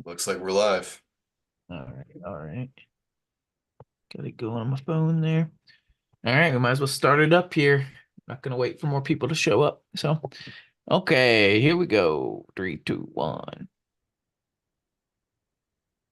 Looks like we're live. All right, all right. Got it going on my phone there. All right, we might as well start it up here. Not gonna wait for more people to show up. So, okay, here we go. Three, two, one.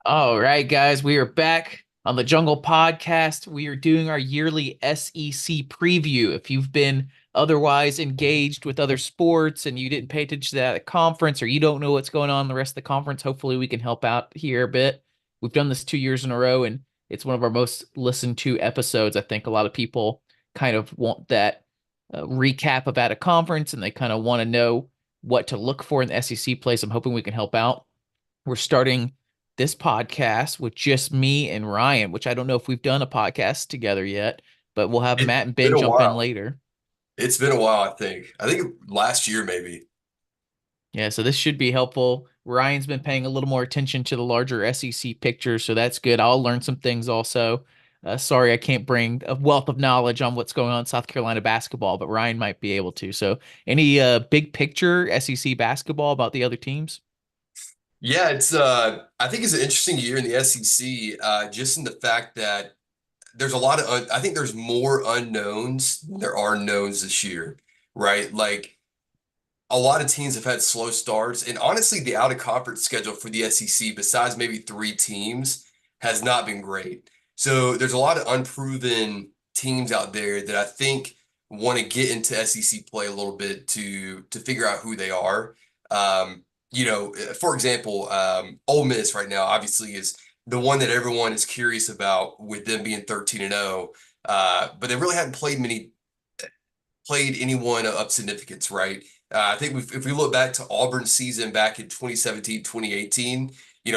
All right, guys, we are back on the Jungle Podcast. We are doing our yearly SEC preview. If you've been otherwise engaged with other sports and you didn't pay attention to that at conference or you don't know what's going on in the rest of the conference, hopefully we can help out here a bit. We've done this 2 years in a row, and it's one of our most listened to episodes. I think a lot of people kind of want that recap about a conference and they kind of want to know what to look for in the SEC plays. I'm hoping we can help out. We're starting this podcast with just me and Ryan, which I don't know if we've done a podcast together yet, but we'll have It's Matt and been Ben a jump in while. later. It's been a while, I think. I think last year maybe. Yeah, so this should be helpful. Ryan's been paying a little more attention to the larger SEC picture, so that's good. I'll learn some things also. Sorry, I can't bring a wealth of knowledge on what's going on in South Carolina basketball, but Ryan might be able to. So, any big picture SEC basketball about the other teams? Yeah, it's I think it's an interesting year in the SEC, just in the fact that there's a lot of I think there's more unknowns than there are knowns this year, right? Like a lot of teams have had slow starts, and honestly, the out of conference schedule for the SEC, besides maybe three teams, has not been great. So there's a lot of unproven teams out there that I think want to get into SEC play a little bit to figure out who they are. For example, Ole Miss right now obviously is the one that everyone is curious about with them being 13 and 0. But they really haven't played anyone of significance, right? I think if we look back to Auburn's season back in 2017, 2018,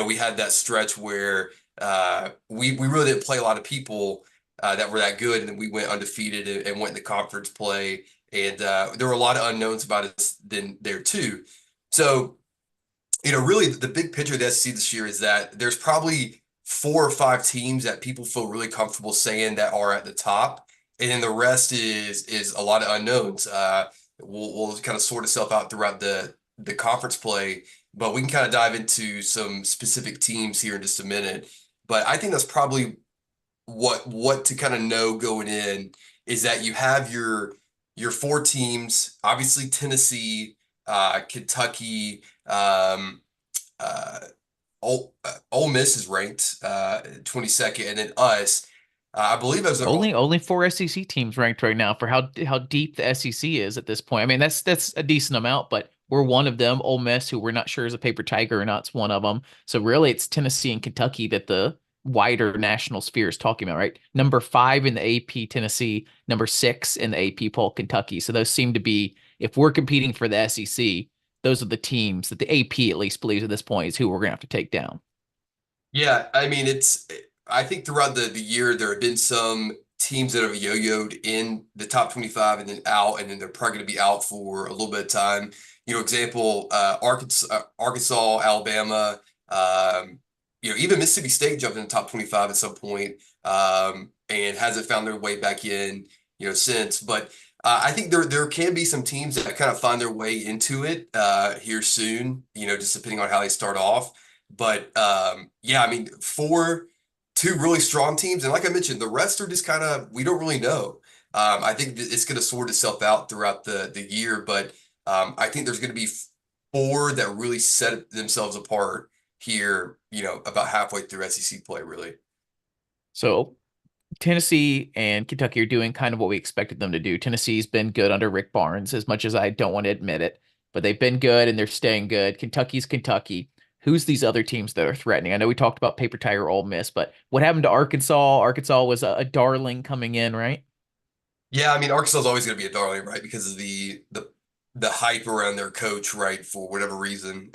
we had that stretch where we really didn't play a lot of people that were that good, and then we went undefeated and went into conference play. And there were a lot of unknowns about us then there too. So, really the big picture of the SEC this year is that there's probably four or five teams that people feel really comfortable saying that are at the top, and then the rest is a lot of unknowns. We'll kind of sort itself out throughout the conference play, but we can kind of dive into some specific teams here in just a minute. But I think that's probably what to kind of know going in is that you have your four teams, obviously Tennessee, Kentucky, uh, Ole Miss is ranked 22nd, and then us. I believe as a Only four SEC teams ranked right now for how deep the SEC is at this point. I mean, that's a decent amount, but we're one of them. Ole Miss, who we're not sure is a paper tiger or not, is one of them. So really, it's Tennessee and Kentucky that the wider national sphere is talking about, right? Number five in the AP, Tennessee. Number six in the AP poll, Kentucky. So those seem to be, if we're competing for the SEC, those are the teams that the AP at least believes at this point is who we're gonna have to take down. Yeah, I mean I think throughout the year there have been some teams that have yo-yoed in the top 25 and then out, and then they're probably going to be out for a little bit of time. Example, Arkansas, Alabama, even Mississippi State jumped in the top 25 at some point, and hasn't found their way back in, since. But I think there can be some teams that kind of find their way into it here soon, just depending on how they start off. But yeah, I mean, two really strong teams, and like I mentioned, the rest are just kind of we don't really know. I think that it's going to sort itself out throughout the year, but I think there's going to be four that really set themselves apart here. About halfway through SEC play, really. So Tennessee and Kentucky are doing kind of what we expected them to do. Tennessee's been good under Rick Barnes, as much as I don't want to admit it, but they've been good and they're staying good. Kentucky's Kentucky. Who's these other teams that are threatening? I know we talked about Paper Tiger, Ole Miss, but what happened to Arkansas? Arkansas was a darling coming in, right? Yeah, I mean, Arkansas is always going to be a darling, right? Because of the hype around their coach, right? For whatever reason.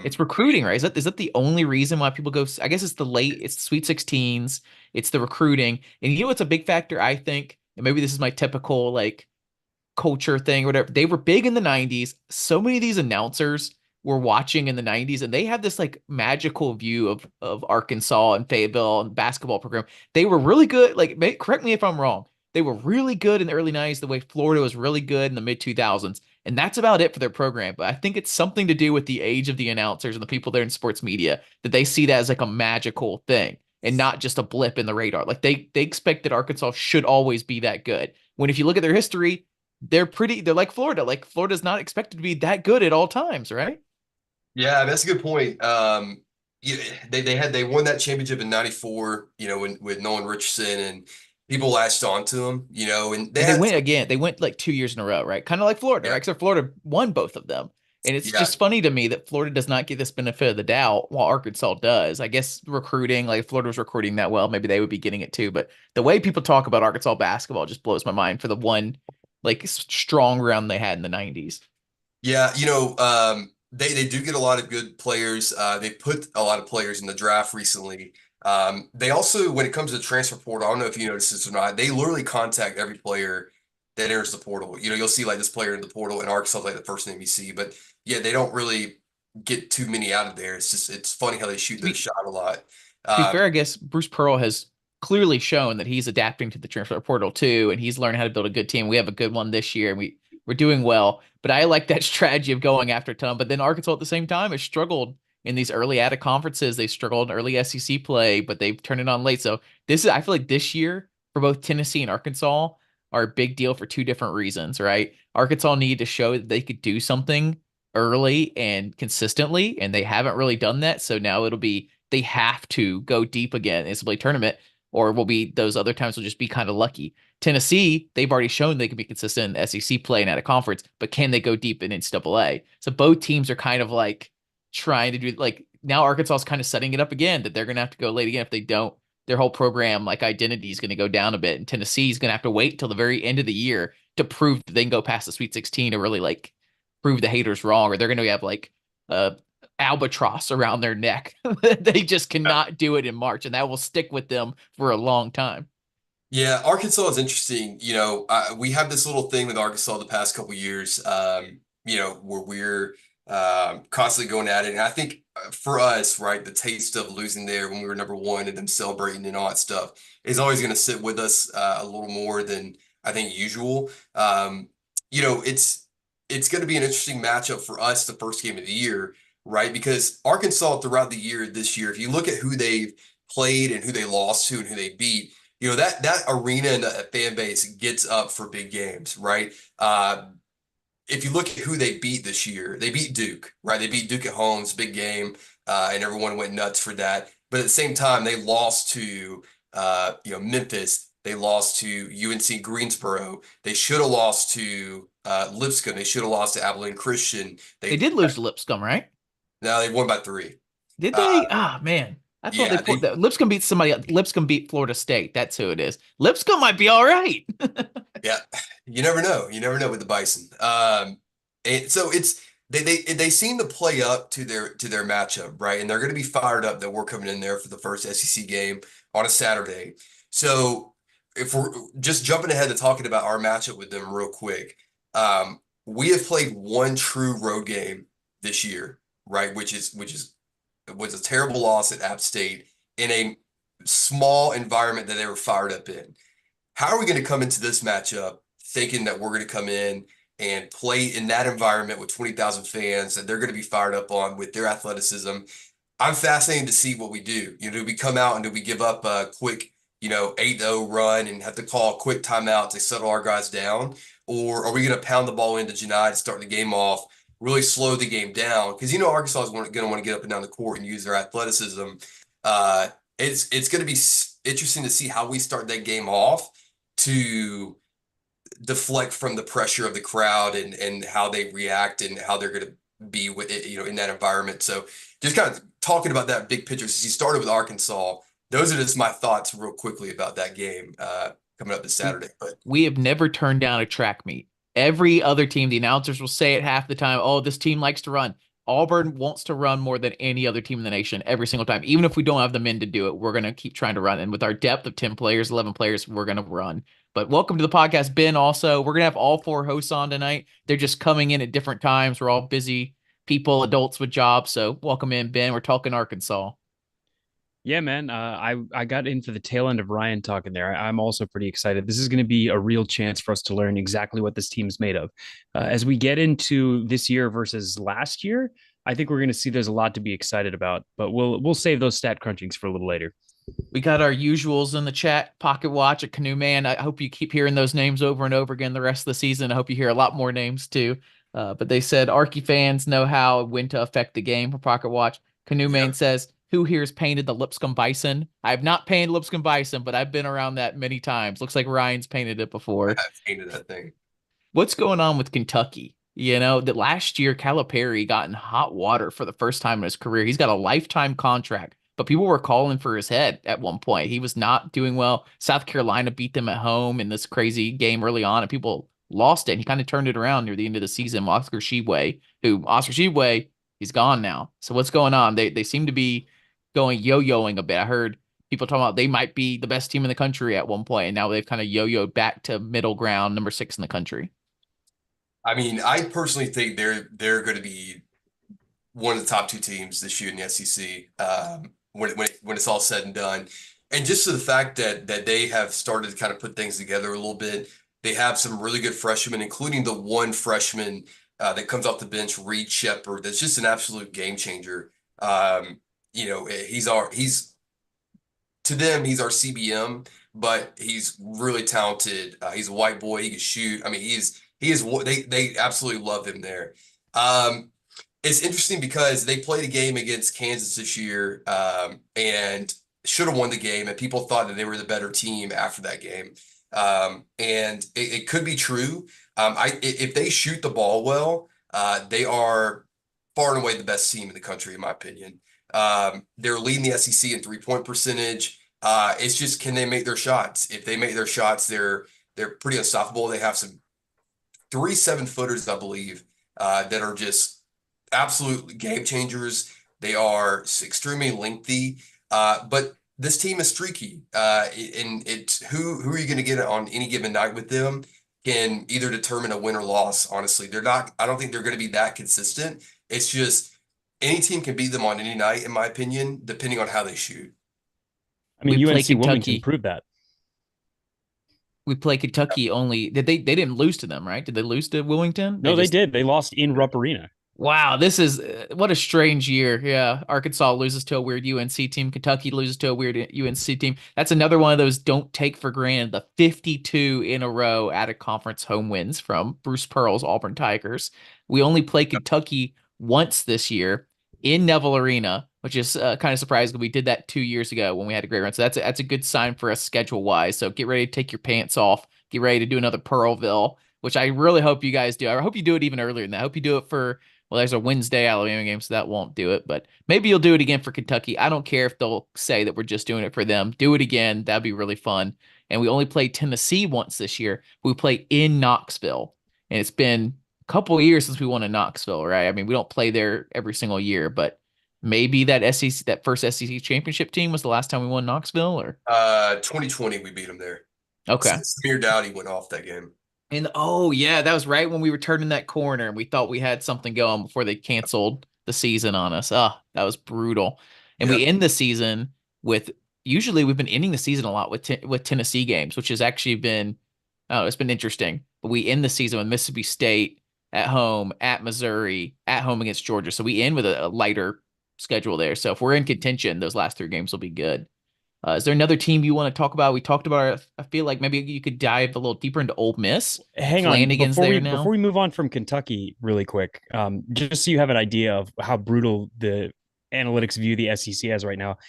It's recruiting, right? Is that the only reason why people go? I guess it's the Sweet 16s, it's the recruiting, and you know what's a big factor? I think, and maybe this is my typical like culture thing or whatever. They were big in the 90s. So many of these announcers were watching in the 90s and they had this like magical view of Arkansas and Fayetteville and basketball program. They were really good. Like, correct me if I'm wrong. They were really good in the early 90s, the way Florida was really good in the mid 2000s. And that's about it for their program. But I think it's something to do with the age of the announcers and the people there in sports media that they see that as like a magical thing and not just a blip in the radar. Like they expect that Arkansas should always be that good. When if you look at their history, they're like Florida. Like Florida's not expected to be that good at all times, right? Yeah, that's a good point. Yeah, they won that championship in '94, when with Nolan Richardson, and people latched on to them, and they And they had went again. They went like 2 years in a row, right? Kind of like Florida, right? yeah, Except Florida won both of them. And it's yeah, just funny to me that Florida does not get this benefit of the doubt while Arkansas does. I guess recruiting, like if Florida was recruiting that well, maybe they would be getting it too. But the way people talk about Arkansas basketball just blows my mind for the one like strong round they had in the 90s. yeah. They do get a lot of good players. They put a lot of players in the draft recently. They also, when it comes to transfer portal, I don't know if you noticed this or not, they literally contact every player that enters the portal. You'll see like this player in the portal, and Arkansas is like the first name you see, but yeah, they don't really get too many out of there. It's funny how they shoot To their be shot a lot. to be Um, fair, I guess Bruce Pearl has clearly shown that he's adapting to the transfer portal too, and he's learning how to build a good team. We have a good one this year, and we're doing well. But I like that strategy of going after a ton. But then Arkansas at the same time has struggled in these early out of conferences. They struggled in early SEC play, but they've turned it on late. So I feel like this year for both Tennessee and Arkansas are a big deal for two different reasons, right? Arkansas needed to show that they could do something early and consistently, and they haven't really done that. So now it'll be they have to go deep again in the NCAA tournament, or will be those other times will just be kind of lucky. Tennessee, they've already shown they can be consistent in SEC play and at a conference, but can they go deep in NCAA? So both teams are kind of like trying to do like now Arkansas is kind of setting it up again that they're going to have to go late again if they don't. Their whole program like identity is going to go down a bit, and Tennessee is going to have to wait till the very end of the year to prove that they can go past the Sweet 16 to really like prove the haters wrong, or they're going to have like a albatross around their neck. They just cannot do it in March, and that will stick with them for a long time. Yeah, Arkansas is interesting. We have this little thing with Arkansas the past couple years, where we're constantly going at it. And I think for us, right, the taste of losing there when we were number one and them celebrating and all that stuff is always going to sit with us a little more than I think usual. It's going to be an interesting matchup for us the first game of the year, right? Because Arkansas throughout the year this year, if you look at who they've played and who they lost to and who they beat, that arena and the fan base gets up for big games, right? If you look at who they beat this year, they beat Duke, right? They beat Duke at home, it's a big game, and everyone went nuts for that. But at the same time, they lost to Memphis. They lost to UNC Greensboro. They should have lost to Lipscomb. They should have lost to Abilene Christian. They They did lose to Lipscomb, right? Now they won by three. Did Uh, they? Ah, man. I thought they yeah, put that Lipscomb beat somebody else. Lipscomb beat Florida State. That's who it is. Lipscomb might be all right. yeah. You never know. You never know with the Bison. And so it's they seem to play up to their matchup, right? And they're going to be fired up that we're coming in there for the first SEC game on a Saturday. So if we're just jumping ahead to talking about our matchup with them real quick, we have played one true road game this year, right? Which is was a terrible loss at App State in a small environment that they were fired up in. How are we going to come into this matchup thinking that we're going to come in and play in that environment with 20,000 fans that they're going to be fired up on with their athleticism? I'm fascinated to see what we do. Do we come out and do we give up a quick, 8-0 run and have to call a quick timeout to settle our guys down? Or are we going to pound the ball into Janai to start the game off, really slow the game down? Because Arkansas is going to want to get up and down the court and use their athleticism. Uh, it's going to be interesting to see how we start that game off to deflect from the pressure of the crowd and how they react and how they're going to be with it, in that environment. So just kind of talking about that big picture. Since you started with Arkansas, those are just my thoughts real quickly about that game coming up this we Saturday. But we have never turned down a track meet. Every other team, the announcers will say it half the time. Oh, this team likes to run. Auburn wants to run more than any other team in the nation every single time. Even if we don't have the men to do it, we're going to keep trying to run. And with our depth of 10 players, 11 players, we're going to run. But welcome to the podcast, Ben. Also, we're going to have all four hosts on tonight. They're just coming in at different times. We're all busy people, adults with jobs. So welcome in, Ben. We're talking Arkansas. Yeah, man. I got in for the tail end of Ryan talking there. I'm also pretty excited. This is going to be a real chance for us to learn exactly what this team's made of. As we get into this year versus last year, I think we're going to see there's a lot to be excited about. But we'll save those stat crunchings for a little later. We got our usuals in the chat. Pocket Watch, a Canoe Man. I hope you keep hearing those names over and over again the rest of the season. I hope you hear a lot more names too. But they said Arky fans know how when to affect the game for Pocket Watch. Canoe Man Yep, says, "Who here's painted the Lipscomb Bison?" I have not painted Lipscomb Bison, but I've been around that many times. Looks like Ryan's painted it I before. have hated that thing. What's going on with Kentucky? You know, that last year Calipari got in hot water for the first time in his career. He's got a lifetime contract, but people were calling for his head at one point. He was not doing well. South Carolina beat them at home in this crazy game early on, and people lost it. He kind of turned it around near the end of the season. Oscar Shibwe, he's gone now. So what's going on? They seem to be going yo-yoing a bit. I heard people talking about they might be the best team in the country at one point, and now they've kind of yo-yoed back to middle ground, number 6 in the country. I mean, I personally think they're going to be one of the top two teams this year in the SEC when it's all said and done. And just to the fact that they have started to kind of put things together a little bit. They have some really good freshmen, including the one freshman that comes off the bench, Reed Shepard. That's just an absolute game changer. He's to them, he's our CBM, but he's really talented. He's a white boy. He can shoot. I mean, they absolutely love him there. Um, it's interesting because they played a game against Kansas this year, and should have won the game, and people thought that they were the better team after that game. And it could be true. If they shoot the ball well, they are far and away the best team in the country, in my opinion. They're leading the SEC in 3-point percentage. It's just, can they make their shots? If they make their shots, they're pretty unstoppable. They have some 3 7-footers, I believe, that are just absolute game changers. They are extremely lengthy, but this team is streaky, and it's who are you going to get on any given night with them can either determine a win or loss. Honestly, they're not. I don't think they're going to be that consistent. It's just any team can beat them on any night, in my opinion, depending on how they shoot. I We mean, play UNC Wilmington Kentucky. proved that. We play Kentucky only. They didn't lose to them, right? Did they lose to Wilmington? They No, they just did. They lost in Rupp Arena. wow. This is what a strange year. Yeah, Arkansas loses to a weird UNC team. Kentucky loses to a weird UNC team. That's another one of those don't take for granted. The 52 in a row at a conference home wins from Bruce Pearl's Auburn Tigers. We only play Kentucky once this year in Neville Arena, which is kind of surprising. We did that 2 years ago when we had a great run. So that's a good sign for us schedule wise. So get ready to take your pants off. Get ready to do another Pearlville, which I really hope you guys do. I hope you do it even earlier than that. I hope you do it for well, there's a Wednesday Alabama game, so that won't do it. But maybe you'll do it again for Kentucky. I don't care if they'll say that we're just doing it for them. Do it again. That'd be really fun. And we only played Tennessee once this year. We play in Knoxville. And it's been a couple of years since we won in Knoxville, right? I mean, we don't play there every single year, but maybe that that first SEC championship team was the last time we won Knoxville, or 2020, we beat them there. okay. Samir Dowdy went off that game. And oh yeah, that was right when we were turning that corner and we thought we had something going before they canceled the season on us. Ah, that was brutal. And Yeah. we end the season with usually we've been ending the season a lot with Tennessee games, which has actually been oh, it's been interesting. But we end the season with Mississippi State at home, at Missouri, at home against Georgia. So we end with a lighter schedule there. So if we're in contention, those last 3 games will be good. Is there another team you want to talk about? We talked about. I feel like maybe you could dive a little deeper into Ole Miss. Hang on, Flanagan's there before now. we move on from Kentucky, really quick, just so you have an idea of how brutal the analytics view the SEC as right now.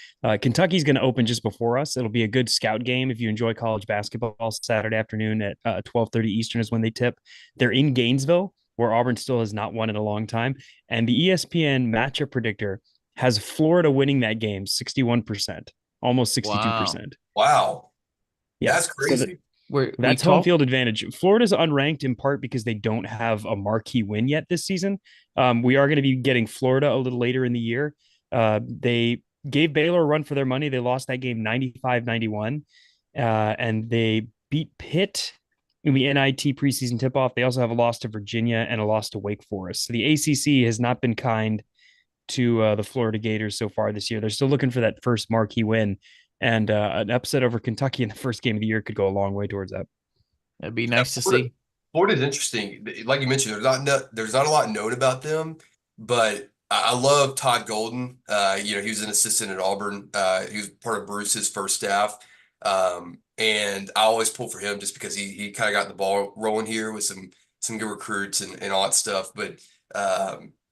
Kentucky's going to open just before us. It'll be a good scout game if you enjoy college basketball. Saturday afternoon at 12:30 Eastern is when they tip. They're in Gainesville, where Auburn still has not won in a long time, and the ESPN matchup predictor has Florida winning that game 61%, almost Wow. 62%. Wow. That's Yes, so crazy. We that's home talked. field advantage. Florida's unranked in part because they don't have a marquee win yet this season. We are going to be getting Florida a little later in the year. They gave Baylor a run for their money. They lost that game 95-91. And they beat Pitt in the NIT preseason tip off. They also have a loss to Virginia and a loss to Wake Forest. So the ACC has not been kind to the Florida Gators so far this year. They're still looking for that first marquee win, and an upset over Kentucky in the first game of the year could go a long way towards that. It'd be Yeah, nice to see. Florida's interesting. Like you mentioned, there's not a lot known about them, but I love Todd Golden. He was an assistant at Auburn. He was part of Bruce's first staff. And I always pull for him just because he kind of got the ball rolling here with some good recruits and all that stuff. But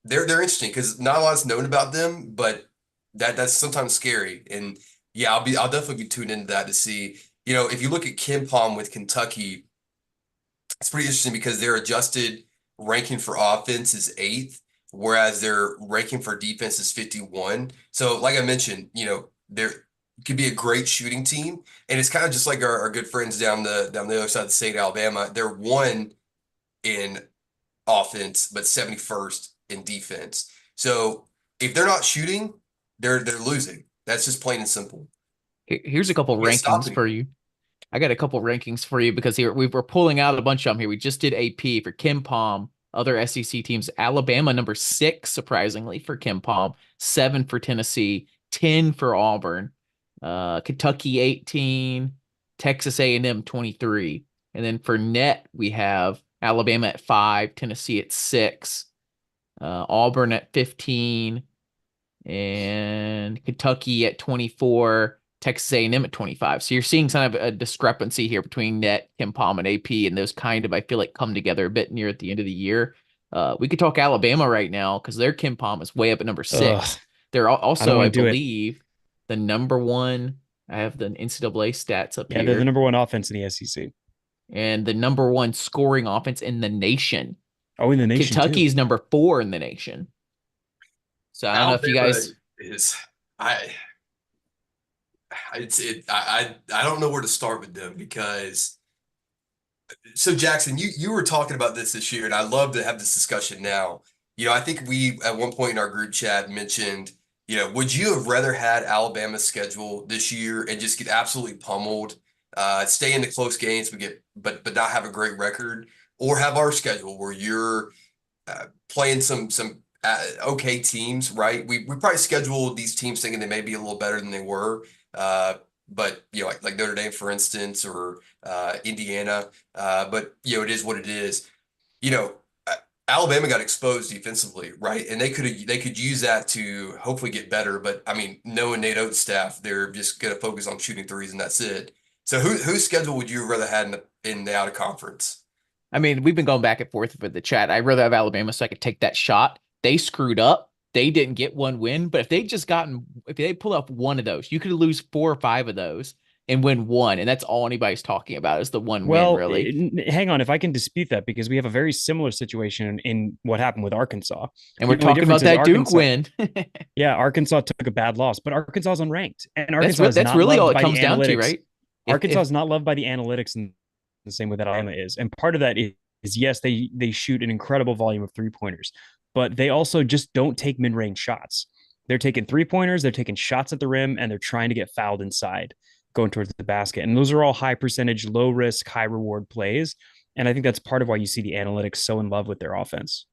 they're interesting because not a lot's known about them, but that's sometimes scary. And yeah, I'll definitely be tuned into that to see. If you look at Ken Palm with Kentucky, it's pretty interesting because their adjusted ranking for offense is eighth, whereas their ranking for defense is 51. So, like I mentioned, there could be a great shooting team, and it's kind of just like our good friends down the other side of the state, Alabama. They're one in offense, but 71st in defense. So, if they're not shooting, they're losing. That's just plain and simple. Here's a couple You can't stop rankings for anything. you. I got a couple rankings for you because here we were pulling out a bunch of them here. We just did AP for Kim Palm, other SEC teams. Alabama number 6, surprisingly, for Kim Palm, 7 for Tennessee, 10 for Auburn, Kentucky 18, Texas A&M 23. And then for net, we have Alabama at 5, Tennessee at 6, Auburn at 15, and Kentucky at 24. Texas A&M at 25. So you're seeing kind of a discrepancy here between net, Kim Palm, and AP, and those kind of, I feel like, come together a bit near at the end of the year. We could talk Alabama right now because their Kim Palm is way up at number 6. Ugh, They're I don't also, I want to do it. believe, the number one. I have the NCAA stats up Yeah, they're the here, number one offense in the SEC. and the number one scoring offense in the nation. Oh, in the nation too. Kentucky's number 4 in the nation. So I don't know if you Alabama guys. is I it's it I don't know where to start with them because so Jackson, you were talking about this year, and I love to have this discussion now. I think we at one point in our group chat mentioned, would you have rather had Alabama's schedule this year and just get absolutely pummeled, stay in the close games, but not have a great record, or have our schedule where you're playing some okay teams, right? We probably scheduled these teams thinking they may be a little better than they were. But like Notre Dame, for instance, or Indiana. But it is what it is. You know, uh, Alabama got exposed defensively, right? And they could use that to hopefully get better. But I mean, knowing Nate Oates' staff, they're just going to focus on shooting threes and that's it. So whose schedule would you have rather had in the out of conference? I mean, we've been going back and forth with the chat. I'd rather have Alabama so I could take that shot. They screwed up. They didn't get one win, but if they pull up one of those, you could lose 4 or 5 of those and win one. And that's all anybody's talking about is the one win, Well, really. hang on, if I can dispute that because we have a very similar situation in what happened with Arkansas. And we're The only talking about difference is that Duke Arkansas, win. yeah, Arkansas took a bad loss, but Arkansas is unranked, and That's Arkansas is that's not really all loved it by the comes down to, analytics. right? Arkansas If is not loved by the analytics, and the same way that Alabama is. And part of that is yes, they shoot an incredible volume of 3-pointers, but they also just don't take mid-range shots. They're taking 3-pointers, they're taking shots at the rim, and they're trying to get fouled inside, going towards the basket. And those are all high percentage, low risk, high reward plays. And I think that's part of why you see the analytics so in love with their offense.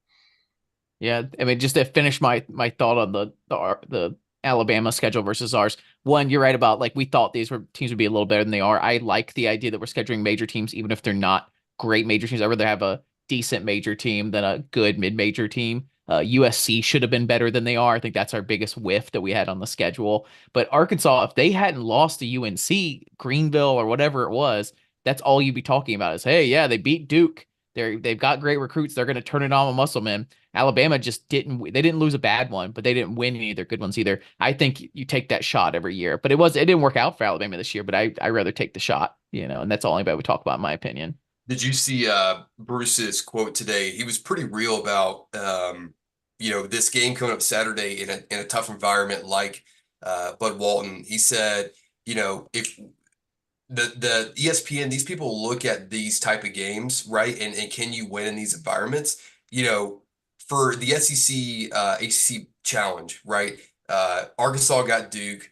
Yeah, I mean, just to finish my thought on the Alabama schedule versus ours. One, you're right about like we thought these teams would be a little better than they are. I like the idea that we're scheduling major teams, even if they're not great major teams. I'd rather have a decent major team than a good mid-major team. USC should have been better than they are. I think that's our biggest whiff that we had on the schedule. But Arkansas, if they hadn't lost to UNC, Greenville, or whatever it was, that's all you'd be talking about is, hey, yeah, they beat Duke. They've got great recruits. They're going to turn it on with Musselman. Alabama just they didn't lose a bad one, but they didn't win any of their good ones either. I think you take that shot every year, but it didn't work out for Alabama this year, but I rather take the shot, and that's all anybody would talk about in my opinion. Did you see Bruce's quote today? He was pretty real about this game coming up Saturday in a tough environment like Bud Walton. He said, if the ESPN, these people look at these type of games, right? And can you win in these environments? For the SEC ACC challenge, right? Arkansas got Duke,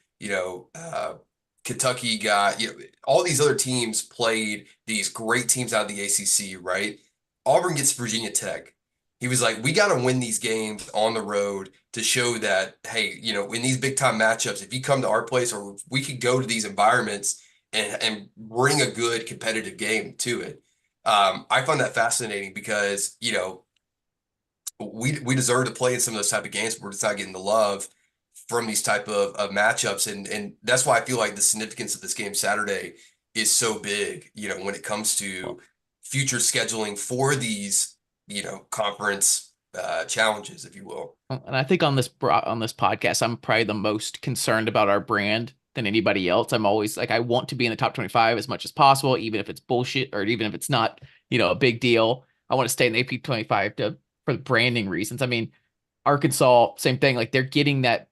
Kentucky got, all these other teams played these great teams out of the ACC, right? Auburn gets Virginia Tech. He was like, we got to win these games on the road to show that, hey, in these big time matchups, if you come to our place or we could go to these environments and bring a good competitive game to it. I find that fascinating because, we deserve to play in some of those type of games, but we're just not getting the love from these type of matchups. And that's why I feel like the significance of this game Saturday is so big, when it comes to future scheduling for these, conference challenges, if you will. And I think on this podcast, I'm probably the most concerned about our brand than anybody else. I'm always like, I want to be in the top 25 as much as possible, even if it's bullshit or even if it's not, a big deal. I want to stay in the AP 25 for branding reasons. I mean, Arkansas, same thing. Like they're getting that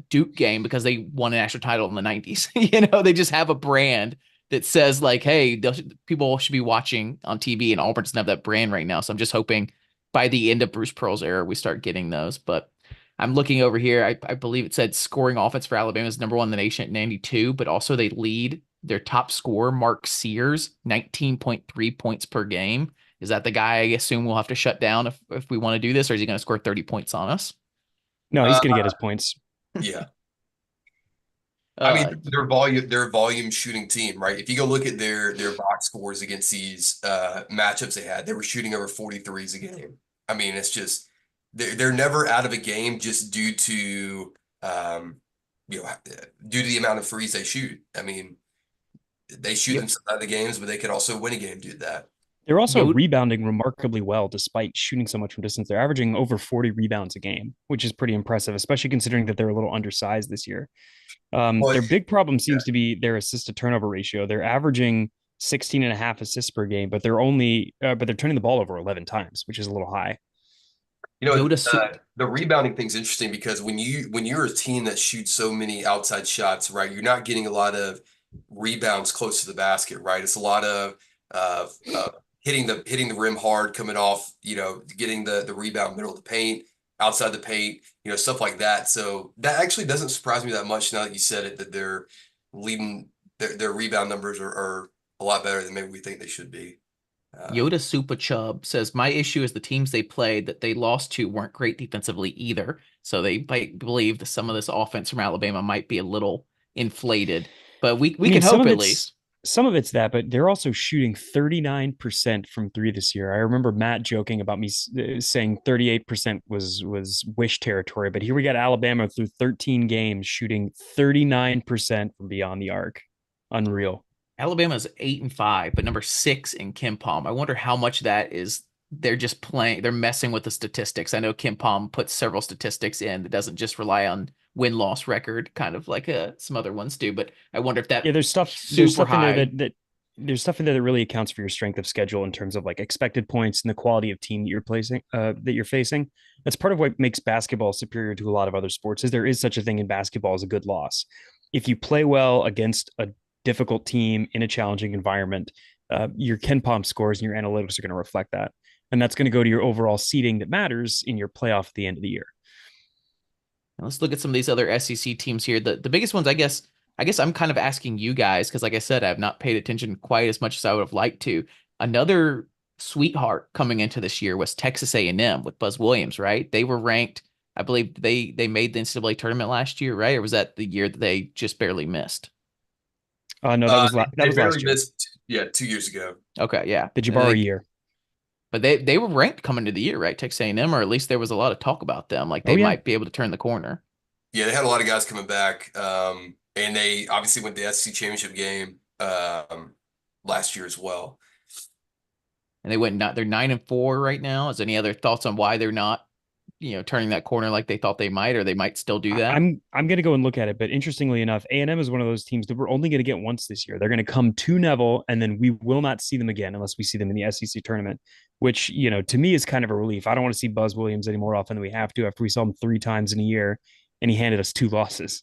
Duke game because they won a national title in the 90s. They just have a brand that says like, hey, people should be watching on TV, and Auburn doesn't have that brand right now. So I'm just hoping by the end of Bruce Pearl's era, we start getting those. But I'm looking over here. I believe it said scoring offense for Alabama is number 1 in the nation at 92, but also they lead their top scorer, Mark Sears, 19.3 points per game. Is that the guy I assume we'll have to shut down if we want to do this, or is he going to score 30 points on us? No, he's going to get his points. Yeah. I mean, their volume shooting team, right? If you go look at their box scores against these matchups they had, they were shooting over 43s a game. I mean, it's just they're never out of a game just due to the amount of threes they shoot. I mean, they shoot themselves out of the games, but they could also win a game due to that. They're also rebounding remarkably well despite shooting so much from distance. They're averaging over 40 rebounds a game, which is pretty impressive, especially considering that they're a little undersized this year. Their big problem seems to be their assist to turnover ratio. They're averaging 16 and a half assists per game, but they're turning the ball over 11 times, which is a little high. The rebounding thing's interesting because when you're a team that shoots so many outside shots, right, you're not getting a lot of rebounds close to the basket, right? It's a lot of hitting the rim hard, coming off, getting the rebound middle of the paint, outside the paint, stuff like that. So that actually doesn't surprise me that much now that you said it, that they're leading their rebound numbers are a lot better than maybe we think they should be. Yoda Super Chub says, my issue is the teams they played that they lost to weren't great defensively either. So they might believe that some of this offense from Alabama might be a little inflated, but we can hope at least. Some of it's that, but they're also shooting 39% from 3 this year. I remember Matt joking about me saying 38% was wish territory, but here we got Alabama through 13 games shooting 39% from beyond the arc. Unreal. Alabama's 8-5, but number 6 in KenPom. I wonder how much that is. They're just playing. They're messing with the statistics. I know KenPom puts several statistics in that doesn't just rely on win-loss record, kind of like some other ones do. But I wonder if that there's stuff in there there's stuff in there that really accounts for your strength of schedule in terms of like expected points and the quality of team that you're facing. That's part of what makes basketball superior to a lot of other sports. Is there is such a thing in basketball as a good loss. If you play well against a difficult team in a challenging environment, your KenPom scores and your analytics are going to reflect that, and that's going to go to your overall seeding that matters in your playoff at the end of the year. Let's look at some of these other SEC teams here. The biggest ones, I guess I'm kind of asking you guys because, like I said, I have not paid attention quite as much as I would have liked to. Another sweetheart coming into this year was Texas A&M with Buzz Williams, right? They were ranked. I believe they made the NCAA tournament last year, right? Or was that the year that they just barely missed? No, that was last year. Missed, 2 years ago. Okay, yeah. Did you borrow a year? But they were ranked coming into the year, right? Texas A&M, or at least there was a lot of talk about them. Like they might be able to turn the corner. Yeah, they had a lot of guys coming back. And they obviously went to the SEC championship game last year as well. And they're 9-4 right now. Is there any other thoughts on why they're not, turning that corner like they thought they might, or they might still do that? I'm going to go and look at it, but interestingly enough, A&M is one of those teams that we're only going to get once this year. They're going to come to Neville, and then we will not see them again unless we see them in the SEC tournament, which, to me is kind of a relief. I don't want to see Buzz Williams any more often than we have to after we saw him 3 times in a year, and he handed us 2 losses.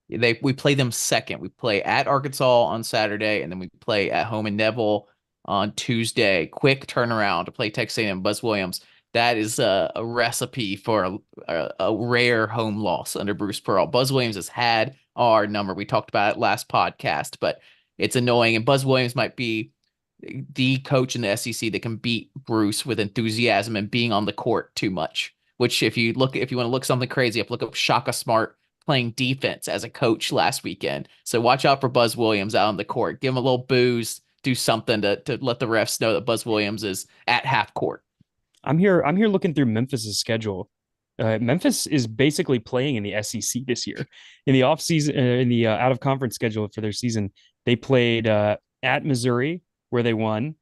We play them second. We play at Arkansas on Saturday, and then we play at home in Neville on Tuesday. Quick turnaround to play Texas A&M. Buzz Williams. That is a recipe for a rare home loss under Bruce Pearl. Buzz Williams has had our number. We talked about it last podcast, but it's annoying. And Buzz Williams might be the coach in the SEC that can beat Bruce with enthusiasm and being on the court too much. which if you want to look something crazy, you have to look up Shaka Smart playing defense as a coach last weekend. So watch out for Buzz Williams out on the court. Give him a little booze, do something to let the refs know that Buzz Williams is at half court. I'm here looking through Memphis's schedule. Memphis is basically playing in the SEC this year. In the off season, in the out of conference schedule for their season, they played at Missouri, where they won.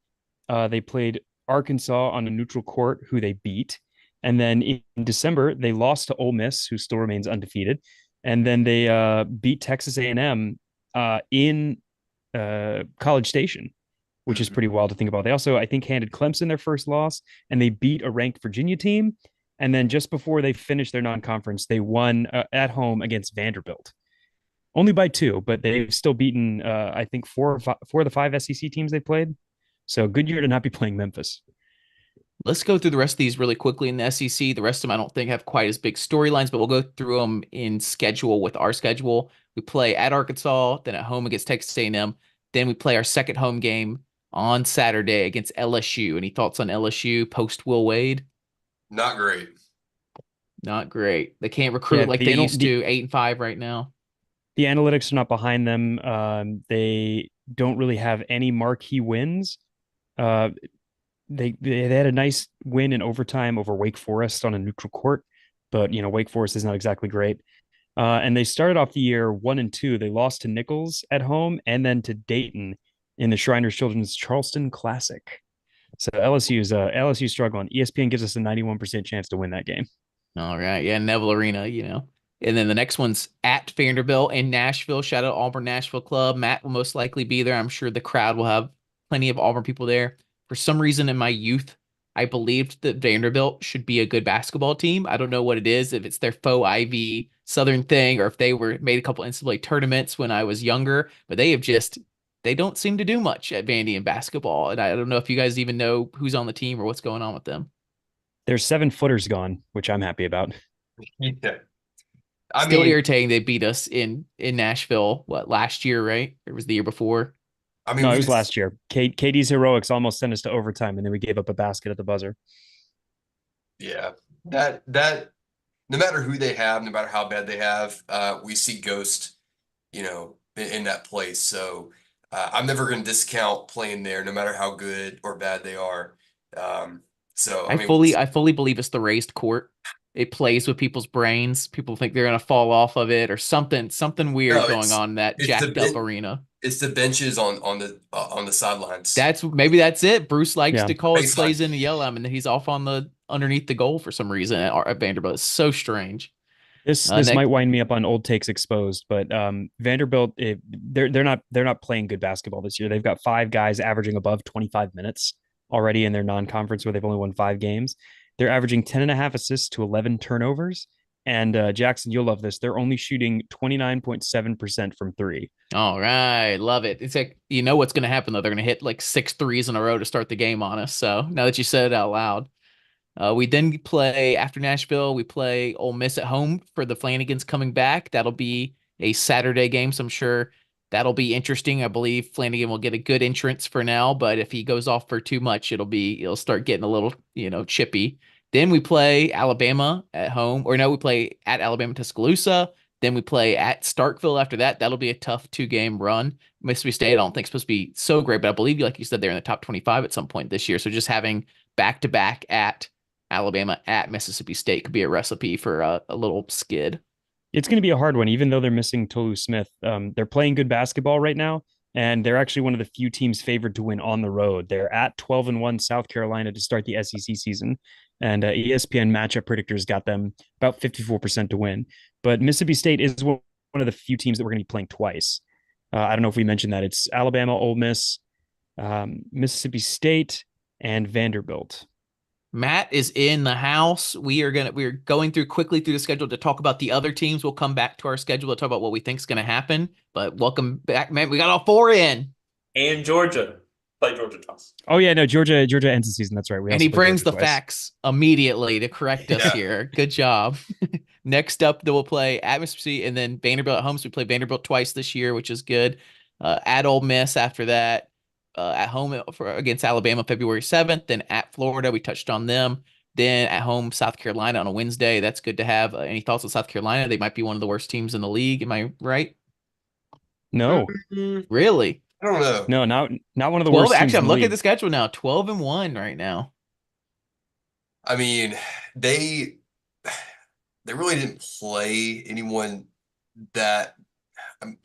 They played Arkansas on a neutral court, who they beat. And then in December, they lost to Ole Miss, who still remains undefeated. And then they beat Texas A&M in College Station, which is pretty wild to think about. They also, I think, handed Clemson their first loss, and they beat a ranked Virginia team. And then just before they finished their non-conference, they won at home against Vanderbilt. Only by 2, but they've still beaten, I think, 4 of the 5 SEC teams they played. So good year to not be playing Memphis. Let's go through the rest of these really quickly in the SEC. The rest of them I don't think have quite as big storylines, but we'll go through them in schedule with our schedule. We play at Arkansas, then at home against Texas A&M. Then we play our second home game on Saturday against LSU. Any thoughts on LSU post Will Wade? Not great. Not great. They can't recruit like they used to. 8-5 right now. The analytics are not behind them. They don't really have any marquee wins. They had a nice win in overtime over Wake Forest on a neutral court, but Wake Forest is not exactly great. And they started off the year 1-2. They lost to Nichols at home and then to Dayton in the Shriners Children's Charleston Classic. So LSU struggling. ESPN gives us a 91% chance to win that game. All right. Yeah, Neville Arena, And then the next one's at Vanderbilt in Nashville. Shout out Auburn Nashville Club. Matt will most likely be there. I'm sure the crowd will have plenty of Auburn people there. For some reason in my youth, I believed that Vanderbilt should be a good basketball team. I don't know what it is, if it's their faux Ivy Southern thing or if they were made a couple NCAA tournaments when I was younger, but they don't seem to do much at Vandy in basketball. And I don't know if you guys even know who's on the team or what's going on with them. There's 7-footers gone, which I'm happy about. Yeah. Still irritating. They beat us in Nashville, last year, right? Or was the year before? No, it was last year. KD's heroics almost sent us to overtime, and then we gave up a basket at the buzzer. Yeah, that no matter who they have, no matter how bad they have, we see ghost, in that place. So I'm never going to discount playing there, no matter how good or bad they are. I fully believe it's the raised court. It plays with people's brains. People think they're going to fall off of it or something weird going on in that jacked up arena. It's the benches on the sidelines. Maybe that's it. Bruce likes to call his plays in and yell at him, and then he's off underneath the goal for some reason at Vanderbilt. It's so strange. This might wind me up on old takes exposed, but Vanderbilt, they're not playing good basketball this year. They've got 5 guys averaging above 25 minutes already in their non-conference where they've only won 5 games. They're averaging 10.5 assists to 11 turnovers. And Jackson, you'll love this. They're only shooting 29.7% from 3. All right. Love it. It's like, what's going to happen, though. They're going to hit like 6 threes in a row to start the game on us. So now that you said it out loud, we then play after Nashville. We play Ole Miss at home for the Flanagans coming back. That'll be a Saturday game. So I'm sure that'll be interesting. I believe Flanagan will get a good entrance for now, but if he goes off for too much, it'll start getting a little, chippy. Then we play Alabama at home, or no, we play at Alabama Tuscaloosa. Then we play at Starkville after that. That'll be a tough 2-game run. Mississippi State, I don't think, is supposed to be so great, but I believe, like you said, they're in the top 25 at some point this year. So just having back-to-back at Alabama, at Mississippi State could be a recipe for a little skid. It's going to be a hard one, even though they're missing Tolu Smith. They're playing good basketball right now, and they're actually one of the few teams favored to win on the road. They're at 12-1 South Carolina to start the SEC season, and ESPN matchup predictors got them about 54% to win. But Mississippi State is one of the few teams that we're going to be playing twice. I don't know if we mentioned that. It's Alabama, Ole Miss, Mississippi State, and Vanderbilt. Matt is in the house. We're going quickly through the schedule to talk about the other teams. We'll come back to our schedule to talk about what we think is going to happen. But welcome back, man. We got all 4 in. And Georgia. Play Georgia twice. Oh yeah, no, Georgia ends the season. That's right. And he brings the facts immediately to correct us here. Good job. Next up, we'll play at Mississippi and then Vanderbilt at home. So we play Vanderbilt twice this year, which is good. At Ole Miss after that. At home against Alabama February 7th, then at Florida, we touched on them. Then at home, South Carolina on a Wednesday. That's good to have. Any thoughts on South Carolina? They might be one of the worst teams in the league. Am I right? No, Really? I don't know. no, not one of the 12. worst teams Actually, in I'm the looking at league. the schedule now. 12-1 right now. I mean, they they really didn't play anyone that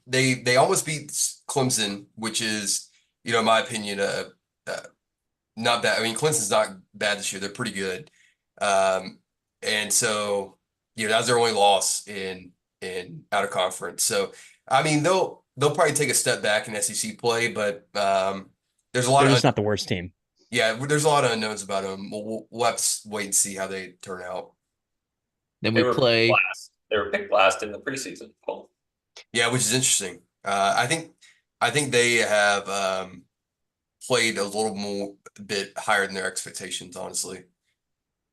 they almost beat Clemson, which is, in my opinion, uh not bad. I mean, Clemson's not bad this year. They're pretty good. And so, that was their only loss in out of conference. So, I mean, they'll probably take a step back in SEC play, but there's a lot They're of just not the worst team. there's a lot of unknowns about them. We'll have to wait and see how they turn out. Then They we were picked play. last. They were picked last in the preseason poll. Yeah, which is interesting. I think they have played a little more a bit higher than their expectations, honestly.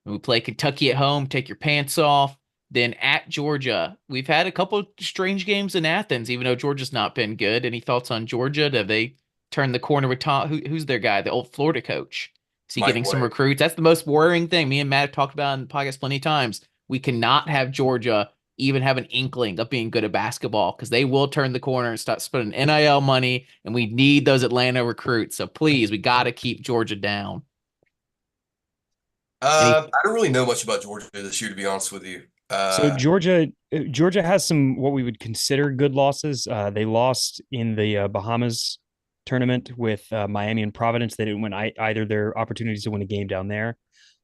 We play Kentucky at home. Take your pants off. Then at Georgia, we've had a couple strange games in Athens, even though Georgia's not been good. Any thoughts on Georgia? Have they turned the corner with Tom? Who's their guy? The old Florida coach. Is he Mike getting some White. recruits? That's the most worrying thing. Me and Matt have talked about in the podcast plenty of times. We cannot have Georgia even have an inkling of being good at basketball because they will turn the corner and start spending NIL money, and we need those Atlanta recruits. So please, we got to keep Georgia down. I don't really know much about Georgia this year, to be honest with you. So Georgia has some what we would consider good losses. They lost in the Bahamas tournament with Miami and Providence. They didn't win either their opportunities to win a game down there.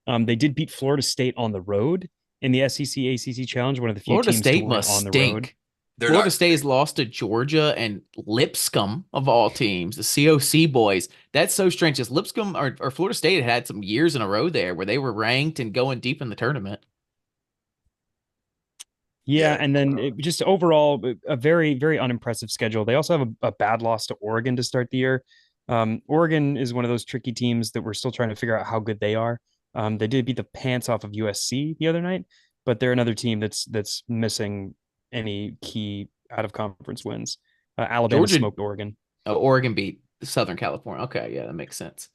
They did beat Florida State on the road in the SEC ACC Challenge, one of the few Florida teams to State win must on the road. stink. they're Florida not. State has lost to Georgia and Lipscomb of all teams, the COC boys. That's so strange. Because Lipscomb or Florida State had some years in a row there where they were ranked and going deep in the tournament. Yeah, Yeah. and then just overall a very very unimpressive schedule. They also have a bad loss to Oregon to start the year. Oregon is one of those tricky teams that we're still trying to figure out how good they are. They did beat the pants off of USC the other night, but they're another team that's missing any key out of conference wins. Alabama Georgia, smoked Oregon. Oregon beat Southern California. Okay, yeah, that makes sense.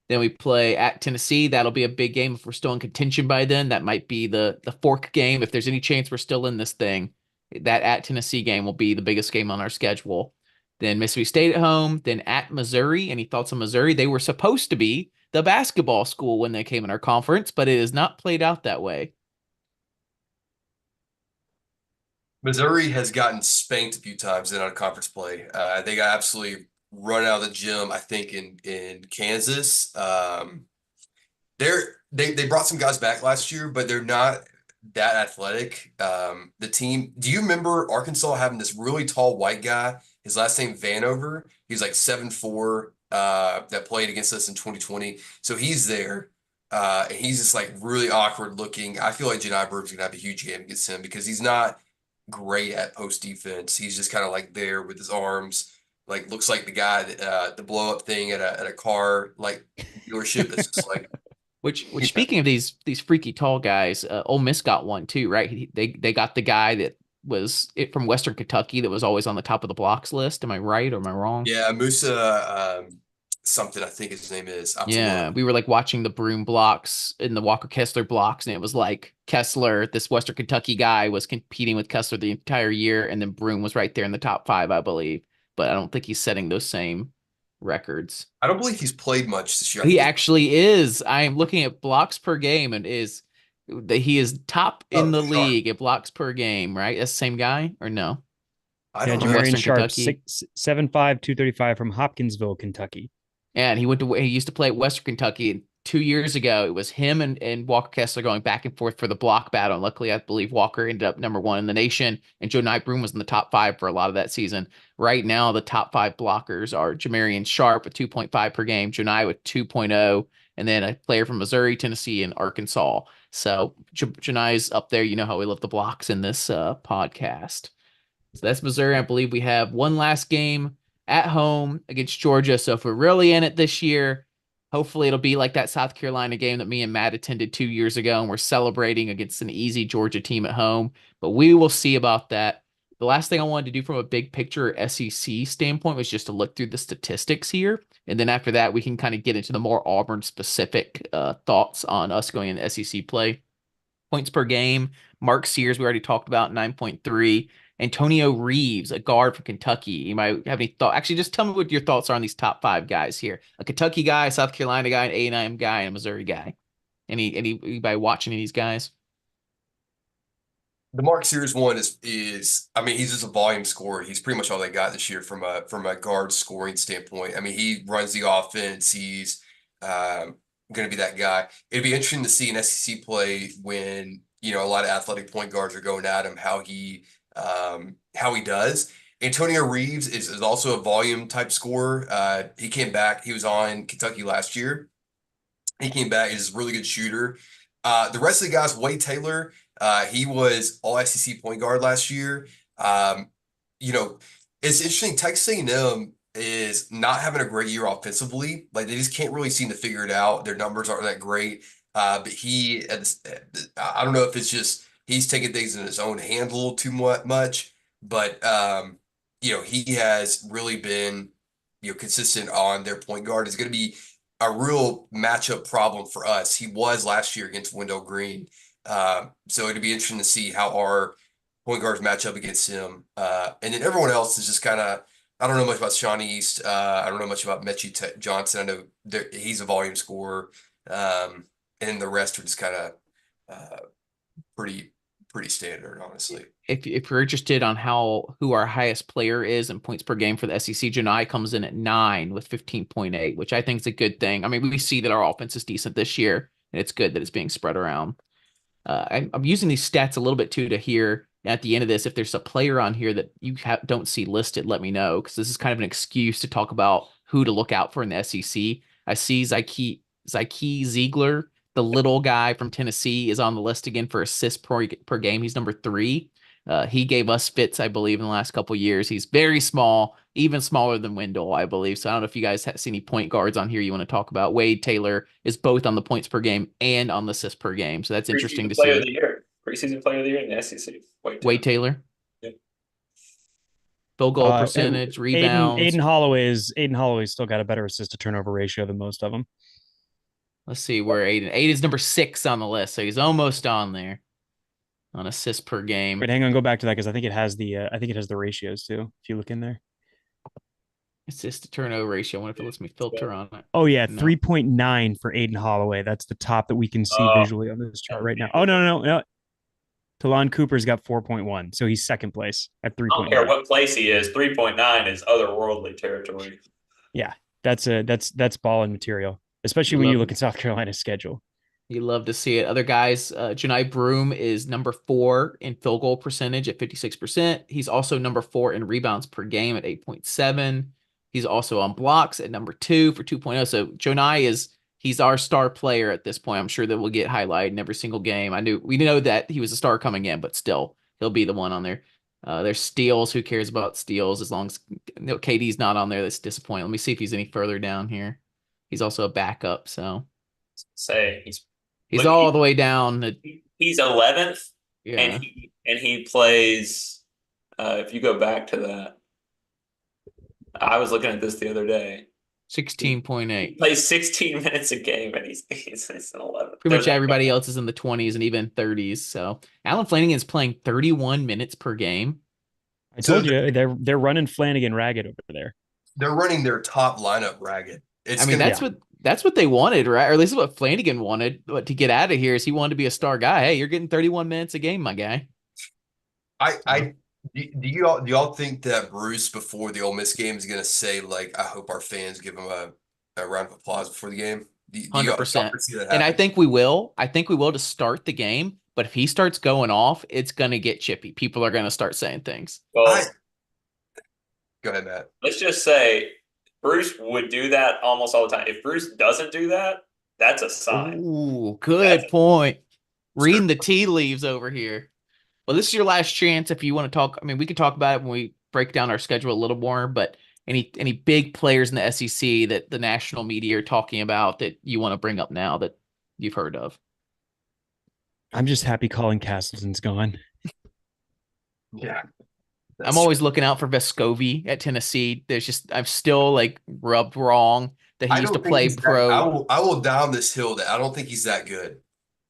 Then we play at Tennessee. That'll be a big game if we're still in contention by then. That might be the fork game. If there's any chance we're still in this thing, that at Tennessee game will be the biggest game on our schedule. Then Mississippi State at home. Then at Missouri. Any thoughts on Missouri? They were supposed to be the basketball school when they came in our conference, but it has not played out that way. Missouri has gotten spanked a few times in out of conference play. They got absolutely run out of the gym, I think, in Kansas. They brought some guys back last year, but they're not that athletic. The team, do you remember Arkansas having this really tall white guy? His last name Vanover. He's like 7'4", that played against us in 2020. So he's there. And he's just like really awkward looking. I feel like Jedi Bird's gonna have a huge game against him because he's not great at post defense. He's just kind of like there with his arms, like looks like the guy that the blow up thing at a car like dealership. That's just like Which speaking of these freaky tall guys, Ole Miss got one too, right? They got the guy that was it from Western Kentucky that was always on the top of the blocks list. Am I right or am I wrong? yeah, Musa something I think his name is. Yeah, we were like watching the Broom blocks and the Walker Kessler blocks, and it was like Kessler, this Western Kentucky guy, was competing with Kessler the entire year, and then Broom was right there in the top 5, I believe. But I don't think he's setting those same records. I don't believe he's played much this year. I He think actually is. I am looking at blocks per game, and is that he is top in the Sharp. league at blocks per game, right? That's the same guy or no? I Yeah, don't from know. Jamarian Western Sharp, Kentucky. 7'5", 235 from Hopkinsville, Kentucky. And he used to play at Western Kentucky. And 2 years ago, it was him and Walker Kessler going back and forth for the block battle. And luckily, I believe Walker ended up number 1 in the nation, and Joe Broom was in the top 5 for a lot of that season. Right now, the top 5 blockers are Jamarian Sharp with 2.5 per game, Jonai with 2.0, and then a player from Missouri, Tennessee, and Arkansas. So Jonai's up there. You know how we love the blocks in this podcast. So that's Missouri. I believe we have one last game at home against Georgia. So if we're really in it this year, hopefully it'll be like that South Carolina game that me and Matt attended 2 years ago, and we're celebrating against an easy Georgia team at home. But we will see about that. The last thing I wanted to do from a big picture SEC standpoint was just to look through the statistics here. And then after that, we can kind of get into the more Auburn specific thoughts on us going into SEC play. Points per game. Mark Sears, we already talked about, 9.3. Antonio Reeves, a guard for Kentucky. You might have any thought? Actually, just tell me what your thoughts are on these top 5 guys here. A Kentucky guy, South Carolina guy, an A&M guy, and a Missouri guy. Anybody watching any of these guys? The Mark Sears one is I mean, he's just a volume scorer. He's pretty much all they got this year from a guard scoring standpoint. I mean, he runs the offense. He's going to be that guy. It'd be interesting to see an SEC play when, you know, a lot of athletic point guards are going at him, how he does. Antonio Reeves is also a volume type scorer. He came back. He was on Kentucky last year. He came back. He's a really good shooter. The rest of the guys, Wade Taylor, he was all SEC point guard last year. You know, it's interesting. Texas A&M is not having a great year offensively. Like, they just can't really seem to figure it out. Their numbers aren't that great. But I don't know if it's just he's taking things in his own hand a little too much. But you know, he has really been, you know, consistent on their point guard. Is going to be a real matchup problem for us. He was last year against Wendell Green. So it'd be interesting to see how our point guards match up against him. And then everyone else is just kind of, I don't know much about Sean East. I don't know much about Mechie Johnson. I know he's a volume scorer. And the rest are just kind of pretty standard, honestly. If you're interested on who our highest player is in points per game for the SEC, Janai comes in at 9 with 15.8, which I think is a good thing. I mean, we see that our offense is decent this year, and it's good that it's being spread around. I'm using these stats a little bit too to hear at the end of this, if there's a player on here that you don't see listed, let me know, because this is kind of an excuse to talk about who to look out for in the SEC. I see Zyke Ziegler, the little guy from Tennessee, is on the list again for assists per game. He's number 3. He gave us fits, I believe, in the last couple of years. He's very small, even smaller than Wendell, I believe. So I don't know if you guys see any point guards on here you want to talk about. Wade Taylor is both on the points per game and on the assists per game. So that's interesting to see. Player of the year. Preseason player of the year in the SEC. Wade Taylor. Yep. Field goal percentage, rebounds. Aiden Holloway's still got a better assist to turnover ratio than most of them. Let's see where Aiden is number 6 on the list, so he's almost on there on assists per game. Wait, hang on, go back to that because I think it has the ratios too. If you look in there, assist to turnover ratio. I wonder if it lets me filter on it. Oh yeah, No. 3.9 for Aiden Holloway. That's the top that we can see visually on this chart right now. Oh no. Talon Cooper's got 4.1, so he's second place at 3.9. I don't care what place he is. 3.9 is otherworldly territory. Yeah, that's balling material, especially when you look at South Carolina's schedule. You love to see it. Other guys, Janai Broom is number 4 in field goal percentage at 56%. He's also number 4 in rebounds per game at 8.7. He's also on blocks at number 2 for 2.0. So Janai he's our star player at this point. I'm sure that will get highlighted in every single game. We know that he was a star coming in, but still, he'll be the one on there. There's steals. Who cares about steals? As long as KD's not on there, that's disappointing. Let me see if he's any further down here. He's also a backup, so he's all the way down. He's 11th, Yeah, and he plays. If you go back to that, I was looking at this the other day. 16.8. Plays 16 minutes a game, and he's an 11. Pretty much everybody else is in the 20s and even 30s. So Alan Flanagan is playing 31 minutes per game. I told you they're running Flanagan ragged over there. They're running their top lineup ragged. That's what they wanted, right? Or at least what Flanagan wanted. But to get out of here is he wanted to be a star guy. Hey, you're getting 31 minutes a game, my guy. Do y'all think that Bruce before the Ole Miss game is gonna say, like, I hope our fans give him a round of applause before the game? 100%. And I think we will. I think we will to start the game. But if he starts going off, it's gonna get chippy. People are gonna start saying things. Well, go ahead, Matt. Let's just say Bruce would do that almost all the time. If Bruce doesn't do that, that's a sign. Ooh, good point. Reading the tea leaves over here. Well, this is your last chance if you want to talk. I mean, we can talk about it when we break down our schedule a little more, but any big players in the SEC that the national media are talking about that you want to bring up now that you've heard of? I'm just happy Colin Castleton's gone. Yeah. I'm always looking out for Vescovi at Tennessee. I'm still like rubbed wrong that he I used to don't think play he's that. I pro. will. I will down this hill that I don't think he's that good.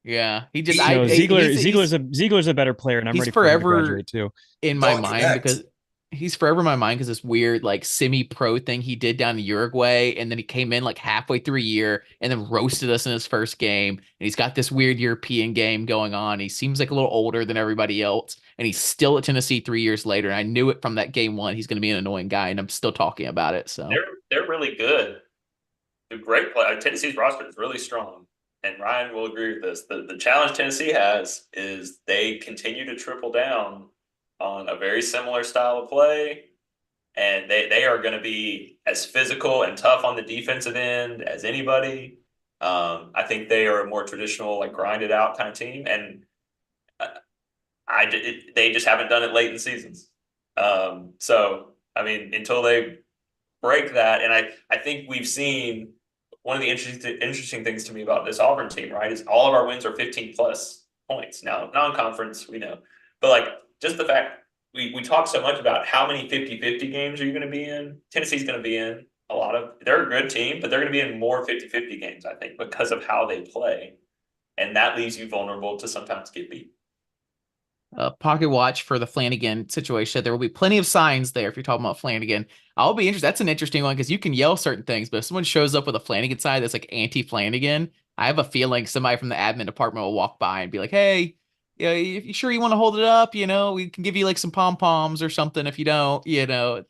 Yeah, he just He I No, he's Ziegler's a better player, and I'm he's ready for him to forever graduate too. in my don't mind connect. because he's forever in my mind because this weird like semi-pro thing he did down in Uruguay, and then he came in like halfway through a year and then roasted us in his first game. And he's got this weird European game going on. He seems like a little older than everybody else, and he's still at Tennessee 3 years later. And I knew it from that game one. He's going to be an annoying guy, and I'm still talking about it. So They're really good. They're great play. Tennessee's roster is really strong, and Ryan will agree with this. The challenge Tennessee has is they continue to triple down on a very similar style of play, and they are going to be as physical and tough on the defensive end as anybody. I think they are a more traditional, like grinded out kind of team, and they just haven't done it late in seasons. So I mean, until they break that, and I think we've seen one of the interesting things to me about this Auburn team, right, is all of our wins are 15 plus points. Now, non-conference, we know, but like just the fact we talk so much about how many 50-50 games are you going to be in. Tennessee's going to be in a lot of. They're a good team, but they're going to be in more 50-50 games, I think, because of how they play, and that leaves you vulnerable to sometimes get beat. pocket watch for the Flanagan situation. There will be plenty of signs there if you're talking about Flanagan. I'll be interested. That's an interesting one because you can yell certain things, but if someone shows up with a Flanagan side that's like anti-Flanagan, I have a feeling somebody from the admin department will walk by and be like, "Hey, yeah, if you sure you want to hold it up, we can give you like some pom poms or something. If you don't,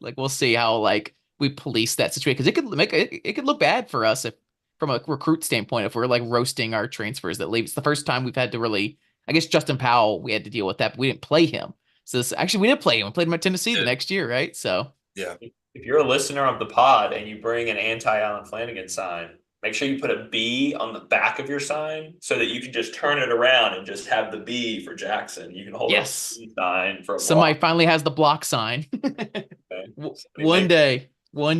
like we'll see how like we police that situation because it could look bad for us if from a recruit standpoint if we're like roasting our transfers that leave. It's the first time we've had to really. I guess Justin Powell, we had to deal with that, but we didn't play him. So actually, we did play him. We played him at Tennessee the next year, right? So Yeah. If you're a listener of the pod and you bring an anti-Allen Flanagan sign, make sure you put a B on the back of your sign so that you can just turn it around and just have the B for Jackson. You can hold up yes, a sign for a somebody block. finally has the block sign. Okay. One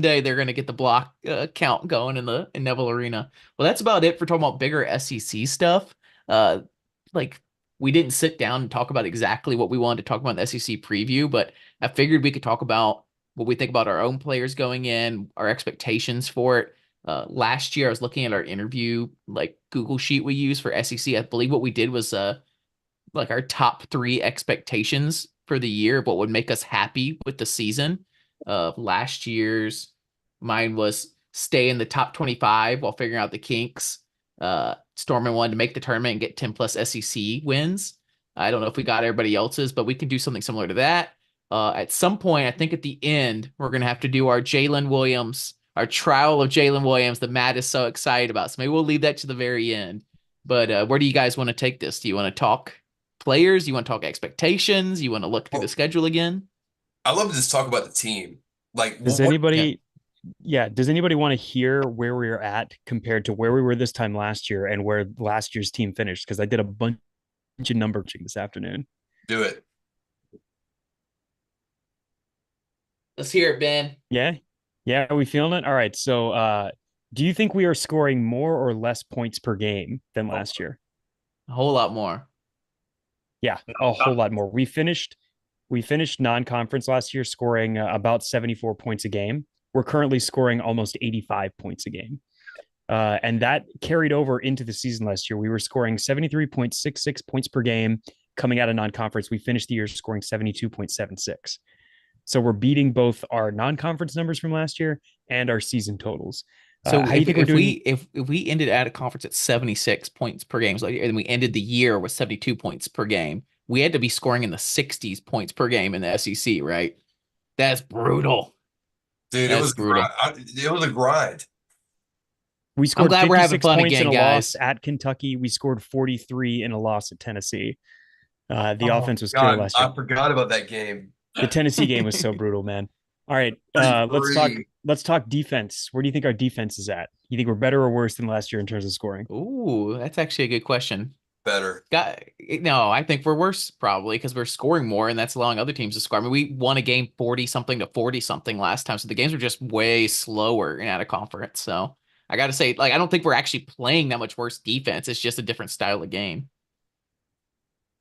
day they're gonna get the block count going in Neville Arena. Well, that's about it for talking about bigger SEC stuff. Like we didn't sit down and talk about exactly what we wanted to talk about in the SEC preview, but I figured we could talk about what we think about our own players going in, our expectations for it. Last year, I was looking at our interview like Google sheet we use for SEC. I believe what we did was like our top 3 expectations for the year, what would make us happy with the season. Last year's mine was stay in the top 25 while figuring out the kinks. Storman wanted to make the tournament and get 10 plus SEC wins. I don't know if we got everybody else's, but we can do something similar to that. At some point, I think at the end, we're going to have to do our Jalen Williams, our trial of Jalen Williams that Matt is so excited about. So maybe we'll leave that to the very end. But where do you guys want to take this? Do you want to talk players? You want to talk expectations? You want to look through the schedule again? I love to just talk about the team. Like, Does anybody want to hear where we are at compared to where we were this time last year and where last year's team finished? Because I did a bunch of number crunching this afternoon. do it? Let's hear it, Ben. Yeah. Yeah. Are we feeling it? All right. So do you think we are scoring more or less points per game than last year? A whole lot more. Yeah, a whole lot more. We finished non-conference last year scoring about 74 points a game. We're currently scoring almost 85 points a game. And that carried over into the season last year. We were scoring 73.66 points per game coming out of non-conference. We finished the year scoring 72.76. So we're beating both our non-conference numbers from last year and our season totals. So how do you think we're doing? if we ended at a conference at 76 points per game, and we ended the year with 72 points per game, we had to be scoring in the 60s points per game in the SEC, right? That's brutal. Dude, That's it was brutal. it was a grind. We scored glad we're having 56 fun points again, in a guys. loss at Kentucky. We scored 43 in a loss at Tennessee. The Oh, offense was killer last year. I forgot about that game. The Tennessee game was so brutal, man. All right, let's talk defense. Where do you think our defense is at? You think we're better or worse than last year in terms of scoring? Ooh, that's actually a good question. Better. No, I think we're worse probably because we're scoring more and that's allowing other teams to score. I mean, we won a game 40 something to 40 something last time. So the games were just way slower in out of conference. So I got to say, like, I don't think we're actually playing that much worse defense. It's just a different style of game.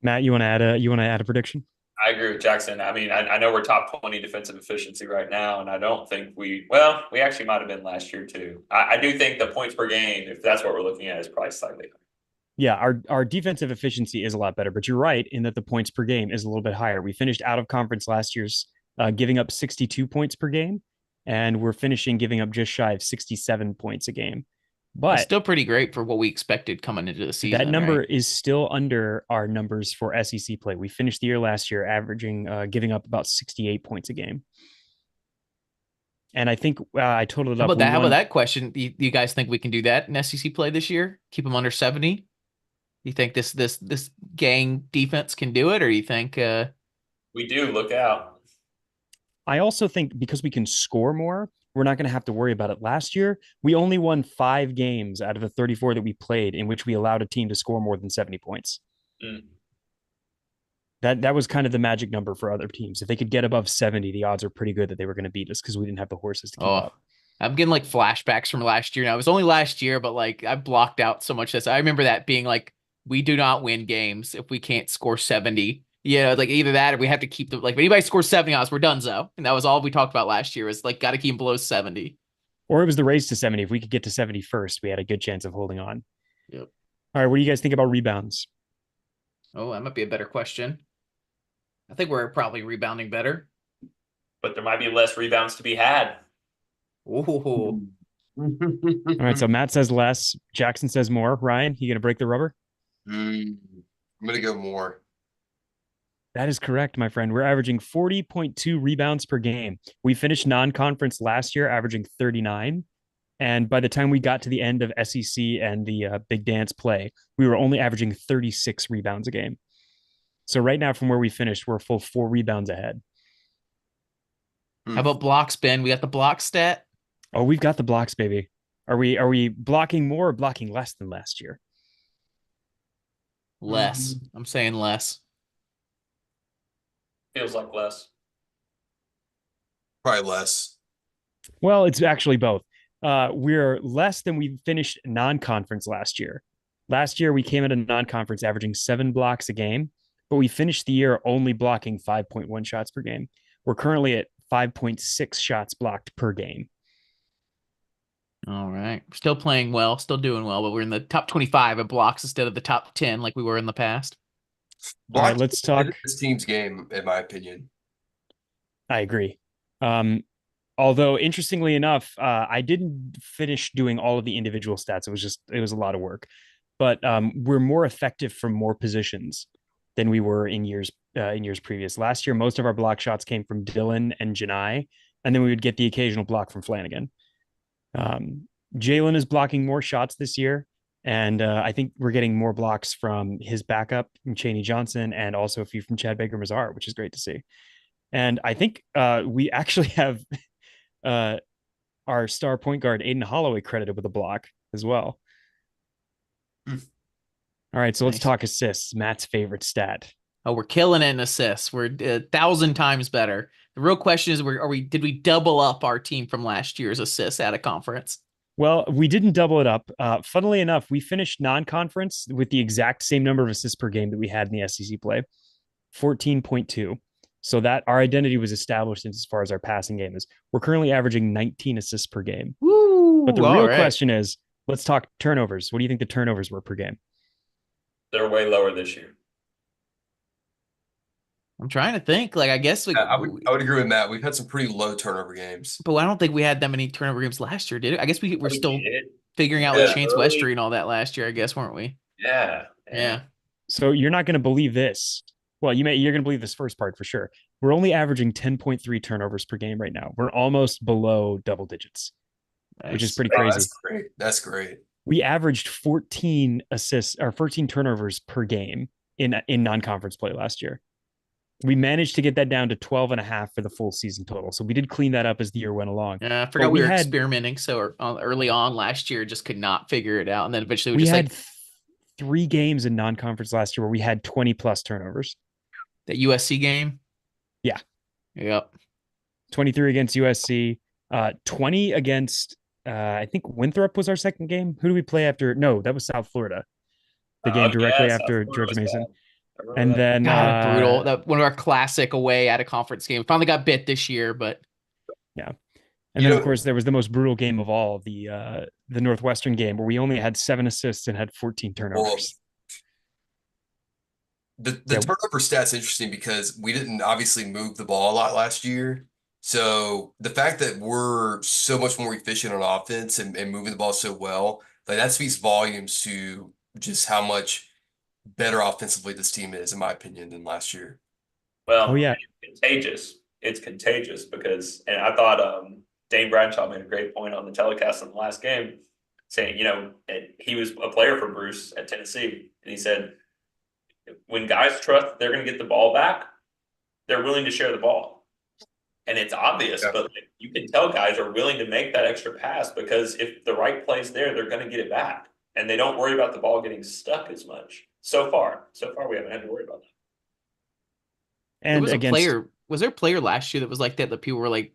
Matt, you want to add a prediction? I agree with Jackson. I mean, I know we're top 20 defensive efficiency right now, and I don't think we actually might have been last year too. I do think the points per game, if that's what we're looking at, is probably slightly higher. Yeah, our defensive efficiency is a lot better, but you're right in that the points per game is a little bit higher. We finished out of conference last year's giving up 62 points per game, and we're finishing giving up just shy of 67 points a game. It's But still pretty great for what we expected coming into the season. that number right? is still under our numbers for SEC play. We finished the year last year averaging giving up about 68 points a game. And I think I totaled it How up. about that? How about that question? Do you guys think we can do that in SEC play this year? Keep them under 70? You think this gang defense can do it, or you think We do look out. I also think because we can score more, we're not going to have to worry about it. Last year, we only won 5 games out of the 34 that we played in which we allowed a team to score more than 70 points. Mm. That was kind of the magic number for other teams. If they could get above 70, the odds are pretty good that they were going to beat us because we didn't have the horses to keep up. I'm getting like flashbacks from last year. Now it was only last year, but like I blocked out so much this. I remember that being like, we do not win games if we can't score 70. Like either that or we have to keep if anybody scores 70 on us, we're done, so. And that was all we talked about last year was like got to keep them below 70. Or it was the race to 70. If we could get to 70 first, we had a good chance of holding on. Yep. All right, what do you guys think about rebounds? Oh, that might be a better question. I think we're probably rebounding better. But there might be less rebounds to be had. Ooh. All right, so Matt says less. Jackson says more. Ryan, you going to break the rubber? I'm going to go more. That is correct, my friend. We're averaging 40.2 rebounds per game. We finished non-conference last year averaging 39. And by the time we got to the end of SEC and the Big Dance play, we were only averaging 36 rebounds a game. So right now from where we finished, we're a full 4 rebounds ahead. How about blocks, Ben? We got the block stat? Oh, we've got the blocks, baby. Are we blocking more or blocking less than last year? Less. I'm saying less. Feels like less. Probably less. Well, it's actually both. We're less than we finished non-conference last year. Last year, we came at a non-conference averaging 7 blocks a game, but we finished the year only blocking 5.1 shots per game. We're currently at 5.6 shots blocked per game. All right. Still playing well, still doing well, but we're in the top 25 of blocks instead of the top 10 like we were in the past. All right, let's talk. This team's game, in my opinion. I agree. Although interestingly enough, I didn't finish doing all of the individual stats. It was a lot of work, but we're more effective from more positions than we were in years previous. Last year, most of our block shots came from Dylan and Janai, and then we would get the occasional block from Flanagan. Jalen is blocking more shots this year, and I think we're getting more blocks from his backup, Chaney Johnson, and also a few from Chad Baker-Mazar, which is great to see. And I think we actually have our star point guard, Aiden Holloway, credited with a block as well. All right, so let's talk assists, Matt's favorite stat. Oh, we're killing it in assists. We're 1,000 times better. The real question is, did we double up our team from last year's assists at a conference? Well, we didn't double it up. Funnily enough, we finished non-conference with the exact same number of assists per game that we had in the SEC play, 14.2. So that our identity was established as far as our passing game is. We're currently averaging 19 assists per game. Woo! But the real question is, let's talk turnovers. What do you think the turnovers were per game? They're way lower this year. I'm trying to think. I guess I would agree with Matt. We've had some pretty low turnover games, but I don't think we had that many turnover games last year, did it? I guess we're still figuring out Chance early. Westry and all that last year, I guess, weren't we? Yeah. So you're not going to believe this. Well, you're going to believe this first part for sure. We're only averaging 10.3 turnovers per game right now. We're almost below double digits, which is pretty crazy. That's great. That's great. We averaged 14 assists or 14 turnovers per game in non-conference play last year. We managed to get that down to 12.5 for the full season total. So we did clean that up as the year went along. Yeah, I forgot we were experimenting so early on last year, just could not figure it out. And then eventually we had 3 games in non-conference last year where we had 20 plus turnovers. That USC game? Yeah. Yep. 23 against USC, 20 against, I think Winthrop was our second game. Who do we play after? No, that was South Florida. The game directly after George Mason. I remember And that. then God, brutal. That one of our classic away at a conference game. Finally got bit this year, but yeah. And You then of know, course there was the most brutal game of all, the Northwestern game where we only had 7 assists and had 14 well, turnovers. the Yeah. turnover stat's interesting because we didn't obviously move the ball a lot last year. So the fact that we're so much more efficient on offense and moving the ball so well, like that speaks volumes to just how much better offensively this team is, in my opinion, than last year. Oh Well, yeah. it's contagious. It's contagious because, and I thought Dane Bradshaw made a great point on the telecast in the last game, saying, he was a player for Bruce at Tennessee, and he said, when guys trust that they're going to get the ball back, they're willing to share the ball. And it's obvious, Yeah. but like, you can tell guys are willing to make that extra pass because if the right play's there, they're going to get it back. And they don't worry about the ball getting stuck as much. So far, we haven't had to worry about that. there And was a against player. Was there a player last year that was like that? That people were like,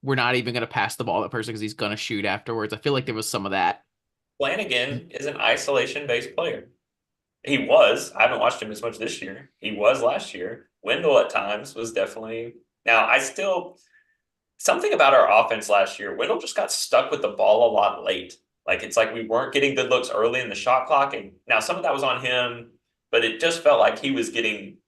"We're not even going to pass the ball to that person because he's going to shoot afterwards." I feel like there was some of that. Flanagan is an isolation-based player. He was. I haven't watched him as much this year. He was last year. Wendell at times was definitely. Now, something about our offense last year, Wendell just got stuck with the ball a lot late. Like, it's like we weren't getting good looks early in the shot clock. And now some of that was on him, but it just felt like he was getting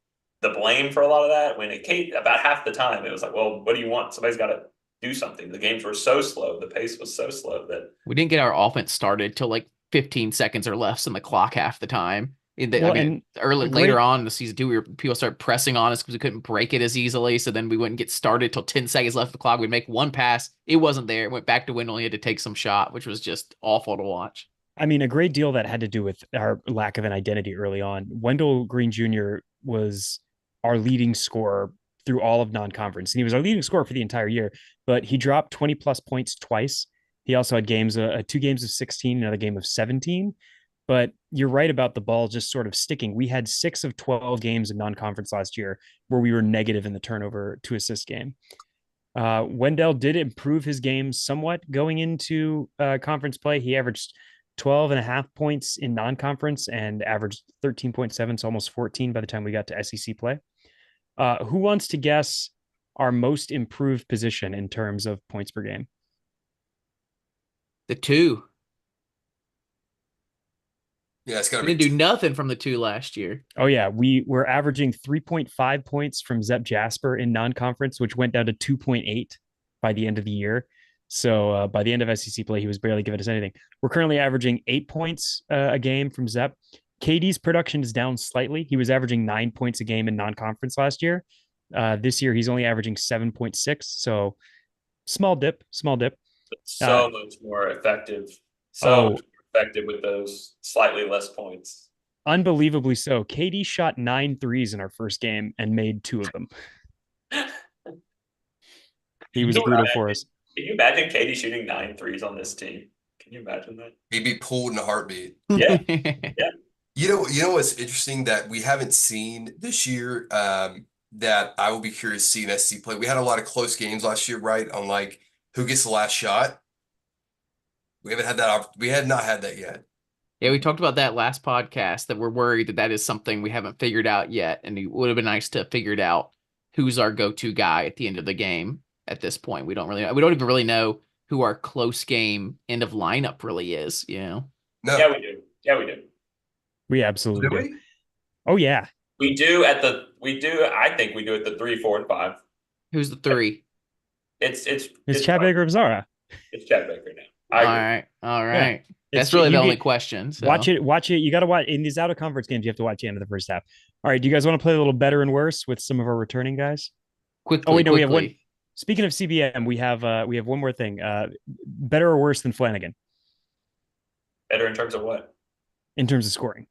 the blame for a lot of that. When it came about half the time, it was like, well, what do you want? Somebody's got to do something. The games were so slow. The pace was so slow that. We didn't get our offense started till like 15 seconds or less in the clock half the time. well, and Early a later great on in the season too, people started pressing on us because we couldn't break it as easily. So then we wouldn't get started till 10 seconds left of the clock. We'd make one pass, it wasn't there. It went back to Wendell. He had to take some shot, which was just awful to watch. I mean, a great deal that had to do with our lack of an identity early on. Wendell Green Jr. was our leading scorer through all of non-conference, and he was our leading scorer for the entire year. But he dropped 20 plus points twice. He also had games, 2 games of 16, another game of 17. But you're right about the ball just sort of sticking. We had 6 of 12 games in non-conference last year where we were negative in the turnover to assist game. Wendell did improve his game somewhat going into conference play. He averaged 12 and a half points in non-conference and averaged 13.7, so almost 14 by the time we got to SEC play. Who wants to guess our most improved position in terms of points per game? The two. Yeah, it's got to We be didn't do nothing from the two last year. Oh yeah, we were averaging 3.5 points from Zep Jasper in non-conference, which went down to 2.8 by the end of the year. So by the end of SEC play, he was barely giving us anything. We're currently averaging 8 points a game from Zep. KD's production is down slightly. He was averaging 9 points a game in non-conference last year. This year, he's only averaging 7.6. So small dip. So much more effective. Oh, Much more effective with those slightly less points. unbelievably so. KD shot 9 threes in our first game and made 2 of them. He was brutal for us. Can you imagine Katie shooting 9 threes on this team? Can you imagine that? he'd be pulled in a heartbeat. Yeah. You know what's interesting that we haven't seen this year, that I will be curious to see in SC play. We had a lot of close games last year, right? On like who gets the last shot. We haven't had that. We had not had that yet. Yeah, we talked about that last podcast that we're worried that that is something we haven't figured out yet. And it would have been nice to have figured out who's our go-to guy at the end of the game at this point. We don't even really know who our close game end of lineup really is, you know? No. Yeah, we do. Yeah, we do. We absolutely Do do. we? Oh yeah. I think we do at the 3, 4, and 5. Who's the three? It's Chad Baker of Zara. It's Chad Baker now. All I agree. right. All right. That's It's- really you the only get- question. So. Watch it. You got to watch in these out of conference games. You have to watch the end of the first half. All right. Do you guys want to play a little better and worse with some of our returning guys? Quickly, Oh wait, no, we have quickly. one. Speaking of CBM, we have one more thing. Better or worse than Flanagan Better in terms of what? in terms of scoring?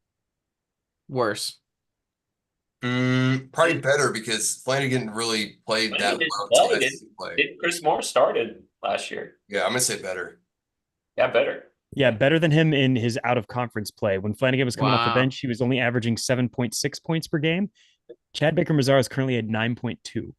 Worse. Probably better because Flanagan really played that Flanagan well played until it. SC play. Chris Moore started last year. Yeah, I'm gonna say better. Yeah, better. Yeah, better than him in his out of conference play. When Flanagan was coming off the Wow. bench, he was only averaging 7.6 points per game. Chad Baker Mazara is currently at 9.2.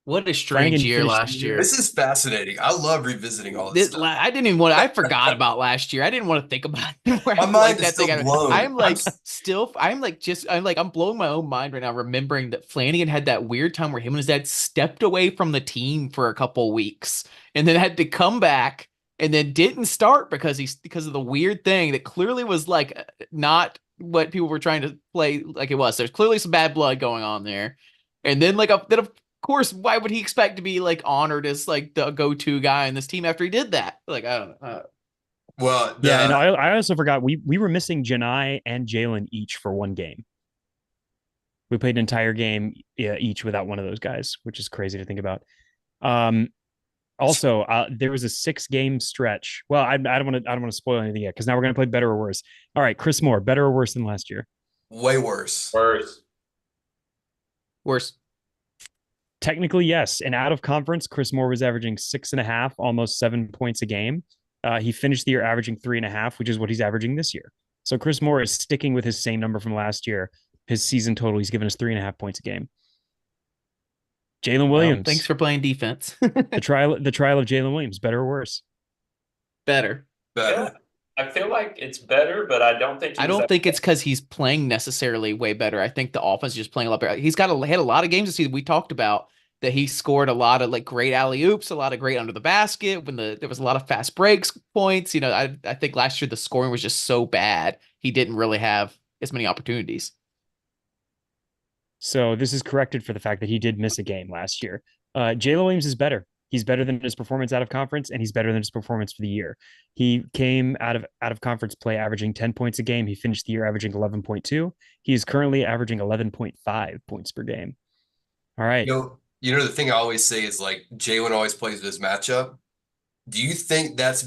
What a strange Flanagan year finished the last year- year. This is fascinating. I love revisiting all this stuff. I didn't even want. I forgot about last year. I didn't want to think about it. My mind is still blown. I'm like still. I'm like just. I'm blowing my own mind right now, remembering that Flanagan had that weird time where him and his dad stepped away from the team for a couple weeks, and then had to come back, and then didn't start because of the weird thing that clearly was like not what people were trying to play like it was. There's clearly some bad blood going on there, and then then of course, why would he expect to be like honored as like the go-to guy in this team after he did that? Like, I don't know. Well, Yeah, and I also forgot we were missing Janai and Jalen each for one game. We played an entire game each without one of those guys, which is crazy to think about. Also, there was a 6-game stretch. Well, I don't want to spoil anything yet because now we're going to play better or worse. All right, Chris Moore, better or worse than last year? way worse. Worse. Technically, yes. And out of conference, Chris Moore was averaging 6.5, almost 7 points a game. He finished the year averaging 3.5, which is what he's averaging this year. So Chris Moore is sticking with his same number from last year. His season total, he's given us 3.5 points a game. Jalen Williams. Well, thanks for playing defense. the trial of Jalen Williams, better or worse? Better. Better. I feel like it's better, but I don't think. I don't think it's because he's playing necessarily way better. I think the offense is just playing a lot better. He's had a lot of games this season. We talked about that he scored a lot of like great alley oops, a lot of great under the basket when there was a lot of fast breaks points. You know, I think last year the scoring was just so bad he didn't really have as many opportunities. So this is corrected for the fact that he did miss a game last year. Jalen Williams is better. He's better than his performance out of conference, and he's better than his performance for the year. He came out of conference play averaging 10 points a game. He finished the year averaging 11.2. He is currently averaging 11.5 points per game. All right. You know the thing I always say is like Jalen always plays with his matchup. Do you think those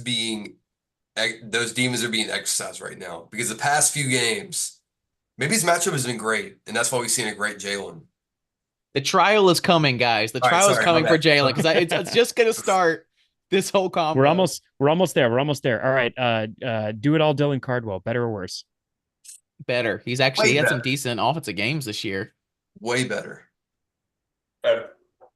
demons are being exercised right now? Because the past few games, maybe his matchup has been great, and that's why we've seen a great Jalen. The trial is coming, guys. The trial is coming for Jalen because it's just going to start this whole combo. We're almost there. We're almost there. All right. Do it all, Dylan Cardwell. Better or worse? Better. He had some decent offensive games this year. Way better. Better.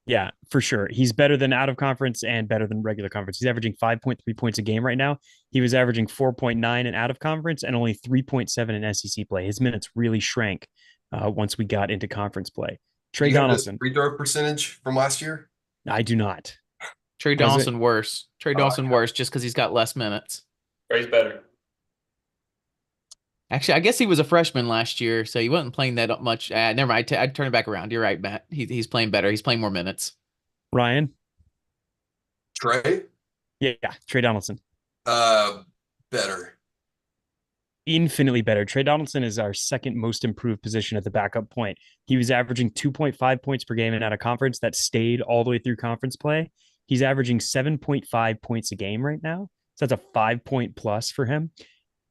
Yeah, for sure. He's better than out of conference and better than regular conference. He's averaging 5.3 points a game right now. He was averaging 4.9 in out of conference and only 3.7 in SEC play. His minutes really shrank once we got into conference play. Trey Donaldson. Free throw percentage from last year? I do not. Trey Donaldson worse. Trey Donaldson worse just because he's got less minutes. Trey's better. Actually, I guess he was a freshman last year, so he wasn't playing that much. Never mind. I'd turn it back around. You're right, Matt. He's playing better. He's playing more minutes. Ryan? Trey? Yeah, Trey Donaldson. Better. Infinitely better. Trey Donaldson is our second most improved position at the backup point. He was averaging 2.5 points per game and out of conference. That stayed all the way through conference play. He's averaging 7.5 points a game right now. So that's a 5-point plus for him.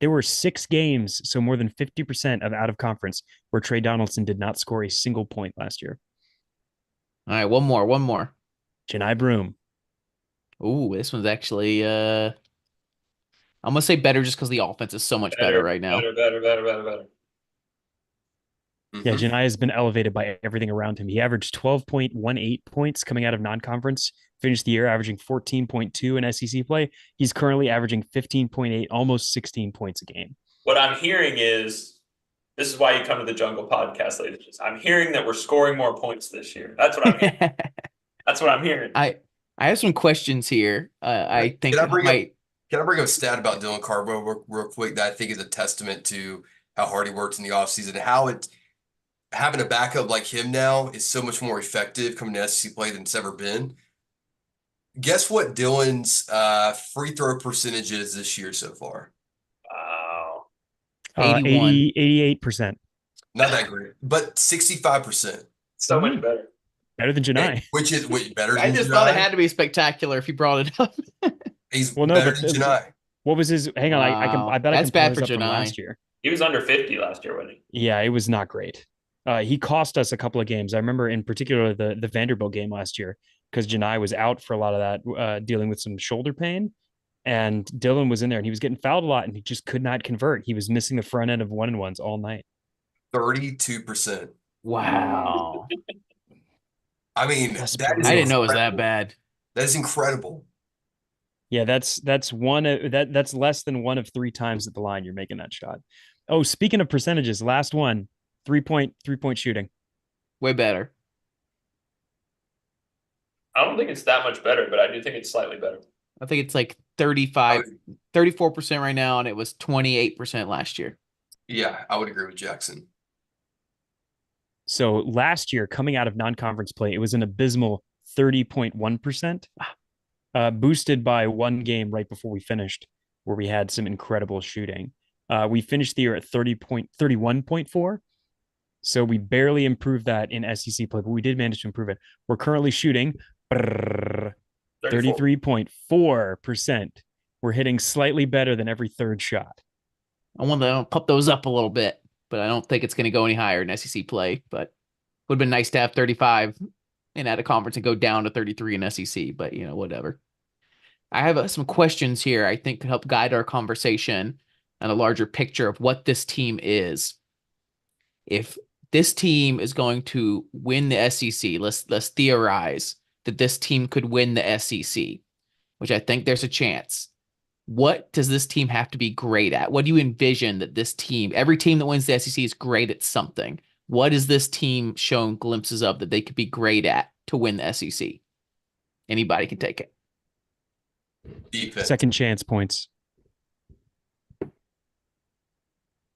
There were 6 games, so more than 50% of out of conference, where Trey Donaldson did not score a single point last year. All right, one more. Janai Broom. Ooh, this one's actually I'm gonna say better just because the offense is so much better right now. Better. Yeah, Janai has been elevated by everything around him. He averaged 12.18 points coming out of non-conference, finished the year averaging 14.2 in SEC play. He's currently averaging 15.8, almost 16 points a game. What I'm hearing is, this is why you come to the Jungle podcast, ladies. I'm hearing that we're scoring more points this year. That's what I'm hearing. That's what I'm hearing. I have some questions here. I think Can I bring up a stat about Dylan Cardwell real quick that I think is a testament to how hard he works in the offseason and how having a backup like him now is so much more effective coming to SEC play than it's ever been. Guess what Dylan's free throw percentage is this year so far? Wow. 81. 88%. Not that great, but 65%. So much better. Better than Janai. Which is better than I just Janai. thought it had to be spectacular if you brought it up. He's Well, no, better but than Janai. What was his? Hang on, I bet That's I can bad pull for this up from Janai. last year. He was under 50 last year, wasn't he? Yeah, it was not great. He cost us a couple of games. I remember in particular the Vanderbilt game last year because Janai was out for a lot of that, dealing with some shoulder pain. And Dylan was in there and he was getting fouled a lot and he just could not convert. He was missing the front end of 1-and-1s all night. 32%. Wow. I mean, That's that is I didn't know it was that incredible. bad. That is incredible. Yeah, that's less than one of three times at the line you're making that shot. Oh, speaking of percentages, last one, three point shooting. Way better. I don't think it's that much better, but I do think it's slightly better. I think it's like I 35, would, 34% right now, and it was 28% last year. yeah, I would agree with Jackson. So last year, coming out of non-conference play, it was an abysmal 30.1%, boosted by one game right before we finished, where we had some incredible shooting. We finished the year at 31.4. So we barely improved that in SEC play, but we did manage to improve it. We're currently shooting 34. 33.4%. We're hitting slightly better than every third shot. I want to pump those up a little bit, but I don't think it's going to go any higher in SEC play. But would have been nice to have 35 and at a conference and go down to 33 in SEC, but whatever. I have some questions here I think could help guide our conversation and a larger picture of what this team is. If this team is going to win the SEC, let's theorize that this team could win the SEC, which I think there's a chance. What does this team have to be great at? What do you envision that this team, every team that wins the SEC is great at something. What is this team showing glimpses of that they could be great at to win the SEC? Anybody can take it. Defense. Second chance points.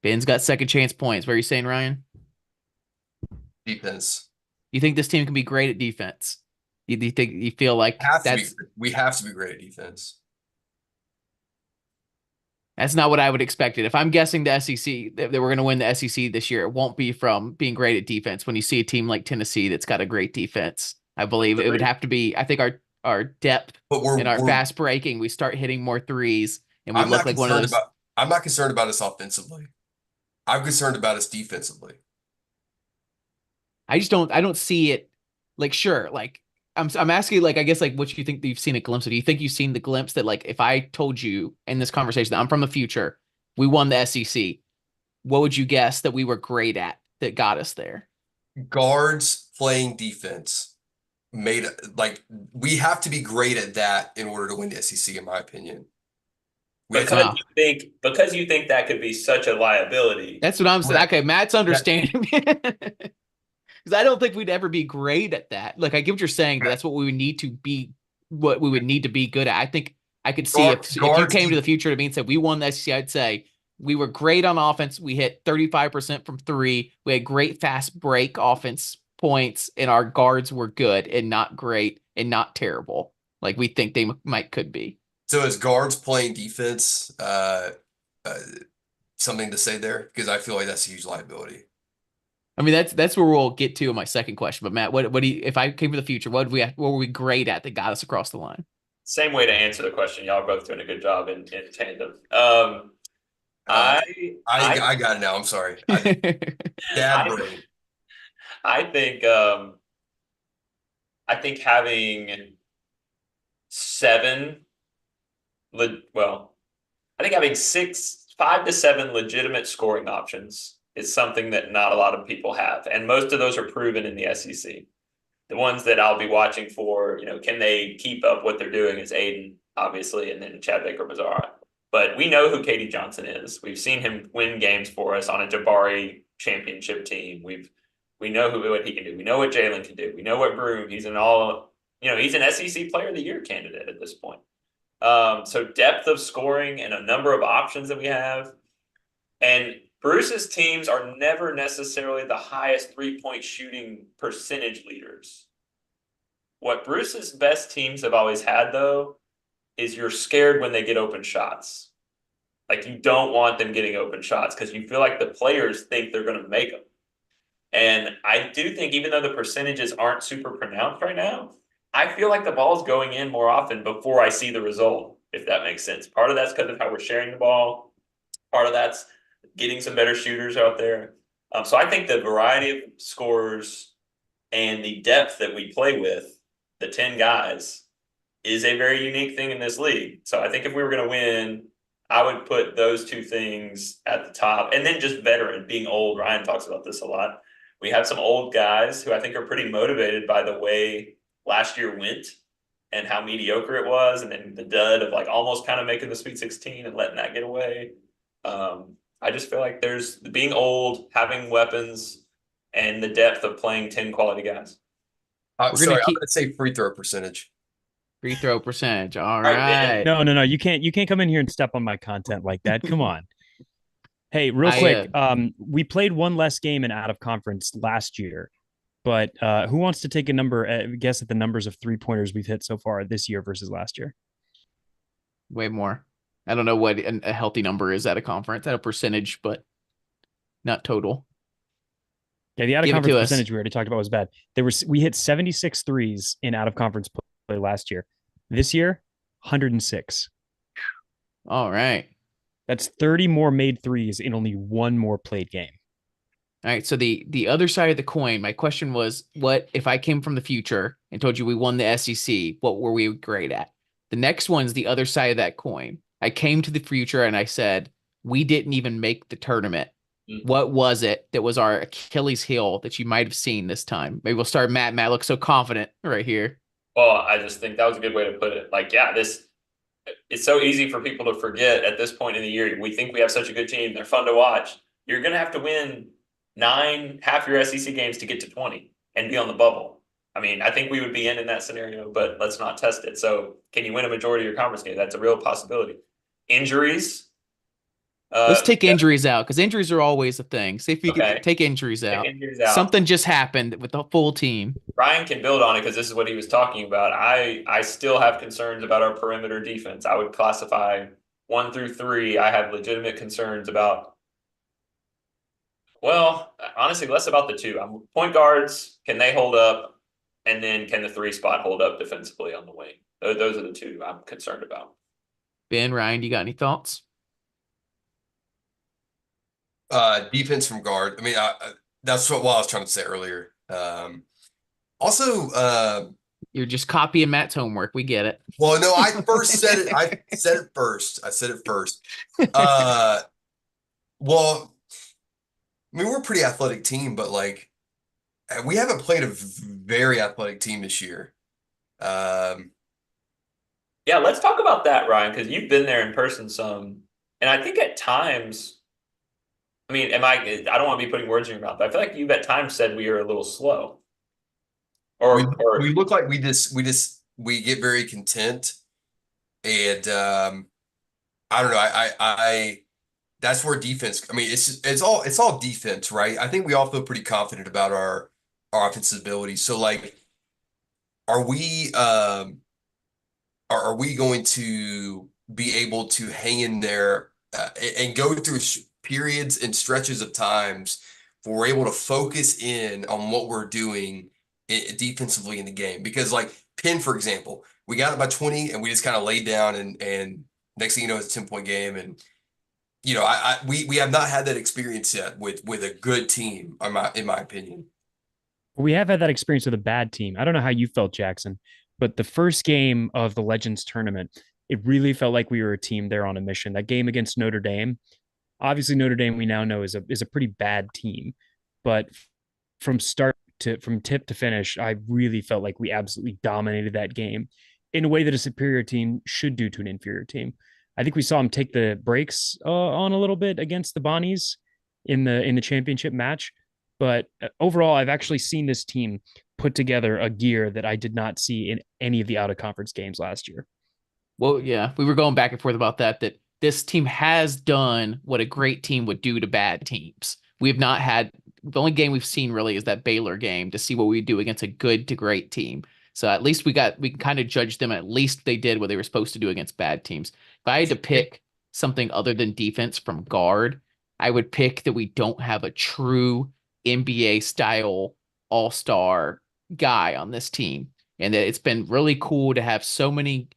Ben's got second chance points. What are you saying, Ryan? Defense. You think this team can be great at defense? You think you feel like We have to be great at defense. that's not what I would expect it. If I'm guessing the SEC that we're going to win the SEC this year, it won't be from being great at defense. When you see a team like Tennessee that's got a great defense, I believe it would have to be. I think our depth But and our fast breaking, we start hitting more threes, and we I'm look not like one of concerned those. about I'm not concerned about us offensively. I'm concerned about us defensively. I don't see it. Like, sure, like I'm asking, like, I guess, like, what you think that you've seen a glimpse of. Do you think you've seen the glimpse that, like, if I told you in this conversation that I'm from the future, we won the SEC, what would you guess that we were great at that got us there? Guards playing defense made like we have to be great at that in order to win the SEC, in my opinion. We have to- Wow. Because you think that could be such a liability. That's what I'm saying. Correct. Okay, Matt's understanding me. Because I don't think we'd ever be great at that. Like, I get what you're saying, but that's what we would need to be, what we would need to be good at. I think I could see if you Guards came to the future to me and said, we won the SEC, I'd say we were great on offense. We hit 35% from three. We had great fast break offense points, and our guards were good and not great and not terrible. Like we think they could be. So as guards playing defense, something to say there? Because I feel like that's a huge liability. I mean, that's where we'll get to in my second question. But Matt, what do you, if I came to the future, what were we great at that got us across the line? Same way to answer the question. Y'all are both doing a good job in tandem. I got it now. I'm sorry. Dad brain. I think having five to seven legitimate scoring options is something that not a lot of people have. And most of those are proven in the SEC. The ones that I'll be watching for, can they keep up what they're doing is Aiden, obviously, and then Chad Baker-Mazara. But we know who Katie Johnson is. We've seen him win games for us on a Jabari championship team. We know what he can do. We know what Jalen can do. We know what Broom. He's an SEC Player of the Year candidate at this point. So depth of scoring and a number of options that we have. And Bruce's teams are never necessarily the highest three-point shooting percentage leaders. What Bruce's best teams have always had, though, is you're scared when they get open shots. Like, you don't want them getting open shots because you feel like the players think they're going to make them. And I do think, even though the percentages aren't super pronounced right now, I feel like the ball's going in more often before I see the result, if that makes sense. Part of that's because of how we're sharing the ball. Part of that's getting some better shooters out there. So I think the variety of scorers and the depth that we play with, the 10 guys, is a very unique thing in this league. So I think if we were going to win, I would put those two things at the top. And then just veteran, being old. Ryan talks about this a lot. We have some old guys who I think are pretty motivated by the way last year went and how mediocre it was, and then the dud of like almost kind of making the Sweet 16 and letting that get away. I just feel like there's being old, having weapons, and the depth of playing 10 quality guys. We're Sorry, gonna I'm keep gonna say free throw percentage. free throw percentage. All right, Ben. right. No. You can't come in here and step on my content like that. Come on. Hey, real I, quick. We played one less game in out of conference last year, but who wants to take a guess at the numbers of 3-pointers we've hit so far this year versus last year? Way more. I don't know what a healthy number is at a conference, at a percentage, but not total. Yeah, the out of Give it conference to us. percentage we already talked about was bad. We hit 76 threes in out of conference play last year. This year, 106. All right. That's 30 more made threes in only one more played game. All right. So the other side of the coin, my question was, what if I came from the future and told you we won the SEC? What were we great at? The next one's the other side of that coin. I came to the future and I said, we didn't even make the tournament. What was it that was our Achilles heel that you might have seen this time? Maybe we'll start Matt. Matt looks so confident right here. Well, I just think that was a good way to put it. Like, yeah, it's so easy for people to forget at this point in the year. We think we have such a good team. They're fun to watch. You're going to have to win 9 half your SEC games to get to 20 and be on the bubble. I mean, I think we would be in that scenario, but let's not test it. So can you win a majority of your conference game? That's a real possibility. Injuries. Let's take injuries out, because injuries are always a thing. See if you Okay. can take injuries out. Injuries out. Something just happened with the full team. Ryan can build on it because this is what he was talking about. I still have concerns about our perimeter defense. I would classify 1 through 3. I have legitimate concerns about. Well, honestly, less about the 2. Point guards, can they hold up? And then can the 3 spot hold up defensively on the wing? Those are the 2 I'm concerned about. Ben, Ryan, you got any thoughts? Defense from guard. I mean, that's what I was trying to say earlier. Also, You're just copying Matt's homework. We get it. well, no, I first said it. I said it first. Well, I mean, we're a pretty athletic team, but like, we haven't played a very athletic team this year. Yeah, let's talk about that, Ryan, because you've been there in person some. And I think at times, I mean, I don't want to be putting words in your mouth, but I feel like you've at times said we are a little slow. We look like we get very content, and I don't know. I that's where defense. I mean, it's all defense, right? I think we all feel pretty confident about our offensive ability. So like, are we going to be able to hang in there and go through periods and stretches of times where we're able to focus in on what we're doing defensively in the game? Because like Penn, for example, we got it by 20 and we just kind of laid down, and next thing you know, it's a 10-point game. And you know, we have not had that experience yet with a good team, in my opinion. We have had that experience with a bad team. I don't know how you felt, Jackson, but the first game of the Legends tournament, it really felt like we were a team there on a mission. That game against Notre Dame, obviously Notre Dame we now know is a pretty bad team, but from tip to finish, I really felt like we absolutely dominated that game in a way that a superior team should do to an inferior team. I think we saw them take the breaks on a little bit against the Bonnies in the championship match, but overall, I've actually seen this team put together a gear that I did not see in any of the out of conference games last year. Well, yeah, we were going back and forth about that this team has done what a great team would do to bad teams. We have not had the only game we've seen really is that Baylor game to see what we do against a good to great team. So at least we can kind of judge them. At least they did what they were supposed to do against bad teams. If I had to pick something other than defense from guard, I would pick that we don't have a true NBA style all-star guy on this team. And that it's been really cool to have so many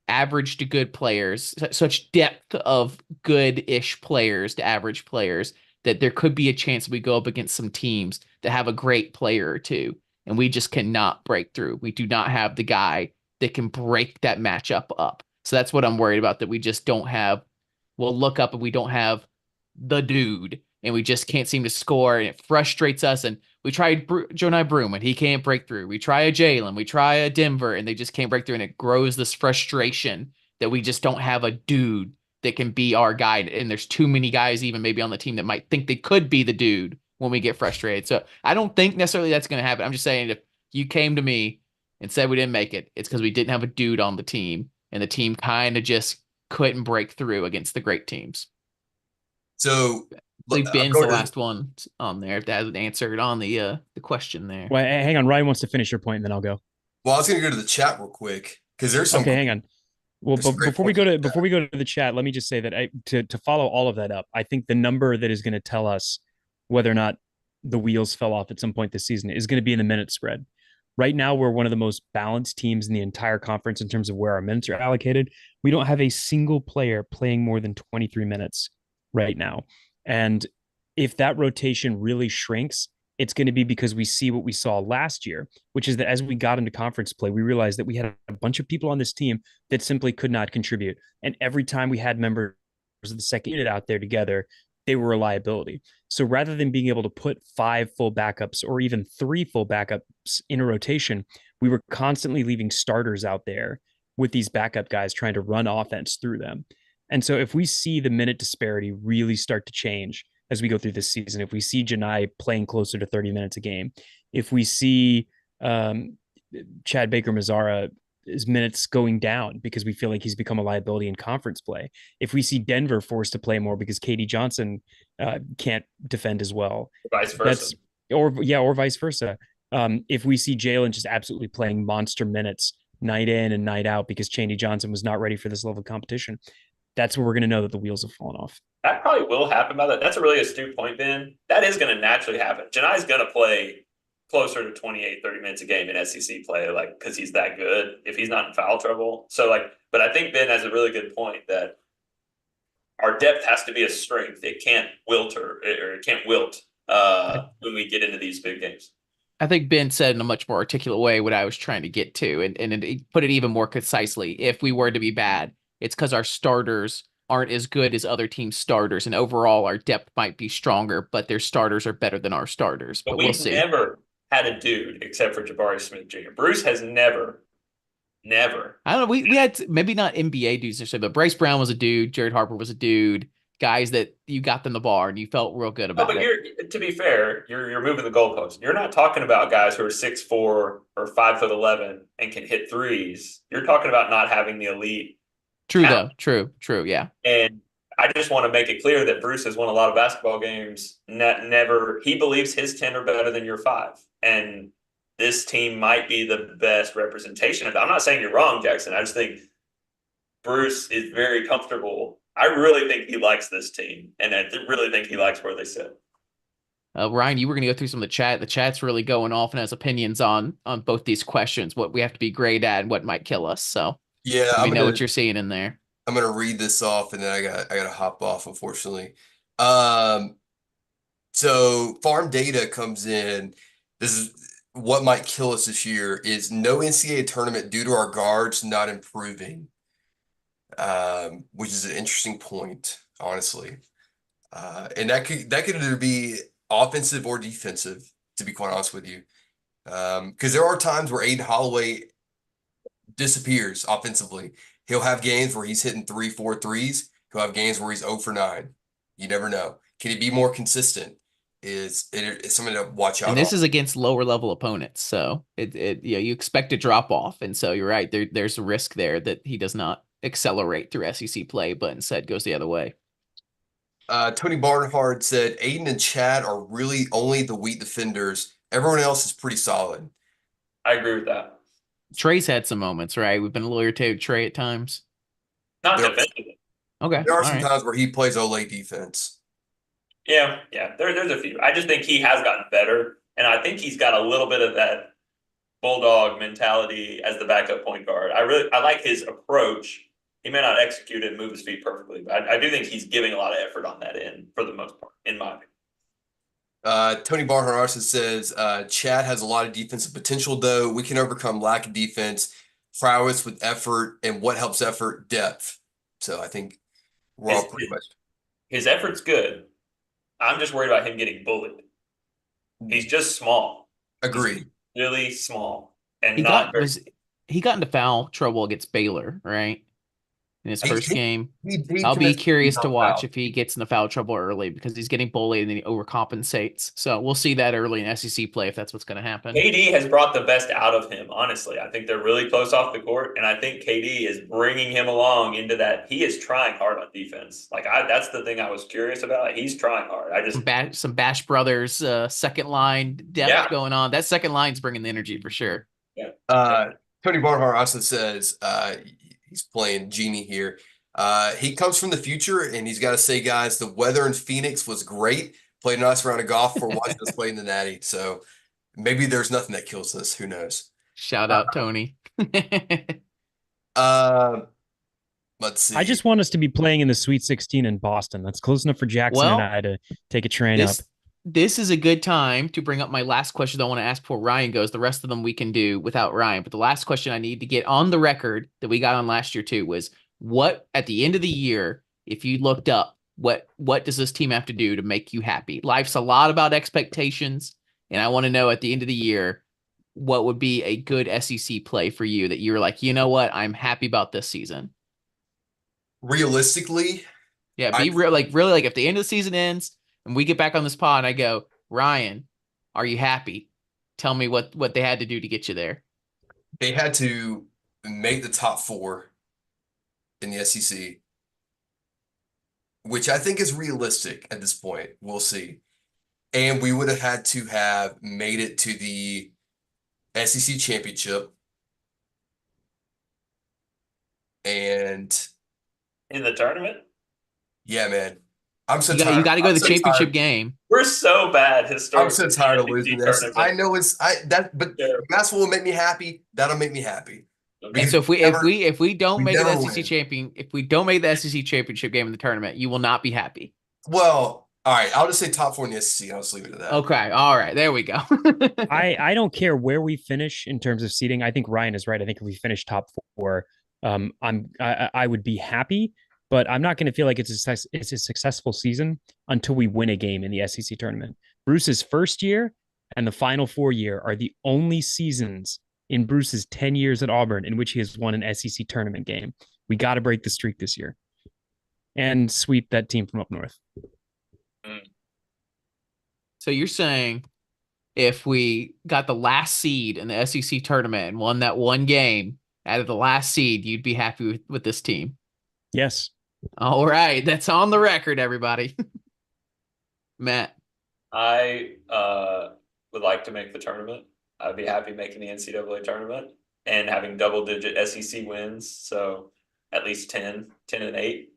average to good players, such depth of good-ish players to average players, that there could be a chance we go up against some teams that have a great player or two, and we just cannot break through. We do not have the guy that can break that matchup up. So that's what I'm worried about, that we just don't have. We'll look up and we don't have the dude and we just can't seem to score, and it frustrates us. And we tried Jonai Broom, and he can't break through. We try a Jalen, we try a Denver, and they just can't break through, and it grows this frustration that we just don't have a dude that can be our guy. And there's too many guys even maybe on the team that might think they could be the dude when we get frustrated. So I don't think necessarily that's going to happen. I'm just saying if you came to me and said we didn't make it, it's because we didn't have a dude on the team, and the team kind of just couldn't break through against the great teams. So I believe I'm Ben's going the to- last one on there if that hasn't answered on the question there. Well, hang on. Ryan wants to finish your point, and then I'll go. Well, I was going to go to the chat real quick because there's some. Okay, hang on. Well, There's some great before we points go in to the chat. before we go to the chat, let me just say that to follow all of that up, I think the number that is going to tell us whether or not the wheels fell off at some point this season is going to be in the minute spread. Right now, we're one of the most balanced teams in the entire conference in terms of where our minutes are allocated. We don't have a single player playing more than 23 minutes right now. And if that rotation really shrinks, it's going to be because we see what we saw last year, which is that as we got into conference play, we realized that we had a bunch of people on this team that simply could not contribute. And every time we had members of the second unit out there together, they were a liability. So rather than being able to put 5 full backups or even 3 full backups in a rotation, we were constantly leaving starters out there with these backup guys trying to run offense through them. And so if we see the minute disparity really start to change as we go through this season, if we see Janai playing closer to 30 minutes a game, if we see Chad Baker-Mazara's minutes going down because we feel like he's become a liability in conference play, if we see Denver forced to play more because KD Johnson can't defend as well, Vice versa. or vice versa. If we see Jalen just absolutely playing monster minutes night in and night out because Chaney Johnson was not ready for this level of competition, that's where we're going to know that the wheels have fallen off. That probably will happen by that. That's a really astute point, Ben. That is going to naturally happen. Janai's going to play closer to 28, 30 minutes a game in SEC play, like, because he's that good if he's not in foul trouble. So, like, but I think Ben has a really good point that our depth has to be a strength. It can't wilt or it can't wilt when we get into these big games. I think Ben said in a much more articulate way what I was trying to get to, and it put it even more concisely. If we were to be bad, it's because our starters aren't as good as other teams' starters, and overall our depth might be stronger, but their starters are better than our starters. But we'll we've see. Never had a dude except for Jabari Smith Jr. Bruce has never. I don't know. We had maybe not NBA dudes necessarily, but Bryce Brown was a dude. Jared Harper was a dude. Guys that you got them the bar and you felt real good about but it. to be fair, you're moving the goalpost. You're not talking about guys who are 6'4" or 5'11" and can hit threes. You're talking about not having the elite. True talent. though. True. Yeah. And I just want to make it clear that Bruce has won a lot of basketball games. Never, he believes his 10 are better than your 5. And this team might be the best representation of that. I'm not saying you're wrong, Jackson. I just think Bruce is very comfortable. I really think he likes this team, and I really think he likes where they sit. Ryan, you were going to go through some of the chat. The chat's really going off and has opinions on both these questions, what we have to be great at and what might kill us. So Yeah, let me know what you're seeing in there. I'm gonna read this off and then I gotta hop off, unfortunately. So farm data comes in. This is what might kill us this year is no NCAA tournament due to our guards not improving. Which is an interesting point, honestly. And that could either be offensive or defensive, to be quite honest with you. Because there are times where Aiden Holloway disappears offensively. He'll have games where he's hitting 3-4 threes. He'll have games where he's 0 for 9. You never know. Can he be more consistent? It's something to watch out. And this is against lower level opponents, so you expect a drop off, and so you're right. There's a risk there that he does not accelerate through SEC play, but instead goes the other way. Tony Barnhart said Aiden and Chad are really only the weak defenders. Everyone else is pretty solid. I agree with that. Trey's had some moments, right? We've been a little irritated with Trey at times. Not There- defensively. Okay. There are all some right. times where he plays Olay defense. Yeah. There's a few. I just think he has gotten better, and I think he's got a little bit of that bulldog mentality as the backup point guard. I like his approach. He may not execute it and move his feet perfectly, but I do think he's giving a lot of effort on that end for the most part, in my opinion. Tony Barnhart also says Chad has a lot of defensive potential, though. We can overcome lack of defense, prowess with effort, and what helps effort? Depth. So I think we're all pretty much. His effort's good. I'm just worried about him getting bullied. He's just small. Agreed. Really small and He not got into foul trouble against Baylor, right? In his He- first he- game. He I'll be commits curious to enough watch foul. if he gets into foul trouble early because he's getting bullied and then he overcompensates. So we'll see that early in SEC play if that's what's going to happen. KD has brought the best out of him, honestly. I think they're really close off the court, and I think KD is bringing him along into that. He is trying hard on defense. That's the thing I was curious about. He's trying hard. Some Bash Brothers second line depth going on. That second line's bringing the energy for sure. Tony Barnhart also says he's playing Genie here. He comes from the future, and he's got to say, guys, the weather in Phoenix was great. Played a nice round of golf for watching us play in the Natty. So maybe there's nothing that kills us. Who knows? Shout out, Tony. Let's see. I just want us to be playing in the Sweet 16 in Boston. That's close enough for Jackson and I to take a train up. This is a good time to bring up my last question that I want to ask before Ryan goes. The rest of them we can do without Ryan. But the last question I need to get on the record that we got on last year too was what at the end of the year, if you looked up, what does this team have to do to make you happy? Life's a lot about expectations. And I want to know at the end of the year, what would be a good SEC play for you that you're like, you know what, I'm happy about this season. Realistically, be real, really like if the end of the season ends and we get back on this pod and I go, Ryan, are you happy? Tell me what they had to do to get you there. They had to make the top 4 in the SEC, which I think is realistic at this point. We'll see. And we would have had to have made it to the SEC championship. And in the tournament? Yeah, man. I'm so tired. You got to go to the championship game. We're so bad historically. I'm so tired of losing this. I know but that's what will make me happy. That'll make me happy. And so if we don't make the SEC champion, if we don't make the SEC championship game in the tournament, you will not be happy. Well, all right. I'll just say top 4 in the SEC. I'll just leave it at that. Okay. All right. There we go. I don't care where we finish in terms of seeding. I think Ryan is right. I think if we finish top 4, I would be happy, but I'm not going to feel like it's a successful season until we win a game in the SEC tournament. Bruce's first year and the final 4 year are the only seasons in Bruce's 10 years at Auburn in which he has won an SEC tournament game. We got to break the streak this year and sweep that team from up north. So you're saying if we got the last seed in the SEC tournament and won that one game out of the last seed, you'd be happy with this team? Yes. All right. That's on the record, everybody. Matt. I would like to make the tournament. I'd be happy making the NCAA tournament and having double-digit SEC wins. So at least 10 and 8.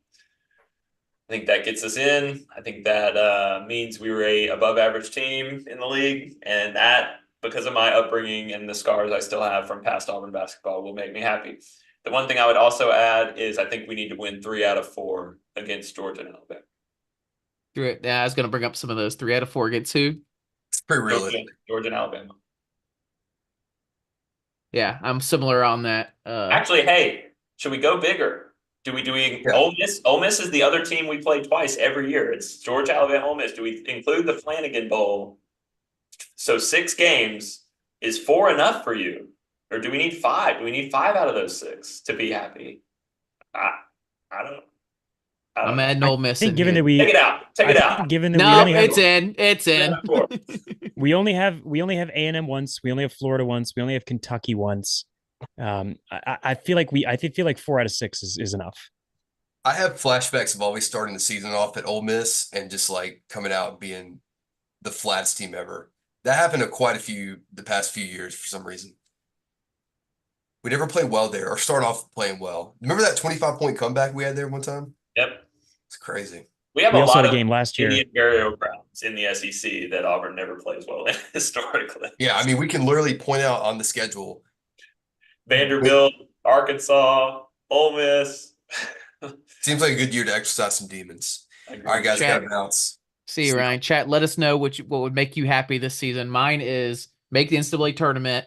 I think that gets us in. I think that means we were a above-average team in the league. And that, because of my upbringing and the scars I still have from past Auburn basketball, will make me happy. The one thing I would also add is I think we need to win 3 out of 4 against Georgia and Alabama. Yeah, I was going to bring up some of those. 3 out of 4 against who? It's pretty realistic. Georgia and Alabama. Yeah, I'm similar on that. Actually, hey, should we go bigger? Do we Yeah. Ole Miss? Ole Miss is the other team we play twice every year. It's Georgia, Alabama, Ole Miss. Do we include the Flanagan Bowl? So 6 games. Is 4 enough for you? Or do we need 5? Do we need 5 out of those 6 to be happy? I don't. I'm adding Ole Miss. I think given that we take it out. Take it out. Given that we only have, it's in. we only have A&M once. We only have Florida once. We only have Kentucky once. I feel like 4 out of 6 is enough. I have flashbacks of always starting the season off at Ole Miss and just like coming out and being the flattest team ever. That happened to quite a few the past few years for some reason. We never play well there or start off playing well. Remember that 25-point comeback we had there one time? Yep. It's crazy. We have we a also lot had a of game last year. Indian burial grounds in the SEC that Auburn never plays well in historically. Yeah, I mean, we can literally point out on the schedule. Vanderbilt, Arkansas, Ole Miss. Seems like a good year to exercise some demons. All right, guys, got to bounce. See you, Ryan. Chat, let us know what would make you happy this season. Mine is make the NCAA tournament,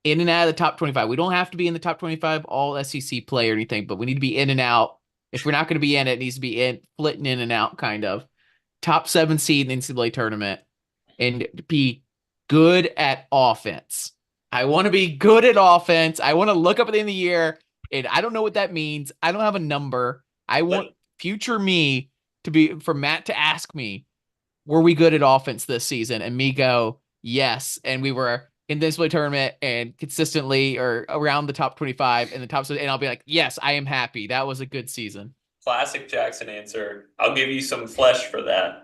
in and out of the top 25. We don't have to be in the top 25 all SEC play or anything, but we need to be in and out. If we're not going to be in it, it needs to be flitting in and out kind of. top 7 seed in the NCAA tournament and be good at offense. I want to be good at offense. I want to look up at the end of the year, and I don't know what that means. I don't have a number. I want future me for Matt to ask me, were we good at offense this season? And me go, yes. And we were in the NCAA tournament and consistently or around the top 25 and the top, and I'll be like, yes, I am happy. That was a good season. Classic Jackson answer. I'll give you some flesh for that.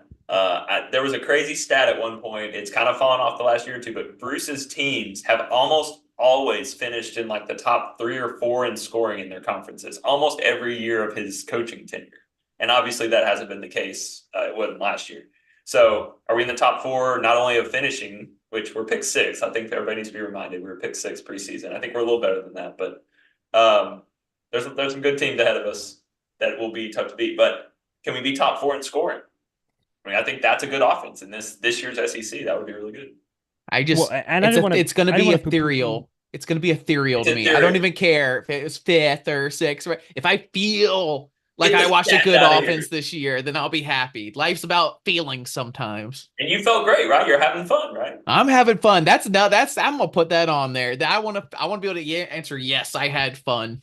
There was a crazy stat at one point. It's kind of fallen off the last year or two, but Bruce's teams have almost always finished in like the top 3 or 4 in scoring in their conferences, almost every year of his coaching tenure. And obviously that hasn't been the case. It wasn't last year. So are we in the top 4, not only of finishing, which we're picked 6? I think everybody needs to be reminded we were picked 6 preseason. I think we're a little better than that, but there's some good teams ahead of us that will be tough to beat. But can we be top 4 in scoring? I mean, I think that's a good offense in this year's SEC. That would be really good. It's going to be ethereal. It's going to be ethereal to me. I don't even care if it was 5th or 6th. Right? If I feel like I watched a good offense this year, then I'll be happy. Life's about feelings sometimes. And you felt great, right? You're having fun, right? I'm having fun. I'm gonna put that on there. I want to be able to answer yes, I had fun.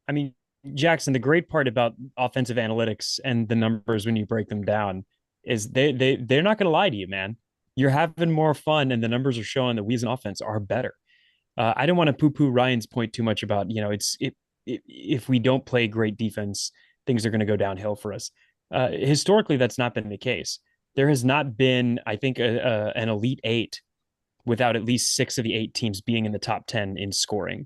I mean, Jackson, the great part about offensive analytics and the numbers when you break them down is they're not going to lie to you, man. You're having more fun, and the numbers are showing that we as an offense are better. I don't want to poo-poo Ryan's point too much about, if we don't play great defense, things are going to go downhill for us. Historically, that's not been the case. There has not been, I think, an Elite 8 without at least 6 of the 8 teams being in the top 10 in scoring.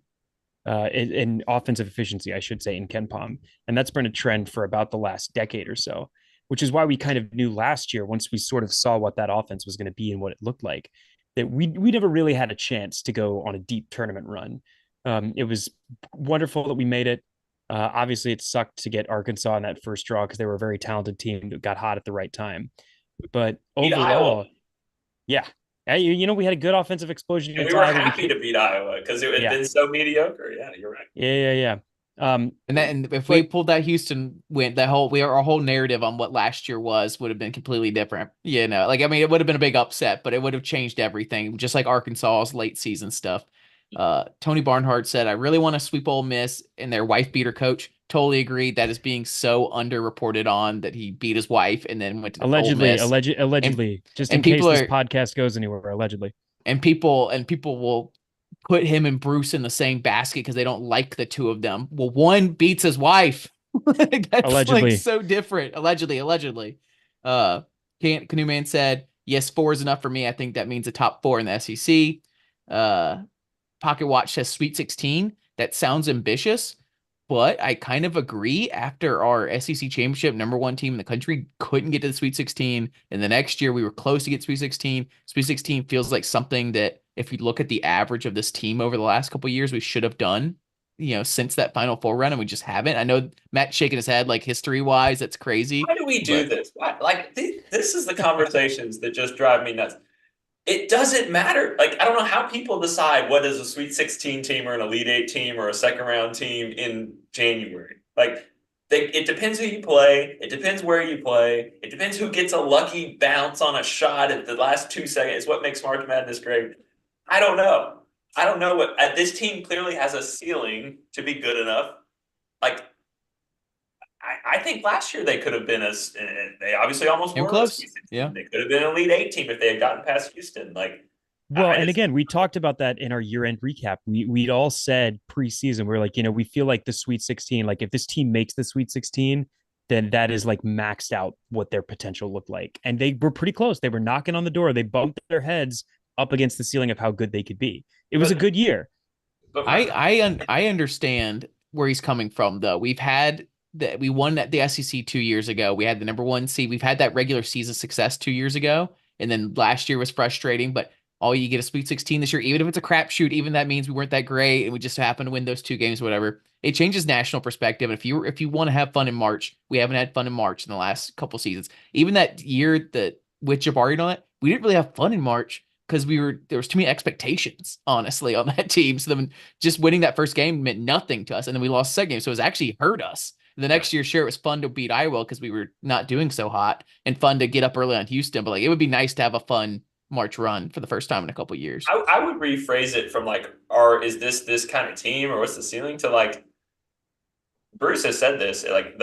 In offensive efficiency, I should say, in KenPom. And that's been a trend for about the last decade or so, which is why we kind of knew last year, once we sort of saw what that offense was going to be and what it looked like, that we never really had a chance to go on a deep tournament run. It was wonderful that we made it. Obviously, it sucked to get Arkansas in that first draw because they were a very talented team that got hot at the right time. But overall, yeah. We had a good offensive explosion. And we were happy to beat Iowa because it had been so mediocre. Yeah, you're right. Yeah. And if we pulled that Houston win, our whole narrative on what last year would have been completely different. It would have been a big upset, but it would have changed everything, just like Arkansas's late season stuff. Tony Barnhart said, I really want to sweep Ole Miss and their wife beater coach. Totally agreed. That is being so underreported on that he beat his wife and then went to allegedly, Ole Miss. allegedly, just in case this podcast goes anywhere, allegedly. And people will put him and Bruce in the same basket because they don't like the two of them. Well, one beats his wife. That's allegedly. so different. Allegedly. Canoe Man said, yes, 4 is enough for me. I think that means a top 4 in the SEC. Pocket Watch says Sweet 16. That sounds ambitious, but I kind of agree. After our SEC championship, #1 team in the country couldn't get to the Sweet 16, and the next year we were close to get Sweet 16. Sweet 16 feels like something that if you look at the average of this team over the last couple of years, we should have done, since that Final Four run, and we just haven't. I know Matt's shaking his head like history-wise, that's crazy. Why do we do this? Why? This is the conversations that just drive me nuts. It doesn't matter. I don't know how people decide what is a Sweet 16 team or an Elite 8 team or a second round team in January. It depends who you play. It depends where you play. It depends who gets a lucky bounce on a shot at the last 2 seconds. It's what makes March Madness great. I don't know. What this team clearly has a ceiling to be good enough. I think last year they could have been they obviously almost were close. Yeah, they could have been an Elite 8 team if they had gotten past Houston. And again, we talked about that in our year-end recap. We'd all said preseason, we're like, we feel like the Sweet 16, if this team makes the Sweet 16, then that is maxed out what their potential looked like. And they were pretty close. They were knocking on the door. They bumped their heads up against the ceiling of how good they could be. It was a good year. I understand where he's coming from, though. We won the SEC 2 years ago. We had the #1 seed. We've had that regular season success 2 years ago, and then last year was frustrating. But you get a Sweet 16 this year, even if it's a crapshoot, even that means we weren't that great and we just happened to win those 2 games, whatever. It changes national perspective. And if you want to have fun in March, we haven't had fun in March in the last couple seasons. Even that year that with Jabari and all that, we didn't really have fun in March because there was too many expectations, honestly, on that team. So then just winning that first game meant nothing to us, and then we lost the second game, so it was actually hurt us. The next year, sure, it was fun to beat Iowa because we were not doing so hot and fun to get up early on Houston. But like, it would be nice to have a fun March run for the first time in a couple years. I would rephrase it from like, is this kind of team, or what's the ceiling, to like, Bruce has said this, like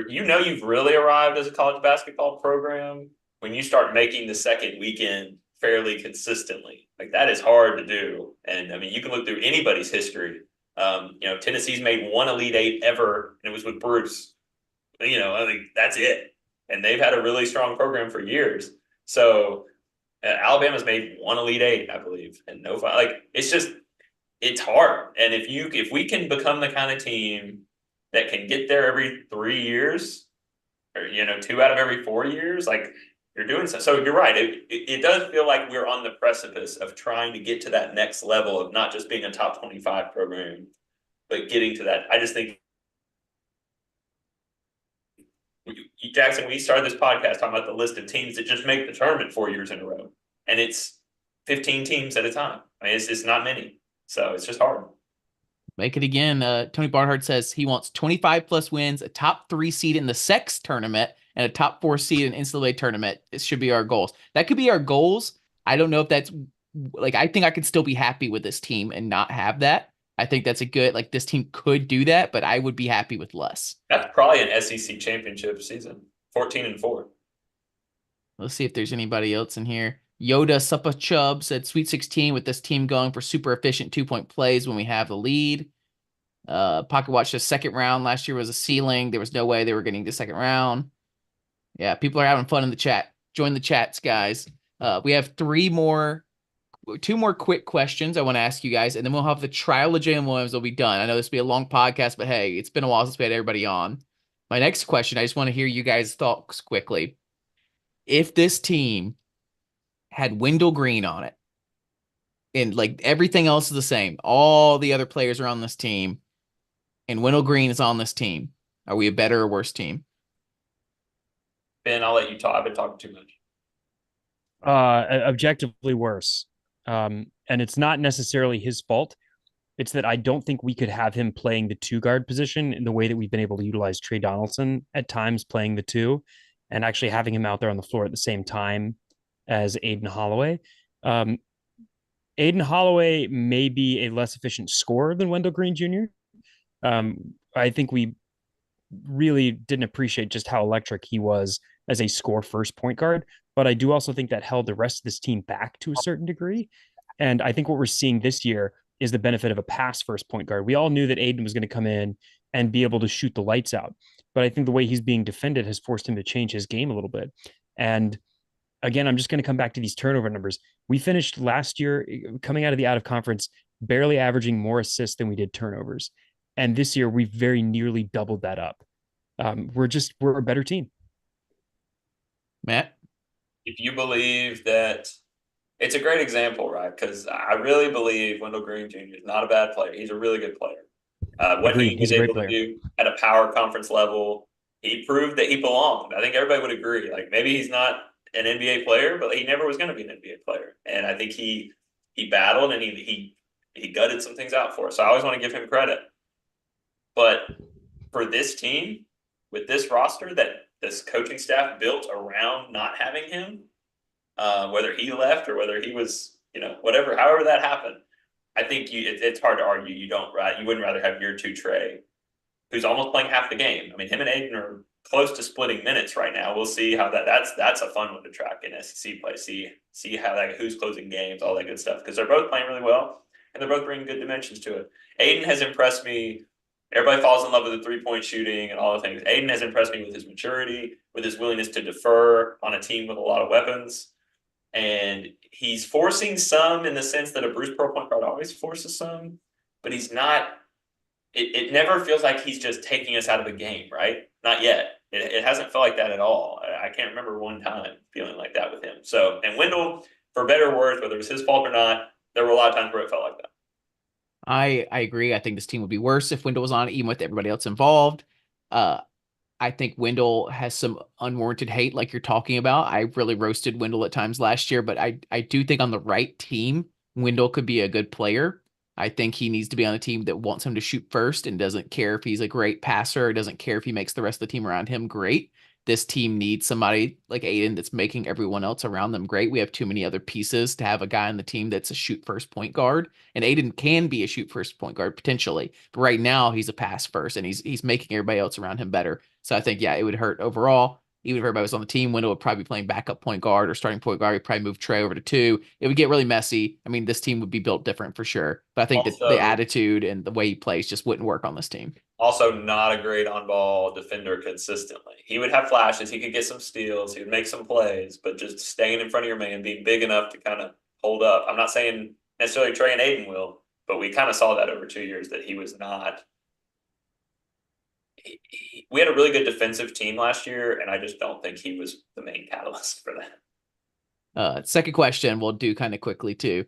you've really arrived as a college basketball program when you start making the second weekend fairly consistently. Like, that is hard to do. And I mean, you can look through anybody's history. Tennessee's made one Elite Eight ever, and it was with Bruce. I think that's it. And they've had a really strong program for years. So Alabama's made one Elite Eight, I believe, and no, like, it's hard. And if we can become the kind of team that can get there every 3 years, or 2 out of every 4 years, like, you're doing so. So you're right. It does feel like we're on the precipice of trying to get to that next level of not just being a top 25 program, but getting to that. I just think, Jackson, we started this podcast talking about the list of teams that just make the tournament 4 years in a row, and it's 15 teams at a time. I mean, it's not many, so it's just hard. Make it again. Tony Barnhart says he wants 25 plus wins, a top 3 seed in the SEX tournament, and a top 4 seed in NCAA tournament. It should be our goals. That could be our goals. I don't know if that's like, I think I could still be happy with this team and not have that. I think that's a good, like, this team could do that, but I would be happy with less. That's probably an SEC championship season, 14-4. Let's see if there's anybody else in here. Yoda Suppa Chubb said Sweet 16 with this team going for super efficient 2-point plays when we have the lead. Pocket Watch, the second round last year was a ceiling. There was no way they were getting to second round. Yeah, people are having fun in the chat. Join the chats, guys. We have 2 more quick questions I want to ask you guys, and then we'll have the trial of Jalen Williams will be done. I know this will be a long podcast, but hey, it's been a while since we had everybody on. My next question, I just want to hear you guys' thoughts quickly. If this team had Wendell Green on it, and like everything else is the same, all the other players are on this team, and Wendell Green is on this team, are we a better or worse team? Ben, I'll let you talk. I've been talking too much. Objectively worse. And it's not necessarily his fault. It's that I don't think we could have him playing the 2 guard position in the way that we've been able to utilize Trey Donaldson at times playing the 2, and actually having him out there on the floor at the same time as Aden Holloway. Aden Holloway may be a less efficient scorer than Wendell Green Jr. I think we really didn't appreciate just how electric he was as a score first point guard, but I do also think that held the rest of this team back to a certain degree. And I think what we're seeing this year is the benefit of a pass first point guard. We all knew that Aden was going to come in and be able to shoot the lights out, but I think the way he's being defended has forced him to change his game a little bit. And again, I'm just going to come back to these turnover numbers. We finished last year coming out of the out of conference, barely averaging more assists than we did turnovers. And this year we've very nearly doubled that up. We're a better team. Matt? If you believe that, it's a great example, right? Because I really believe Wendell Green Jr. is not a bad player. He's a really good player. What he was able to do at a power conference level, he proved that he belonged. I think everybody would agree. Like, maybe he's not an NBA player, but he never was going to be an NBA player. And I think he battled and he gutted some things out for us. So I always want to give him credit. But for this team, with this roster that this coaching staff built around not having him, whether he left or whether he was, however that happened, I think it's hard to argue you wouldn't rather have year 2 Trey, who's almost playing half the game. I mean, him and Aden are close to splitting minutes right now. We'll see how that's a fun one to track in SEC play. See how who's closing games, all that good stuff, because they're both playing really well and they're both bringing good dimensions to it. Aden has impressed me. Everybody falls in love with the 3-point shooting and all the things. Aden has impressed me with his maturity, with his willingness to defer on a team with a lot of weapons. And he's forcing some in the sense that a Bruce Pearl point guard always forces some, but he's not. It never feels like he's just taking us out of the game, right? Not yet. It hasn't felt like that at all. I can't remember one time feeling like that with him. So, and Wendell, for better or worse, whether it was his fault or not, there were a lot of times where it felt like that. I agree. I think this team would be worse if Wendell was on it, even with everybody else involved. I think Wendell has some unwarranted hate like you're talking about. I really roasted Wendell at times last year, but I do think on the right team, Wendell could be a good player. I think he needs to be on a team that wants him to shoot first and doesn't care if he's a great passer, or doesn't care if he makes the rest of the team around him great. This team needs somebody like Aiden that's making everyone else around them great. We have too many other pieces to have a guy on the team that's a shoot first point guard. And Aiden can be a shoot first point guard potentially. But right now he's a pass first, and he's making everybody else around him better. So I think, yeah, it would hurt overall. Even if everybody was on the team, Wendell would probably be playing backup point guard or starting point guard. He'd probably move Trey over to 2. It would get really messy. I mean, this team would be built different for sure. But I think that the attitude and the way he plays just wouldn't work on this team. Also, not a great on-ball defender consistently. He would have flashes. He could get some steals. He would make some plays, but just staying in front of your man, being big enough to kind of hold up. I'm not saying necessarily Trey and Aiden will, but we kind of saw that over 2 years that he was not. We had a really good defensive team last year, and I just don't think he was the main catalyst for that. Second question we'll do kind of quickly too.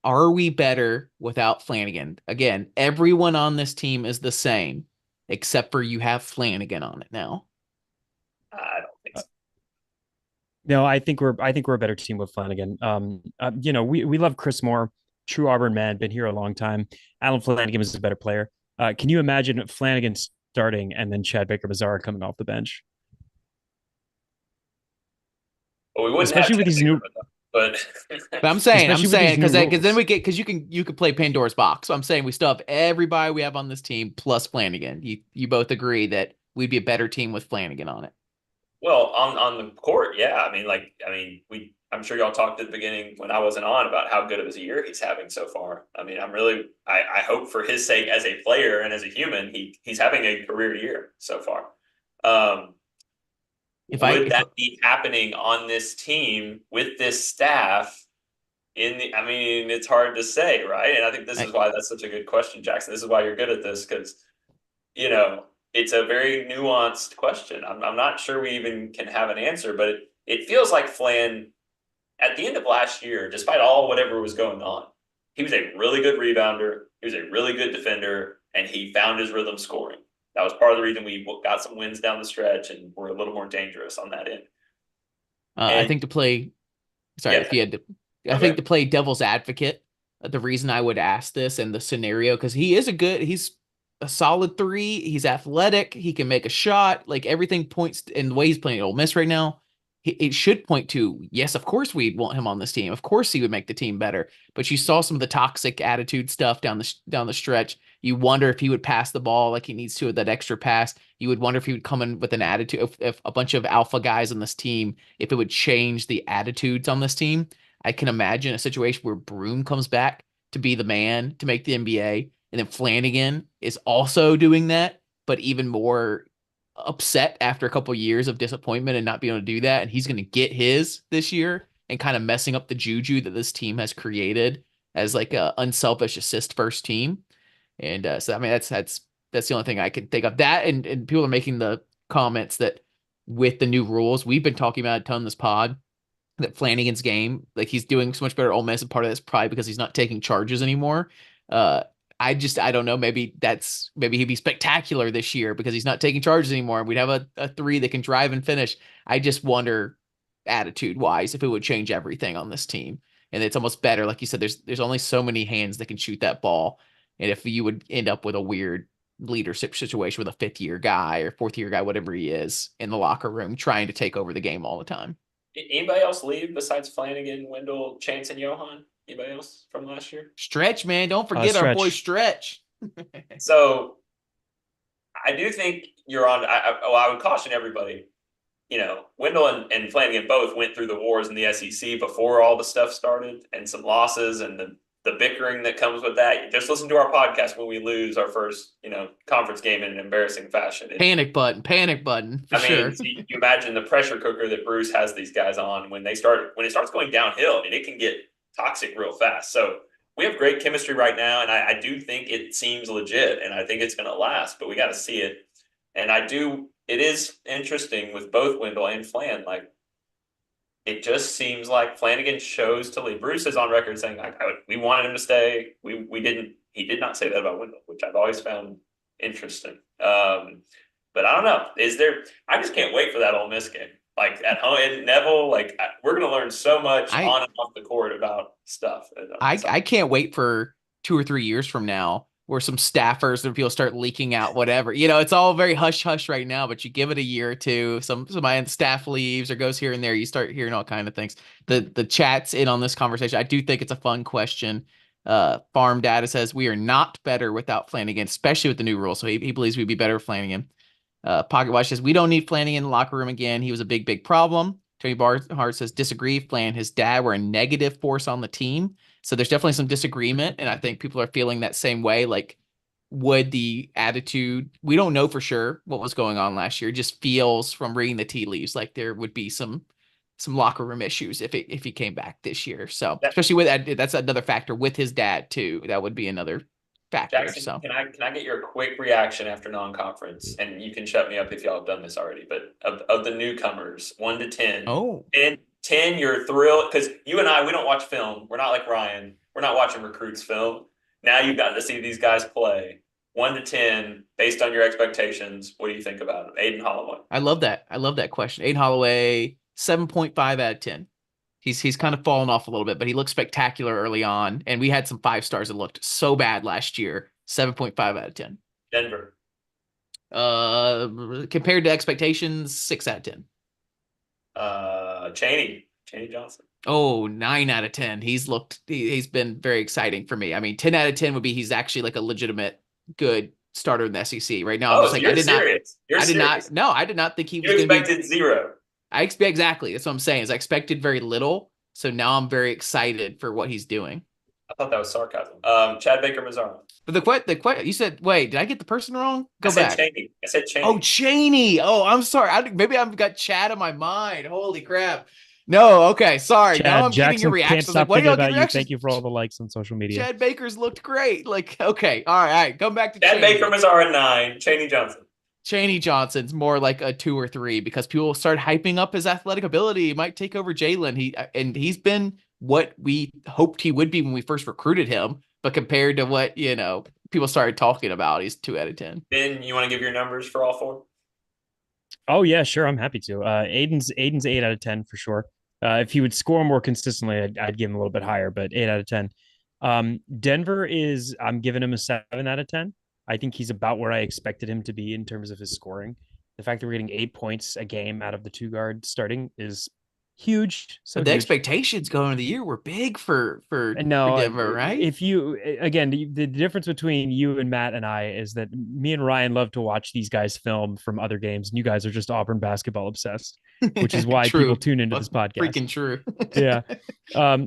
Are we better without Flanigan? Again, everyone on this team is the same, except for you have Flanigan on it now. I don't think so. No, I think we're a better team with Flanigan. We love Chris Moore, true Auburn man, been here a long time. Alan Flanigan is a better player. Can you imagine Flanigan starting and then Chad Baker-Mazara coming off the bench? Well, we wouldn't especially with these new. But I'm saying because then you could play Pandora's box. So I'm saying we still have everybody we have on this team plus Flanigan. You both agree that we'd be a better team with Flanigan on it. Well, on the court, yeah. I'm sure y'all talked at the beginning when I wasn't on about how good of a year he's having so far. I mean, I hope for his sake as a player and as a human, he's having a career year so far. Would that be happening on this team with this staff? It's hard to say, right? And I think this is why that's such a good question, Jackson. This is why you're good at this, because it's a very nuanced question. I'm not sure we even can have an answer, but it feels like Flan at the end of last year, despite whatever was going on, he was a really good rebounder. He was a really good defender, and he found his rhythm scoring. That was part of the reason we got some wins down the stretch and were a little more dangerous on that end. I think to play devil's advocate, the reason I would ask this and the scenario, because he's a solid 3. He's athletic. He can make a shot. Like everything points in the way he's playing at Ole Miss right now. It should point to, yes, of course we'd want him on this team. Of course he would make the team better. But you saw some of the toxic attitude stuff down the stretch. You wonder if he would pass the ball like he needs to with that extra pass. You would wonder if he would come in with an attitude, if a bunch of alpha guys on this team, if it would change the attitudes on this team. I can imagine a situation where Broome comes back to be the man to make the NBA, and then Flanigan is also doing that, but even more upset after a couple of years of disappointment and not being able to do that. And he's going to get his this year and kind of messing up the juju that this team has created as like a unselfish assist first team. And that's the only thing I can think of. That and people are making the comments that with the new rules, we've been talking about a ton in this pod, that Flanigan's game, like he's doing so much better at Ole Miss, and part of that's probably because he's not taking charges anymore. I don't know. Maybe he'd be spectacular this year because he's not taking charges anymore. And we'd have a 3 that can drive and finish. I just wonder, attitude wise, if it would change everything on this team. And it's almost better, like you said. There's only so many hands that can shoot that ball, and if you would end up with a weird leadership situation with a 5th-year guy or 4th-year guy, whatever he is, in the locker room trying to take over the game all the time. Anybody else leave besides Flanigan, Wendell, Chance, and Johan? Anybody else from last year? Stretch, man. Don't forget our boy Stretch. So I do think you're on. I would caution everybody. Wendell and Flanigan both went through the wars in the SEC before all the stuff started, and some losses and the bickering that comes with that. You just listen to our podcast when we lose our first, conference game in an embarrassing fashion. Panic button. Sure. You imagine the pressure cooker that Bruce has these guys on when it starts going downhill. It can get toxic real fast. So we have great chemistry right now, and I do think it seems legit, and I think it's going to last, but we got to see it. And it is interesting with both Wendell and Flan. Like, it just seems like Flanigan chose to leave. Bruce is on record saying we wanted him to stay. We didn't. He did not say that about Wendell, which I've always found interesting. But I don't know. I just can't wait for that Ole Miss game. Like at home in Neville, we're going to learn so much on and off the court about stuff. I can't wait for 2 or 3 years from now, where some staffers and people start leaking out whatever. It's all very hush hush right now, but you give it a year or two, somebody on staff leaves or goes here and there, you start hearing all kind of things. The chat's in on this conversation. I do think it's a fun question. Farm Data says we are not better without Flanagan, especially with the new rule. So he believes we'd be better with Flanagan. Pocket Watch says we don't need Flanagan in the locker room again. He was a big problem. Tony Barhart says disagree. Flan and his dad were a negative force on the team. So there's definitely some disagreement. And I think people are feeling that same way. Like, would the attitude, we don't know for sure what was going on last year. It just feels from reading the tea leaves like there would be some locker room issues if he came back this year. So especially with that, that's another factor with his dad too. That would be another factor. Jackson, so can I get your quick reaction after non-conference? And you can shut me up if y'all have done this already. But of the newcomers, 1 to 10. Oh. 10, you're thrilled because you and I, we don't watch film. We're not like Ryan. We're not watching recruits film. Now you've gotten to see these guys play. 1 to 10, based on your expectations, what do you think about him? Aiden Holloway. I love that question. Aiden Holloway, 7.5 out of 10. He's kind of fallen off a little bit, but he looked spectacular early on. And we had some 5 stars that looked so bad last year. 7.5 out of 10. Denver. Compared to expectations, 6 out of 10. Chaney Johnson. Oh, 9 out of 10. He's been very exciting for me. I mean, 10 out of 10 would be he's actually like a legitimate good starter in the SEC. Right now, I'm just like, I did not think he was going to be. You expected 0. I expect exactly. That's what I'm saying. Is I expected very little. So now I'm very excited for what he's doing. I thought that was sarcasm. Chad Baker Mazzara. But the you said, wait, did I get the person wrong? I said Chaney. Oh, Chaney. Oh, I'm sorry. Maybe I've got Chad in my mind. Holy crap. No, okay, sorry. Chad, now I'm Jackson getting your reactions. Can't stop what thinking y'all about get you. reactions? Thank you for all the likes on social media. Chad Baker's looked great. Like, okay, all right. Come back to Chad Baker Mazzara 9. Chaney Johnson. Chaney Johnson's more like a 2 or 3 because people start hyping up his athletic ability. He might take over Jalen. He's been what we hoped he would be when we first recruited him. But compared to what people started talking about, he's 2 out of 10. Ben, you want to give your numbers for all 4? Oh yeah, sure. I'm happy to. Aiden's 8 out of 10 for sure. If he would score more consistently, I'd give him a little bit higher, but 8 out of 10. Denver I'm giving him a 7 out of 10. I think he's about where I expected him to be in terms of his scoring. The fact that we're getting 8 points a game out of the 2 guard starting is huge. So the expectations going into the year were big for Denver, right? If you again, the difference between you and Matt and I is that me and Ryan love to watch these guys film from other games, and you guys are just Auburn basketball obsessed, which is why people tune into this podcast. Freaking true. Yeah.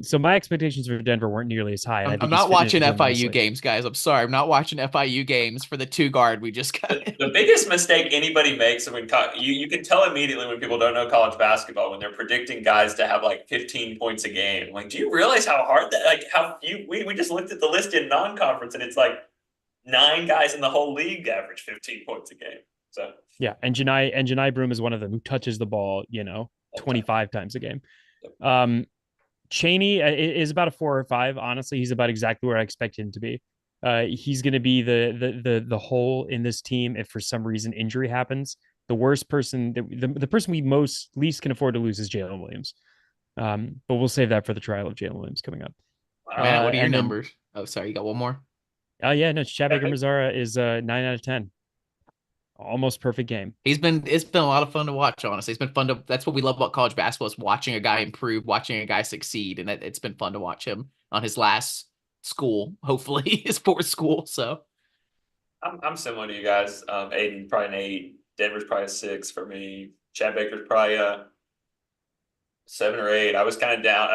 So my expectations for Denver weren't nearly as high. I'm not watching FIU games, guys. I'm sorry. I'm not watching FIU games for the 2 guard we just got. The biggest mistake anybody makes when you can tell immediately when people don't know college basketball when they're predicting guys to have like 15 points a game. Like, do you realize how hard that? Like, we just looked at the list in non-conference and it's like 9 guys in the whole league average 15 points a game. So yeah, and Janai Broom is one of them who touches the ball, 25 times a game. Chaney is about a 4 or 5. Honestly, he's about exactly where I expect him to be. He's going to be the hole in this team if for some reason injury happens. The worst person, the person we least can afford to lose is Jalen Williams. But we'll save that for the trial of Jalen Williams coming up. Man, what are your numbers? Oh, sorry, you got one more? Oh yeah, no, Chad Baker Mazzara is 9 out of 10. Almost perfect game. It's been a lot of fun to watch, honestly. It's been fun that's what we love about college basketball is watching a guy improve, watching a guy succeed. And it's been fun to watch him on his last school, hopefully his 4th school. So I'm similar to you guys. Aiden probably an 8. Denver's probably a 6 for me. Chad Baker's probably a 7 or 8. I was kind of down.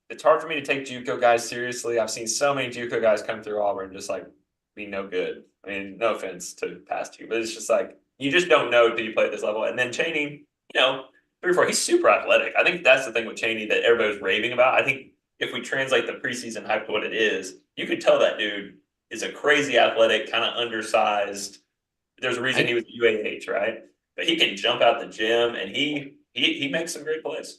It's hard for me to take JUCO guys seriously. I've seen so many JUCO guys come through Auburn just like be no good. I mean, no offense to past you, but it's just like you just don't know until you play at this level. And then Chaney, 3 or 4, he's super athletic. I think that's the thing with Chaney that everybody's raving about. I think if we translate the preseason hype to what it is, you could tell that dude is a crazy athletic, kind of undersized. There's a reason he was at UAH, right? But he can jump out the gym and he makes some great plays.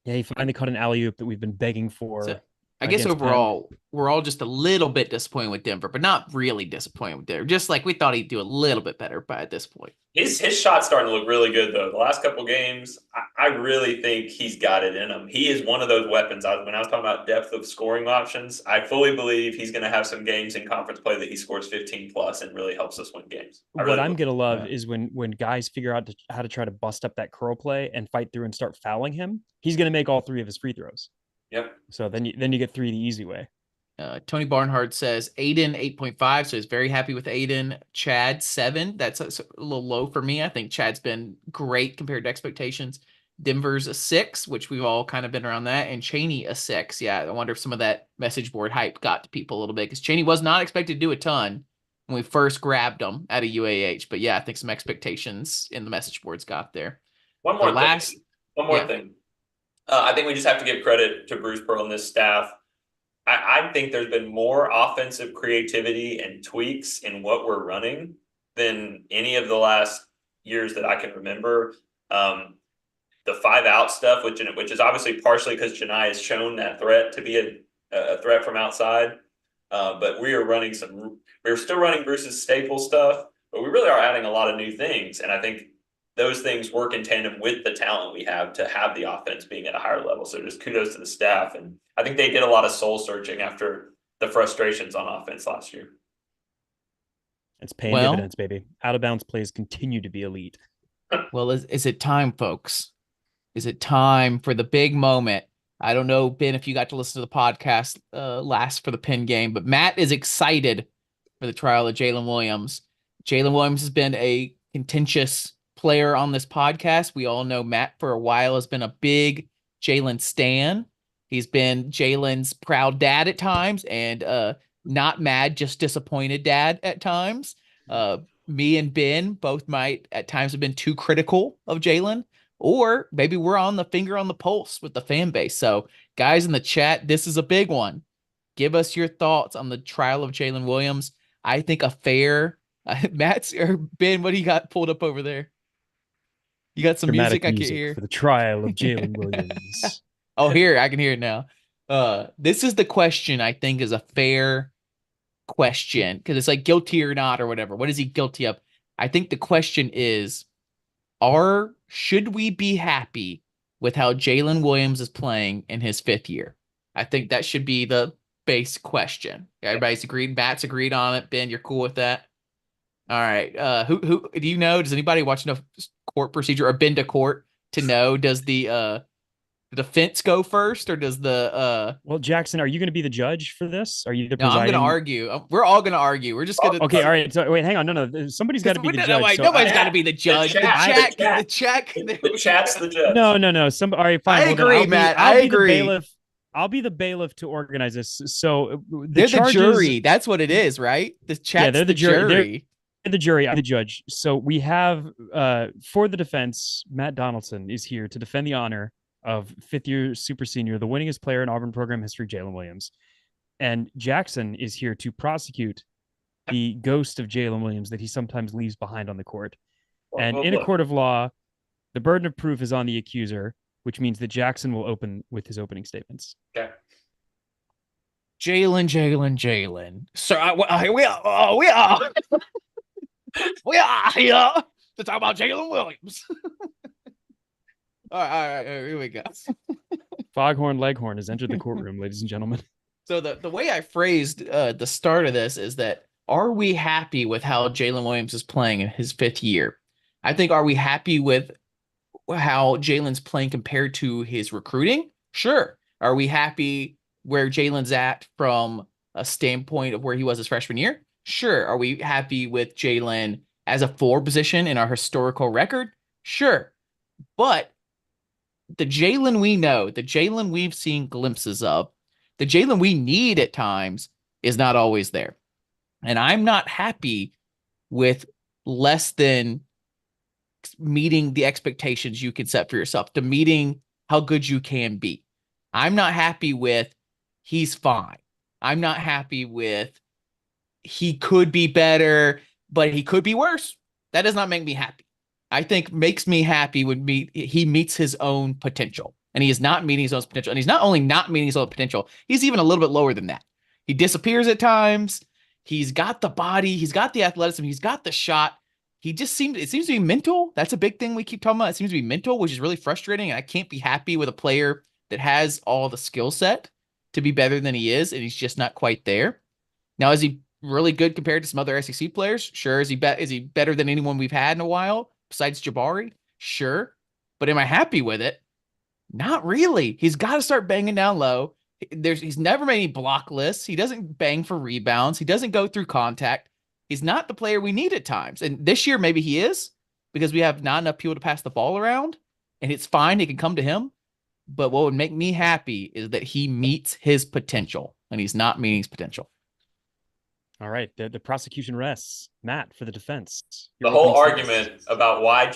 Yeah, he finally caught an alley-oop that we've been begging for. So, I guess overall, we're all just a little bit disappointed with Denver, but not really disappointed with Denver. Just like we thought he'd do a little bit better by at this point. His shot's starting to look really good, though. The last couple games, I really think he's got it in him. He is one of those weapons. When I was talking about depth of scoring options, I fully believe he's going to have some games in conference play that he scores 15 plus and really helps us win games. What I'm do. gonna love is when guys figure out how to try to bust up that curl play and fight through and start fouling him. He's gonna make all 3 of his free throws. Yep. So then you get 3 the easy way. Tony Barnhart says Aiden 8.5, so he's very happy with Aiden. Chad 7, that's a little low for me. I think Chad's been great compared to expectations. Denver's a 6, which we've all kind of been around that, and Cheney a 6. Yeah, I wonder if some of that message board hype got to people a little bit because Cheney was not expected to do a ton when we first grabbed him at a UAH. But yeah, I think some expectations in the message boards got there. One more thing. I think we just have to give credit to Bruce Pearl and this staff. I think there's been more offensive creativity and tweaks in what we're running than any of the last years that I can remember. The 5-out stuff, which is obviously partially because Janai has shown that threat to be a threat from outside. But we're still running Bruce's staple stuff, but we really are adding a lot of new things. And I think those things work in tandem with the talent we have to have the offense being at a higher level. So just kudos to the staff. And I think they did a lot of soul searching after the frustrations on offense last year. It's paying dividends, baby. Out of bounds plays continue to be elite. Well, is it time, folks? Is it time for the big moment? I don't know, Ben, if you got to listen to the podcast last for the Penn game, but Matt is excited for the trial of Jalen Williams. Jalen Williams has been a contentious player on this podcast. We all know Matt for a while has been a big Jalen stan. He's been Jalen's proud dad at times and not mad, just disappointed dad at times. Me and Ben both might at times have been too critical of Jalen, or maybe we're on the finger on the pulse with the fan base. So guys in the chat, this is a big one. Give us your thoughts on the trial of Jalen Williams. I think a fair Matt's or Ben, what do you got pulled up over there? You got some Dramatic music I can hear for the trial of Jalen Williams. Oh, here, I can hear it now. This is the question I think is a fair question because it's like guilty or not or whatever. What is he guilty of? I think the question is, should we be happy with how Jalen Williams is playing in his 5th year? I think that should be the base question. Everybody's agreed. Matt's agreed on it. Ben, you're cool with that? All right. Who do you know? Does anybody watch enough court procedure or been to court to know? Does the defense go first or does the Well, Jackson, are you going to be the judge for this? Are you the No, I'm presiding? going to argue. We're all going to argue. We're just going to Okay, all right. So wait, hang on. No. Somebody's got to be the judge. Nobody's got to be the judge. The chat's The judge. No. All right, fine. I agree, Matt. I agree. I'll be the bailiff to organize this. So they're the jury. That's what it is, right? The chat's they're the jury. They're the jury. I'm the judge. So we have for the defense, Matt Donaldson is here to defend the honor of 5th-year super senior, the winningest player in Auburn program history, Jalen Williams. And Jackson is here to prosecute the ghost of Jalen Williams that he sometimes leaves behind on the court. And in a court of law, the burden of proof is on the accuser, which means that Jackson will open with his opening statements. Okay. Jalen. So we are here to talk about Jalen Williams. All right, here we go. Foghorn Leghorn has entered the courtroom, ladies and gentlemen. So the way I phrased the start of this is that, are we happy with how Jalen Williams is playing in his 5th year? I think, are we happy with how Jalen's playing compared to his recruiting? Sure. Are we happy where Jalen's at from a standpoint of where he was his freshman year? Sure. Are we happy with Jalen as a 4 position in our historical record? Sure. But the Jalen we know, the Jalen we've seen glimpses of, the Jalen we need at times is not always there. And I'm not happy with less than meeting the expectations you can set for yourself, to meeting how good you can be. I'm not happy with he's fine. I'm not happy with he could be better, but he could be worse. That does not make me happy. I think makes me happy when he meets his own potential, and he is not meeting his own potential. And he's not only not meeting his own potential, he's even a little bit lower than that. He disappears at times. He's got the body. He's got the athleticism. He's got the shot. it seems to be mental. That's a big thing we keep talking about. It seems to be mental, which is really frustrating. And I can't be happy with a player that has all the skill set to be better than he is, and he's just not quite there. Now, is he really good compared to some other SEC players? Sure. Is he better than anyone we've had in a while besides Jabari? Sure. But am I happy with it? Not really. He's got to start banging down low. He's never made any block lists. He doesn't bang for rebounds. He doesn't go through contact. He's not the player we need at times. And this year, maybe he is because we have not enough people to pass the ball around, and it's fine. He can come to him. But what would make me happy is that he meets his potential, and he's not meeting his potential. All right. The prosecution rests. Matt, for the defense. The whole argument about why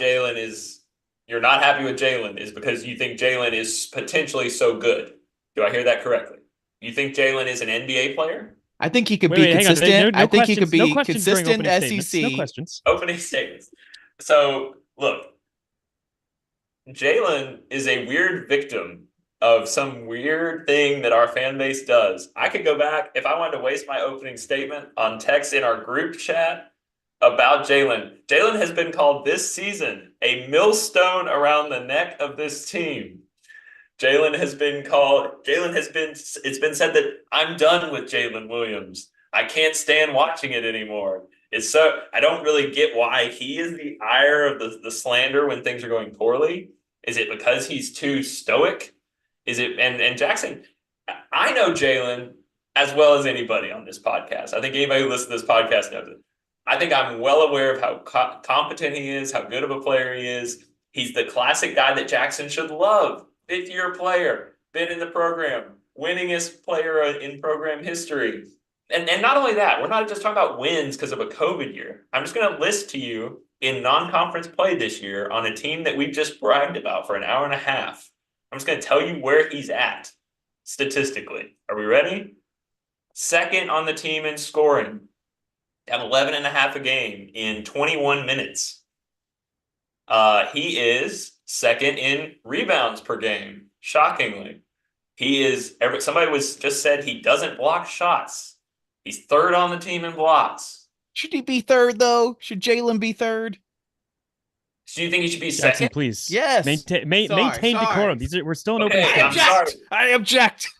you're not happy with Jalen is because you think Jalen is potentially so good. Do I hear that correctly? You think Jalen is an NBA player? I think he could be consistent. I think he could be consistent SEC. No questions. Opening statements. So, look, Jalen is a weird victim of some weird thing that our fan base does. I could go back if I wanted to waste my opening statement on text in our group chat about Jalen. Jalen has been called this season a millstone around the neck of this team. It's been said that I'm done with Jalen Williams. I can't stand watching it anymore. I don't really get why he is the ire of the slander when things are going poorly. Is it because he's too stoic? Is it, and Jackson, I know Jalen as well as anybody on this podcast. I think anybody who listens to this podcast knows it. I think I'm well aware of how competent he is, how good of a player he is. He's the classic guy that Jackson should love. Fifth-year player, been in the program, winningest player in program history. And not only that, we're not just talking about wins because of a COVID year. I'm just going to list to you in non-conference play this year on a team that we've just bragged about for an hour and a half. I'm just going to tell you where he's at statistically. Are we ready? Second on the team in scoring. At 11.5 a game in 21 minutes. He is second in rebounds per game. Shockingly, somebody just said he doesn't block shots. He's third on the team in blocks. Should he be third though? Should Jalen be third? Do you think he should be Jackson, second? please. Yes. Maintain decorum. We're still in open. I object.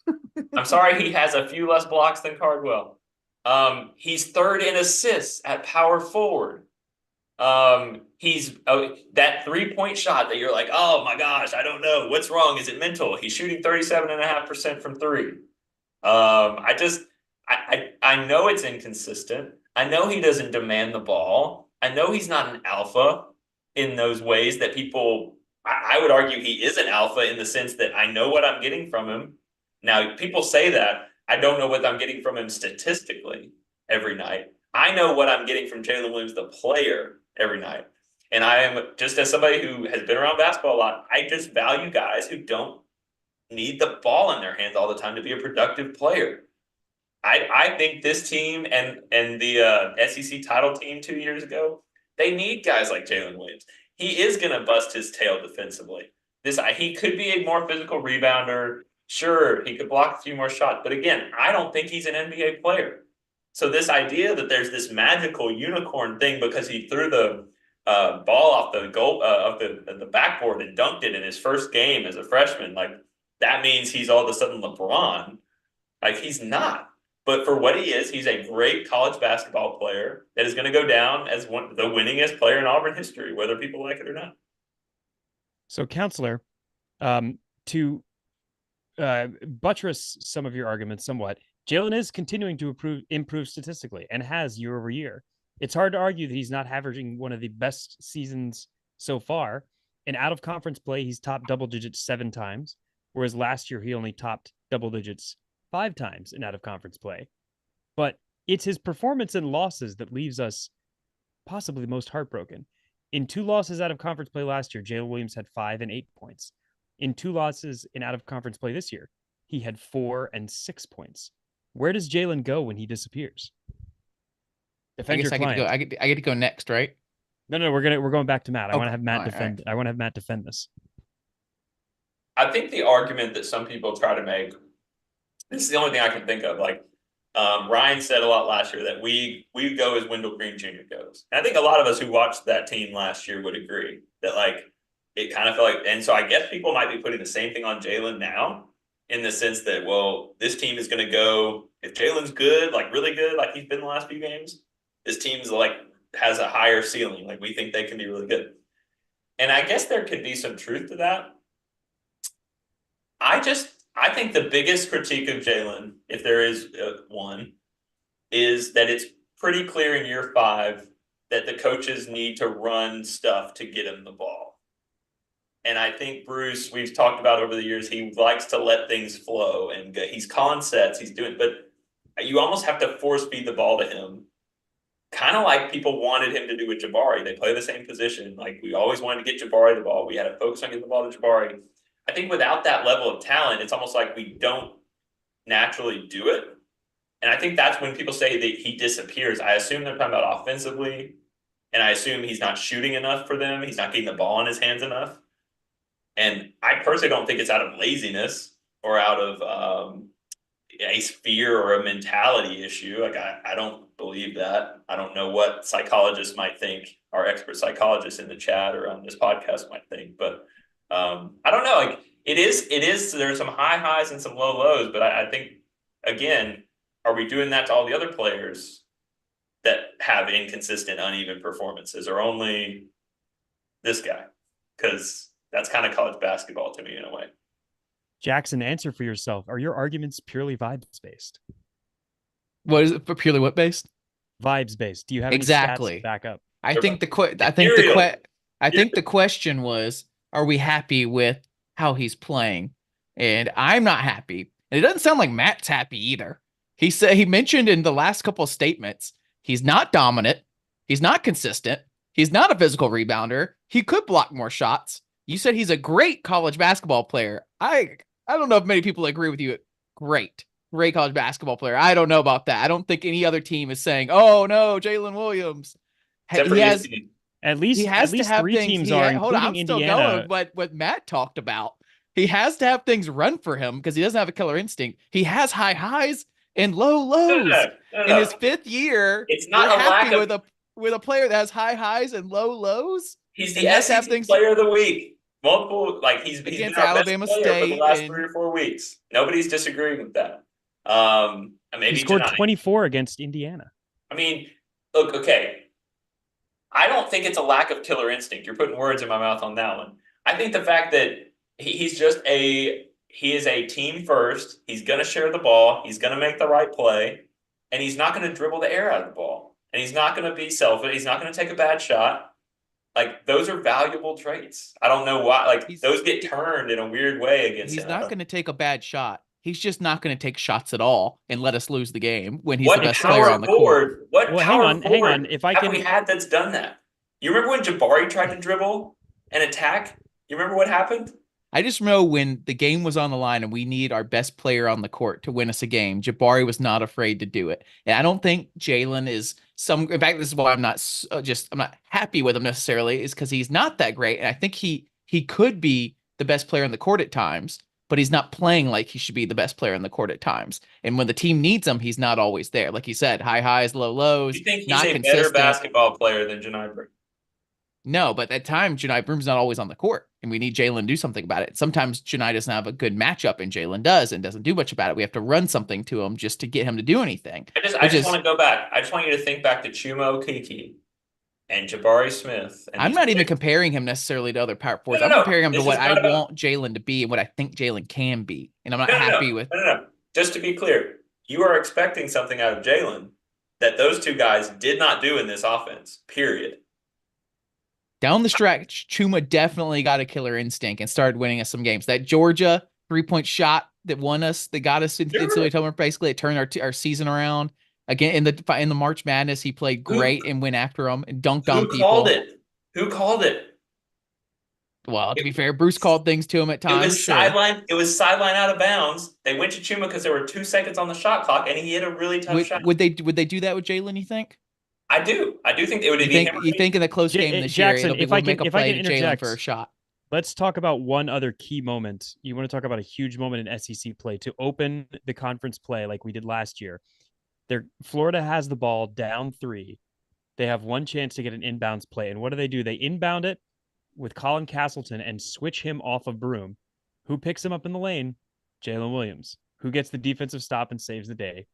I'm sorry. He has a few less blocks than Cardwell. He's third in assists at power forward. He's that 3-point shot that you're like, oh my gosh, I don't know what's wrong. Is it mental? He's shooting 37.5% from three. I know it's inconsistent. I know he doesn't demand the ball. I know he's not an alpha in those ways that I would argue he is an alpha in the sense that I know what I'm getting from him. Now, people say that. I don't know what I'm getting from him statistically every night. I know what I'm getting from Jalen Williams, the player, every night. And I am, just as somebody who has been around basketball a lot, I just value guys who don't need the ball in their hands all the time to be a productive player. I think this team and the SEC title team 2 years ago, they need guys like Jalen Williams. He is going to bust his tail defensively. He could be a more physical rebounder. Sure, he could block a few more shots. But again, I don't think he's an NBA player. So this idea that there's this magical unicorn thing because he threw the ball off the goal of the backboard and dunked it in his first game as a freshman, like that means he's all of a sudden LeBron. Like he's not. But for what he is, he's a great college basketball player that is going to go down as the winningest player in Auburn history, whether people like it or not. So, Counselor, to buttress some of your arguments somewhat, Jalen is continuing to improve statistically and has year over year. It's hard to argue that he's not averaging one of the best seasons so far. In out-of-conference play, he's topped double digits 7 times, whereas last year he only topped double digits 5 times in out-of-conference play. But it's his performance in losses that leaves us possibly most heartbroken. In 2 losses out of conference play last year, Jalen Williams had 5 and 8 points. In 2 losses in out-of-conference play this year, he had 4 and 6 points. Where does Jalen go when he disappears? I get to go next, right? No, we're going back to Matt. I want to have Matt defend. I want to have Matt defend this. I think the argument that some people try to make, this is the only thing I can think of. Like, Ryan said a lot last year that we go as Wendell Green Jr. goes. And I think a lot of us who watched that team last year would agree that like it kind of felt like, and so I guess people might be putting the same thing on Jalen now in the sense that, well, this team is going to go, if Jalen's good, like really good, like he's been the last few games, this team's like has a higher ceiling. Like we think they can be really good. And I guess there could be some truth to that. I think the biggest critique of Jalen, if there is one, is that it's pretty clear in year 5 that the coaches need to run stuff to get him the ball. And I think Bruce, we've talked about over the years, he likes to let things flow and he's calling sets, he's doing, but you almost have to force feed the ball to him. Kind of like people wanted him to do with Jabari. They play the same position. Like we always wanted to get Jabari the ball. We had to focus on getting the ball to Jabari. I think without that level of talent, it's almost like we don't naturally do it. And I think that's when people say that he disappears. I assume they're talking about offensively, and I assume he's not shooting enough for them. He's not getting the ball in his hands enough. And I personally don't think it's out of laziness or out of a fear or a mentality issue. Like I don't believe that. I don't know what psychologists might think, our expert psychologists in the chat or on this podcast might think, but I don't know. Like it is, there's some high highs and some low lows, but I think, again, are we doing that to all the other players that have inconsistent, uneven performances, or only this guy? Because that's kind of college basketball to me in a way. Jackson, answer for yourself. Are your arguments purely vibes based? What is it? Purely what based? Vibes based. Do you have Exactly. any stats to back up? I think the question was, are we happy with how he's playing? And I'm not happy. And it doesn't sound like Matt's happy either. He mentioned in the last couple of statements, he's not dominant, he's not consistent, he's not a physical rebounder, he could block more shots. You said he's a great college basketball player. I don't know if many people agree with you. Great college basketball player. I don't know about that. I don't think any other team is saying, "Oh no, Jalen Williams." He has at least three teams are, including Indiana. What Matt talked about. He has to have things run for him because he doesn't have a killer instinct. He has high highs and low lows. No. In his 5th year. It's not a lack of with a player that has high highs and low lows. He's the SEC player of the week. Multiple, like he's against been our Alabama best player State for the last 3 or 4 weeks. Nobody's disagreeing with that. Maybe he scored 24 against Indiana. I mean, look, okay. I don't think it's a lack of killer instinct. You're putting words in my mouth on that one. I think the fact that he is a team first. He's going to share the ball. He's going to make the right play, and he's not going to dribble the air out of the ball. And he's not going to be selfish. He's not going to take a bad shot. Like those are valuable traits. I don't know why. Like those get turned in a weird way against him. He's not going to take a bad shot. He's just not going to take shots at all and let us lose the game when he's the best player on the court. Hang on. If I can, we had that's done that. You remember when Jabari tried to dribble and attack? You remember what happened? I just know when the game was on the line and we need our best player on the court to win us a game, Jabari was not afraid to do it. And I don't think Jalen is in fact, this is why I'm not happy with him necessarily, is because he's not that great. And I think he could be the best player on the court at times, but he's not playing like he should be the best player on the court at times. And when the team needs him, he's not always there. Like you said, high highs, low lows. You think he's a better basketball player than Johni Broome? No, but at times, Johni Broome's not always on the court, and we need Jalen to do something about it. Sometimes Johni doesn't have a good matchup, and Jalen does, and doesn't do much about it. We have to run something to him just to get him to do anything. I just want to go back. I just want you to think back to Chuma Okeke and Jabari Smith. And I'm not even comparing him necessarily to other power forwards. I'm comparing him to what I want Jalen to be and what I think Jalen can be, and I'm not happy with. No. Just to be clear, you are expecting something out of Jalen that those two guys did not do in this offense, period. Down the stretch, Chuma definitely got a killer instinct and started winning us some games. That Georgia 3-point shot that won us, that got us into the tournament, basically it turned our season around. Again, in the March Madness, he played great and went after them and dunked on people. Who called it? Well, to be fair, Bruce called things to him at times. It was sideline out of bounds. They went to Chuma because there were 2 seconds on the shot clock, and he hit a really tough shot. Would they do that with Jalen, you think? I do think it would be. You think in the close game this Jackson, year, it'll make a play to Jalen for a shot? Let's talk about one other key moment. You want to talk about a huge moment in SEC play to open the conference play like we did last year. Florida has the ball down 3. They have one chance to get an inbounds play. And what do? They inbound it with Colin Castleton and switch him off of Broome. Who picks him up in the lane? Jalen Williams. Who gets the defensive stop and saves the day?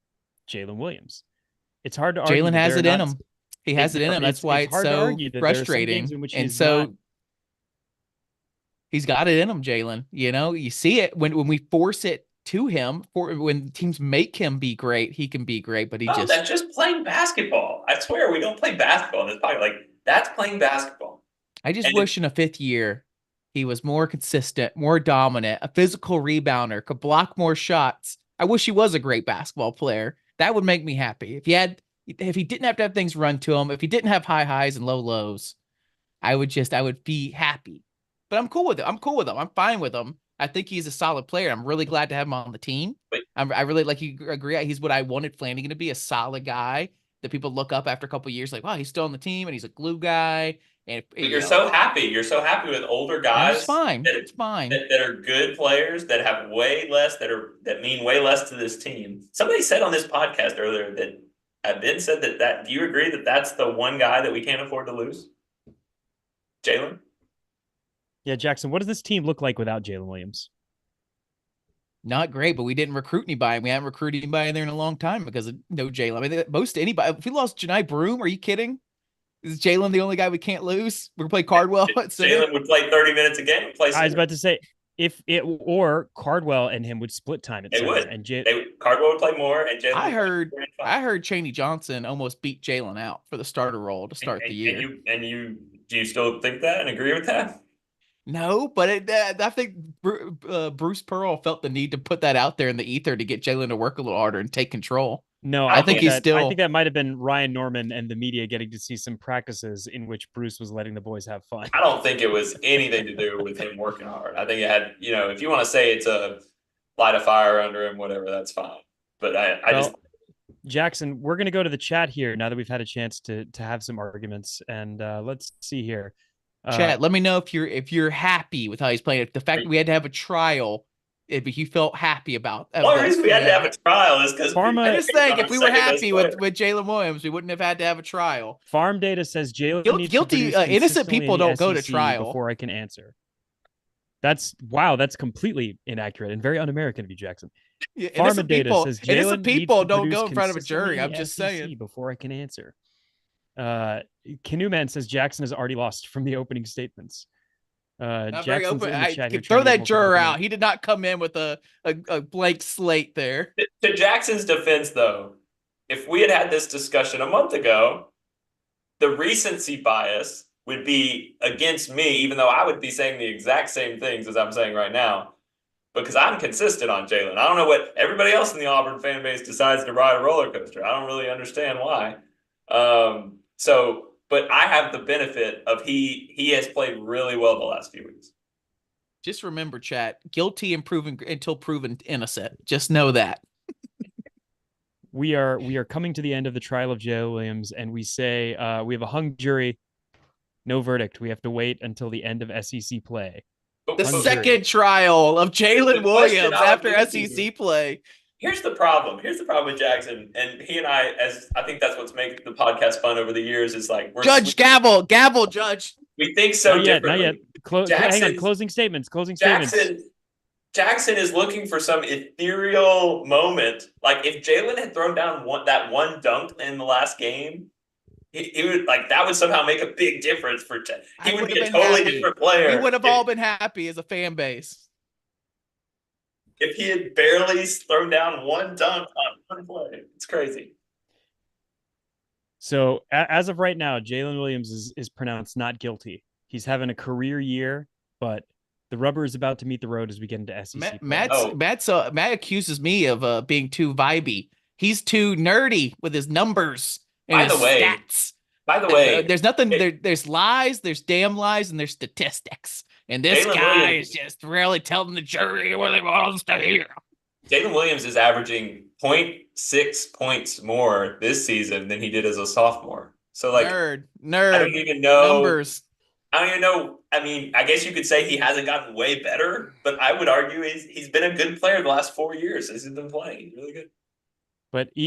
Jalen Williams. It's hard to argue Jalen that has they're it in not- him. He has it in him. That's why it's hard to so argue that there are some frustrating. games in which And he's so not. he's got it in him, Jalen. You know, you see it when we force it to him. When teams make him be great, he can be great. But Oh, that's just playing basketball. I swear we don't play basketball in this podcast. Like, that's playing basketball. I just And wish in a 5th year he was more consistent, more dominant, a physical rebounder, could block more shots. I wish he was a great basketball player. That would make me happy. If he didn't have to have things run to him, if he didn't have high highs and low lows, I would be happy. But I'm cool with it. I'm cool with him. I'm fine with him. I think he's a solid player. I'm really glad to have him on the team. Wait. I really like you agree. He's what I wanted Flanagan to be, a solid guy that people look up after a couple of years, like, wow, he's still on the team and he's a glue guy. And But you're so happy. You're so happy with older guys. it's fine. That, It's fine. that are good players that have way less that mean way less to this team. Somebody said on this podcast earlier that Ben said that do you agree that that's the one guy that we can't afford to lose? Jalen? Yeah, Jackson, what does this team look like without Jalen Williams? Not great, but we didn't recruit anybody. We haven't recruited anybody there in a long time because of no Jalen. I mean, most anybody. If we lost Janai Broome, are you kidding? Is Jalen the only guy we can't lose? We're gonna play Cardwell at center. Jalen would play 30 minutes a game. I was about to say or Cardwell and him would split time at They center. would. And Cardwell would play more, and Jalen. I heard Chaney Johnson almost beat Jalen out for the starter role to start the year. Do you still think that and agree with that? No, but I think Bruce Pearl felt the need to put that out there in the ether to get Jalen to work a little harder and take control. No, I think I think that might have been Ryan Norman and the media getting to see some practices in which Bruce was letting the boys have fun. I don't think it was anything to do with him working hard. I think it had, if you want to say it's a light a fire under him, whatever, that's fine. But Jackson, we're going to go to the chat here now that we've had a chance to have some arguments, and let's see here. Chat, let me know if you're happy with how he's playing. The fact that we had to have a trial, if you felt happy about. One reason we had to have a trial is because I'm just saying, if we were happy with Jalen Williams, we wouldn't have had to have a trial. Farm data says Jalen guilty. Innocent people don't go to trial. Before I can answer. That's completely inaccurate and very un-American of you, Jackson. Yeah, Farm data says innocent people don't go in front of a jury. I'm just saying. Before I can answer. Canoe Man says Jackson has already lost from the opening statements. Jackson's in the chat here throw that juror out. He did not come in with a blank slate there. To Jackson's defense, though, if we had this discussion a month ago, the recency bias would be against me, even though I would be saying the exact same things as I'm saying right now, because I'm consistent on Jalen. I don't know what everybody else in the Auburn fan base decides to ride a roller coaster. I don't really understand why. But I have the benefit of he has played really well the last few weeks. Just remember, chat, guilty until proven innocent. Just know that. We are coming to the end of the trial of Jalen Williams, and we say we have a hung jury, no verdict. We have to wait until the end of SEC play. The second trial of Jalen Williams after SEC play. Here's the problem. Here's the problem with Jackson, and he and I, as I think that's what's made the podcast fun over the years, is like gavel, judge. We think so differently. Not yet. Hang on. Closing statements. Jackson is looking for some ethereal moment. Like if Jalen had thrown down that one dunk in the last game, he would that would somehow make a big difference for. He would be a totally different player. We would have all been happy as a fan base. If he had barely thrown down one dunk on one play. It's crazy. So as of right now, Jalen Williams is pronounced not guilty. He's having a career year, but the rubber is about to meet the road as we get into SEC. Matt accuses me of being too vibey. He's too nerdy with his numbers and stats. By the way, there's nothing. There's lies, there's damn lies, and there's statistics. And this guy is just really telling the jury what they want us to hear. Jalen Williams is averaging 0.6 points more this season than he did as a sophomore. So nerd. I don't even know numbers. I don't even know. I mean, I guess you could say he hasn't gotten way better, but I would argue he's been a good player the last 4 years as he's been playing. He's really good.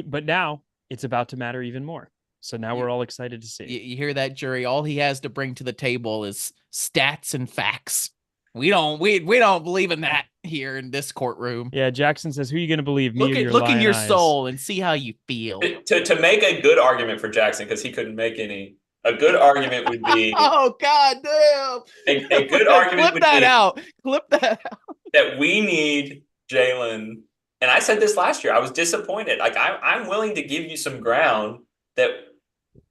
But now it's about to matter even more. So now we're all excited to see. You hear that, jury? All he has to bring to the table is stats and facts. We don't believe in that here in this courtroom. Yeah, Jackson says, "Who are you going to believe, me or your Look in lion your eyes?" soul and see how you feel. To make a good argument for Jackson, because he couldn't make any, a good argument would be Oh God damn! a good argument Clip would that be out. Clip that out. that we need Jalen. And I said this last year. I was disappointed. Like I'm willing to give you some ground that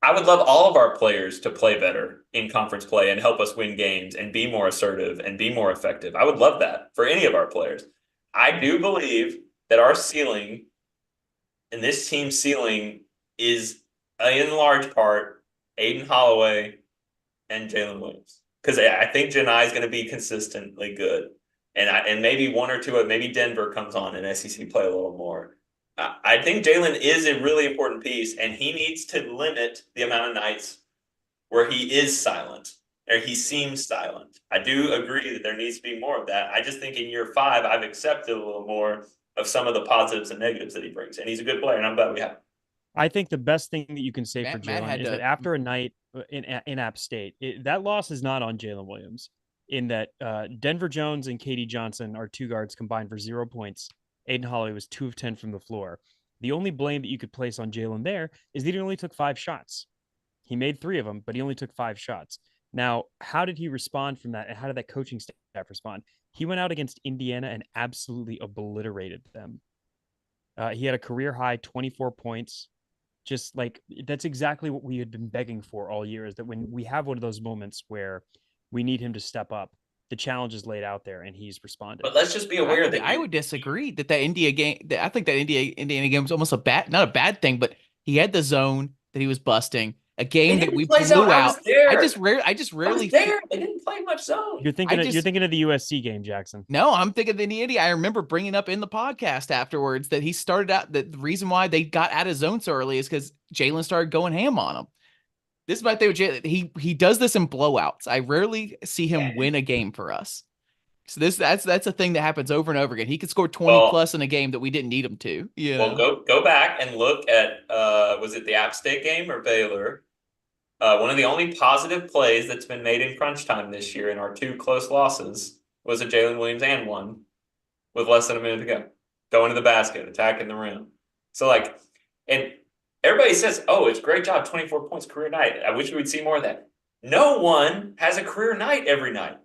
I would love all of our players to play better in conference play and help us win games and be more assertive and be more effective. I would love that for any of our players. I do believe that our ceiling and this team's ceiling is in large part Aiden Holloway and Jalen Williams. Because I think Janai is going to be consistently good. And maybe one or two, maybe Denver comes on and SEC play a little more. I think Jalen is a really important piece, and he needs to limit the amount of nights where he is silent or he seems silent. I do agree that there needs to be more of that. I just think in year 5, I've accepted a little more of some of the positives and negatives that he brings, and he's a good player, and I'm glad we have him. I think the best thing that you can say for Matt Jalen is that after a night in App State, that loss is not on Jalen Williams. In that Denver Jones and Katie Johnson are 2 guards combined for 0 points. Aiden Holloway was 2 of 10 from the floor. The only blame that you could place on Jalen there is that he only took 5 shots. He made 3 of them, but he only took 5 shots. Now, how did he respond from that? And how did that coaching staff respond? He went out against Indiana and absolutely obliterated them. He had a career high 24 points. Just like, that's exactly what we had been begging for all year, is that when we have one of those moments where we need him to step up, the challenge is laid out there and he's responded. But let's just be aware that I would disagree that India game. I think that Indiana game was almost not a bad thing, but he had the zone that he was busting. A game that we blew out. I just rarely. They didn't play much zone. You're thinking of the USC game, Jackson. No, I'm thinking of the Indiana. I remember bringing up in the podcast afterwards that he started out. That the reason why they got out of zone so early is because Jalen started going ham on him. This is my thing with Jalen. He does this in blowouts. I rarely see him win a game for us. So that's a thing that happens over and over again. He could score 20 plus in a game that we didn't need him to. Yeah. Well, go back and look at was it the App State game or Baylor? One of the only positive plays that's been made in crunch time this year in our 2 close losses was a Jalen Williams and one with less than a minute to go. Going to the basket, attacking the rim. So and everybody says, "Oh, it's a great job, 24 points career night." I wish we would see more of that. No one has a career night every night.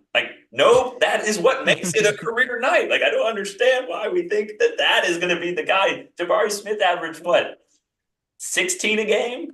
No, that is what makes it a career night. I don't understand why we think that is going to be the guy. Jabari Smith averaged what, 16 a game?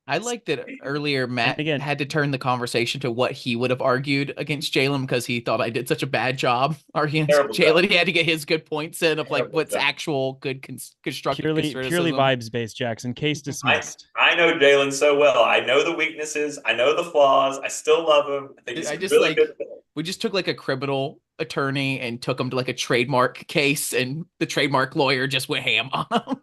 I like that earlier Matt had to turn the conversation to what he would have argued against Jalen because he thought I did such a bad job arguing against Jalen. He had to get his good points in of what's actual good constructive purely vibes based, Jackson. Case dismissed. I know Jalen so well. I know the weaknesses. I know the flaws. I still love him. I think he's really good. We just took a criminal attorney and took him to a trademark case, and the trademark lawyer just went ham on him.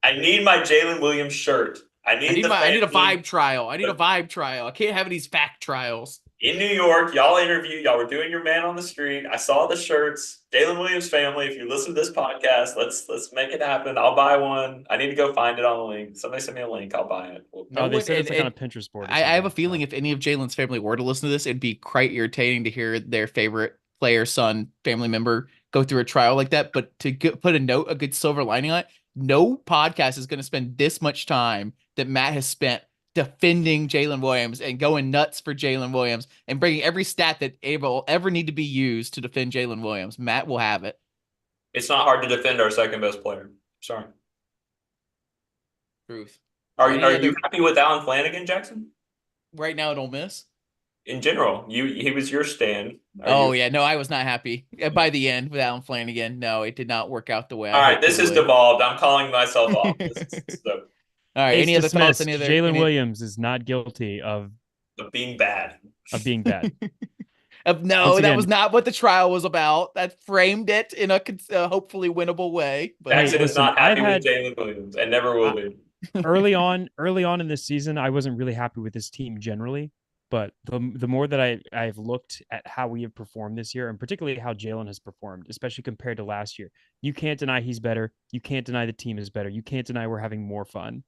I need my Jalen Williams shirt. I need a vibe trial. I need a vibe trial. I can't have these fact trials. In New York, y'all were doing your man on the street. I saw the shirts. Jalen Williams family, if you listen to this podcast, let's make it happen. I'll buy one. I need to go find it on the link. Somebody send me a link. I'll buy it. They said it's on a Pinterest board. I have a feeling if any of Jalen's family were to listen to this, it'd be quite irritating to hear their favorite player, son, family member go through a trial like that. But to put a good silver lining on it, no podcast is going to spend this much time that Matt has spent defending Jalen Williams and going nuts for Jalen Williams and bringing every stat that will ever need to be used to defend Jalen Williams. Matt will have it. It's not hard to defend our second best player. Sorry. Truth. Are you happy with Alan Flanagan, Jackson? Right now at Ole Miss? In general, he was your stand. Yeah, no, I was not happy by the end with Alan Flanagan. No, it did not work out the way. All right, this has devolved. I'm calling myself off. All right, any other thoughts? Jalen Williams is not guilty of being bad. Of being bad. That was not what the trial was about. That framed it in a hopefully winnable way. But Jackson is not happy with Jalen Williams and never will be. Early on in this season, I wasn't really happy with this team generally. But the more that I've looked at how we have performed this year, and particularly how Jalen has performed, especially compared to last year, you can't deny he's better. You can't deny the team is better. You can't deny we're having more fun.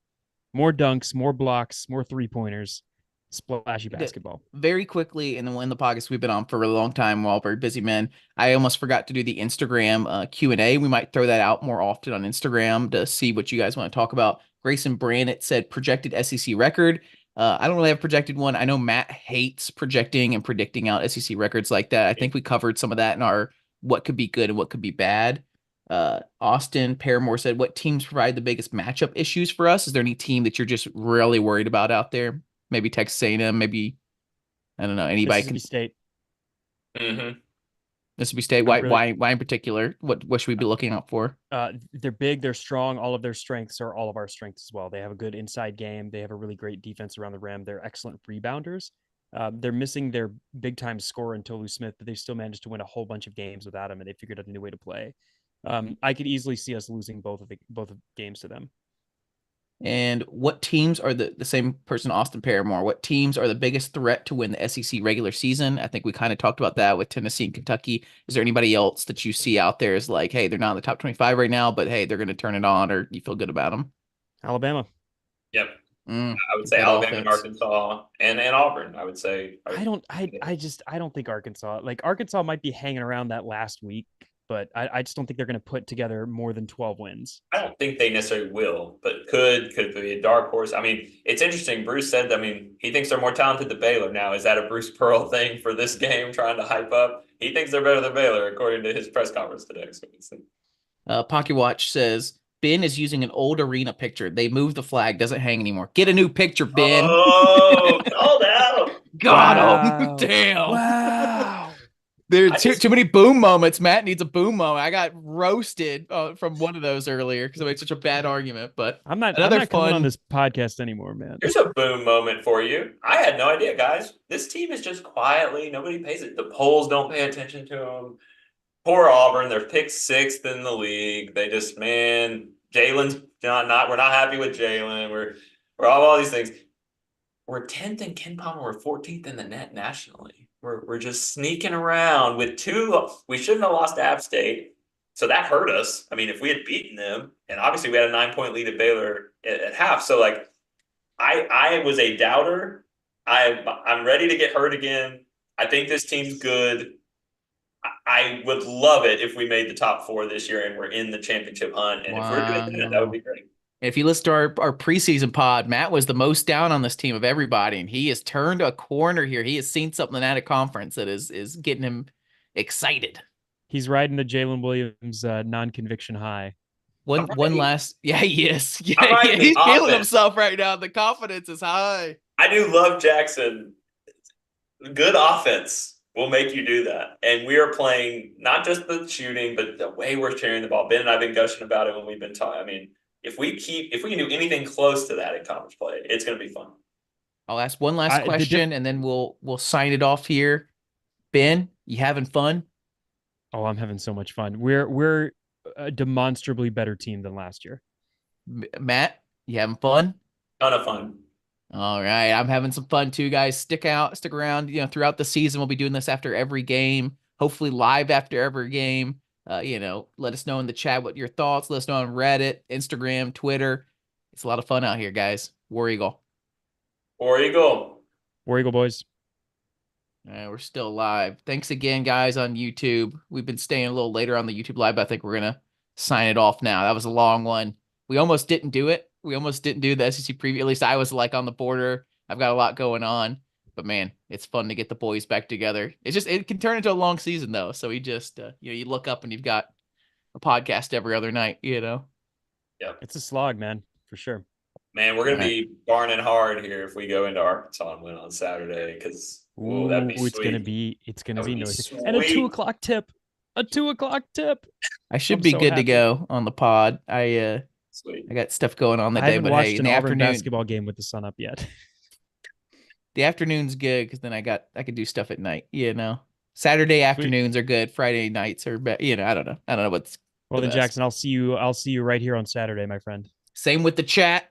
More dunks, more blocks, more 3-pointers, splashy basketball. Very quickly, and in the podcast we've been on for a long time, while very busy men, I almost forgot to do the Instagram Q&A. We might throw that out more often on Instagram to see what you guys want to talk about. Grayson Brannett said projected SEC record. I don't really have a projected one. I know Matt hates projecting and predicting out SEC records like that. I think we covered some of that in our what could be good and what could be bad. Austin Paramore said, what teams provide the biggest matchup issues for us? Is there any team that you're just really worried about out there? Maybe Texas A&M, maybe, I don't know, anybody Mississippi State. Mm-hmm. Mississippi State. Why in particular? What should we be looking out for? They're big, they're strong. All of their strengths are all of our strengths as well. They have a good inside game. They have a really great defense around the rim. They're excellent rebounders. They're missing their big time scorer in Tolu Smith, but they still managed to win a whole bunch of games without him, and they figured out a new way to play. I could easily see us losing both of games to them. And what teams are the same person, Austin Paramore? What teams are the biggest threat to win the SEC regular season? I think we kind of talked about that with Tennessee and Kentucky. Is there anybody else that you see out there as like, hey, they're not in the top 25 right now, but hey, they're going to turn it on, or you feel good about them? Alabama. Yep. I would say Alabama and Arkansas and Auburn. I would say. I don't think Arkansas. Like Arkansas might be hanging around that last week, but I just don't think they're going to put together more than 12 wins. I don't think they necessarily will, but could be a dark horse. I mean, it's interesting. Bruce said, I mean, he thinks they're more talented than Baylor now. Is that a Bruce Pearl thing for this game, trying to hype up? He thinks they're better than Baylor, according to his press conference today. So Pocket Watch says, Ben is using an old arena picture. They moved the flag, doesn't hang anymore. Get a new picture, Ben. Oh, called out. Got him. Damn. Wow. There's too many boom moments. Matt needs a boom moment. I got roasted from one of those earlier because I made such a bad argument. But I'm not coming on this podcast anymore, man. Here's a boom moment for you. I had no idea, guys. This team is just quietly, nobody pays it. The polls don't pay attention to them. Poor Auburn. They're picked 6th in the league. They just, man, Jalen's not. We're not happy with Jalen. We're all these things. We're 10th in KenPom. We're 14th in the net nationally. We're just sneaking around with 2. We shouldn't have lost to App State, so that hurt us. I mean, if we had beaten them, and obviously we had a 9-point lead at Baylor at half. So like, I was a doubter. I'm ready to get hurt again. I think this team's good. I would love it if we made the top 4 this year and we're in the championship hunt. And if we're doing that would be great. If you listen to our preseason pod, Matt was the most down on this team of everybody, and he has turned a corner here. He has seen something at a conference that is getting him excited. He's riding the Jalen Williams non-conviction high. One last, yeah, he is. Yeah, right, he's feeling himself right now. The confidence is high. I do love Jackson. Good offense will make you do that. And we are playing not just the shooting, but the way we're sharing the ball. Ben and I have been gushing about it when we've been talking. I mean, if we can do anything close to that in conference play, it's going to be fun. I'll ask one last question, and then we'll sign it off here. Ben, you having fun? Oh, I'm having so much fun. We're a demonstrably better team than last year. Matt, you having fun? Ton of fun. All right, I'm having some fun too, guys. Stick around. Throughout the season, we'll be doing this after every game. Hopefully, live after every game. Let us know in the chat what your thoughts. Let us know on Reddit, Instagram, Twitter. It's a lot of fun out here, guys. War Eagle. War Eagle. War Eagle, boys. All right, we're still live. Thanks again, guys, on YouTube. We've been staying a little later on the YouTube live, but I think we're going to sign it off now. That was a long one. We almost didn't do it. We almost didn't do the SEC preview. At least I was like on the border. I've got a lot going on. But man, it's fun to get the boys back together. It can turn into a long season though. So we just, you look up and you've got a podcast every other night, Yeah. It's a slog, man, for sure. Man, we're going to be barning hard here if we go into Arkansas and win on Saturday because that'd be sweet. It's going to be noisy. And a 2:00 tip. A 2:00 tip. I should be good to go on the pod. I got stuff going on that day, but hey, in the afternoon basketball game with the sun up yet. The afternoon's good because then I could do stuff at night. Saturday afternoons are good. Friday nights are I don't know. I don't know what's. Well then, Jackson, I'll see you right here on Saturday, my friend. Same with the chat.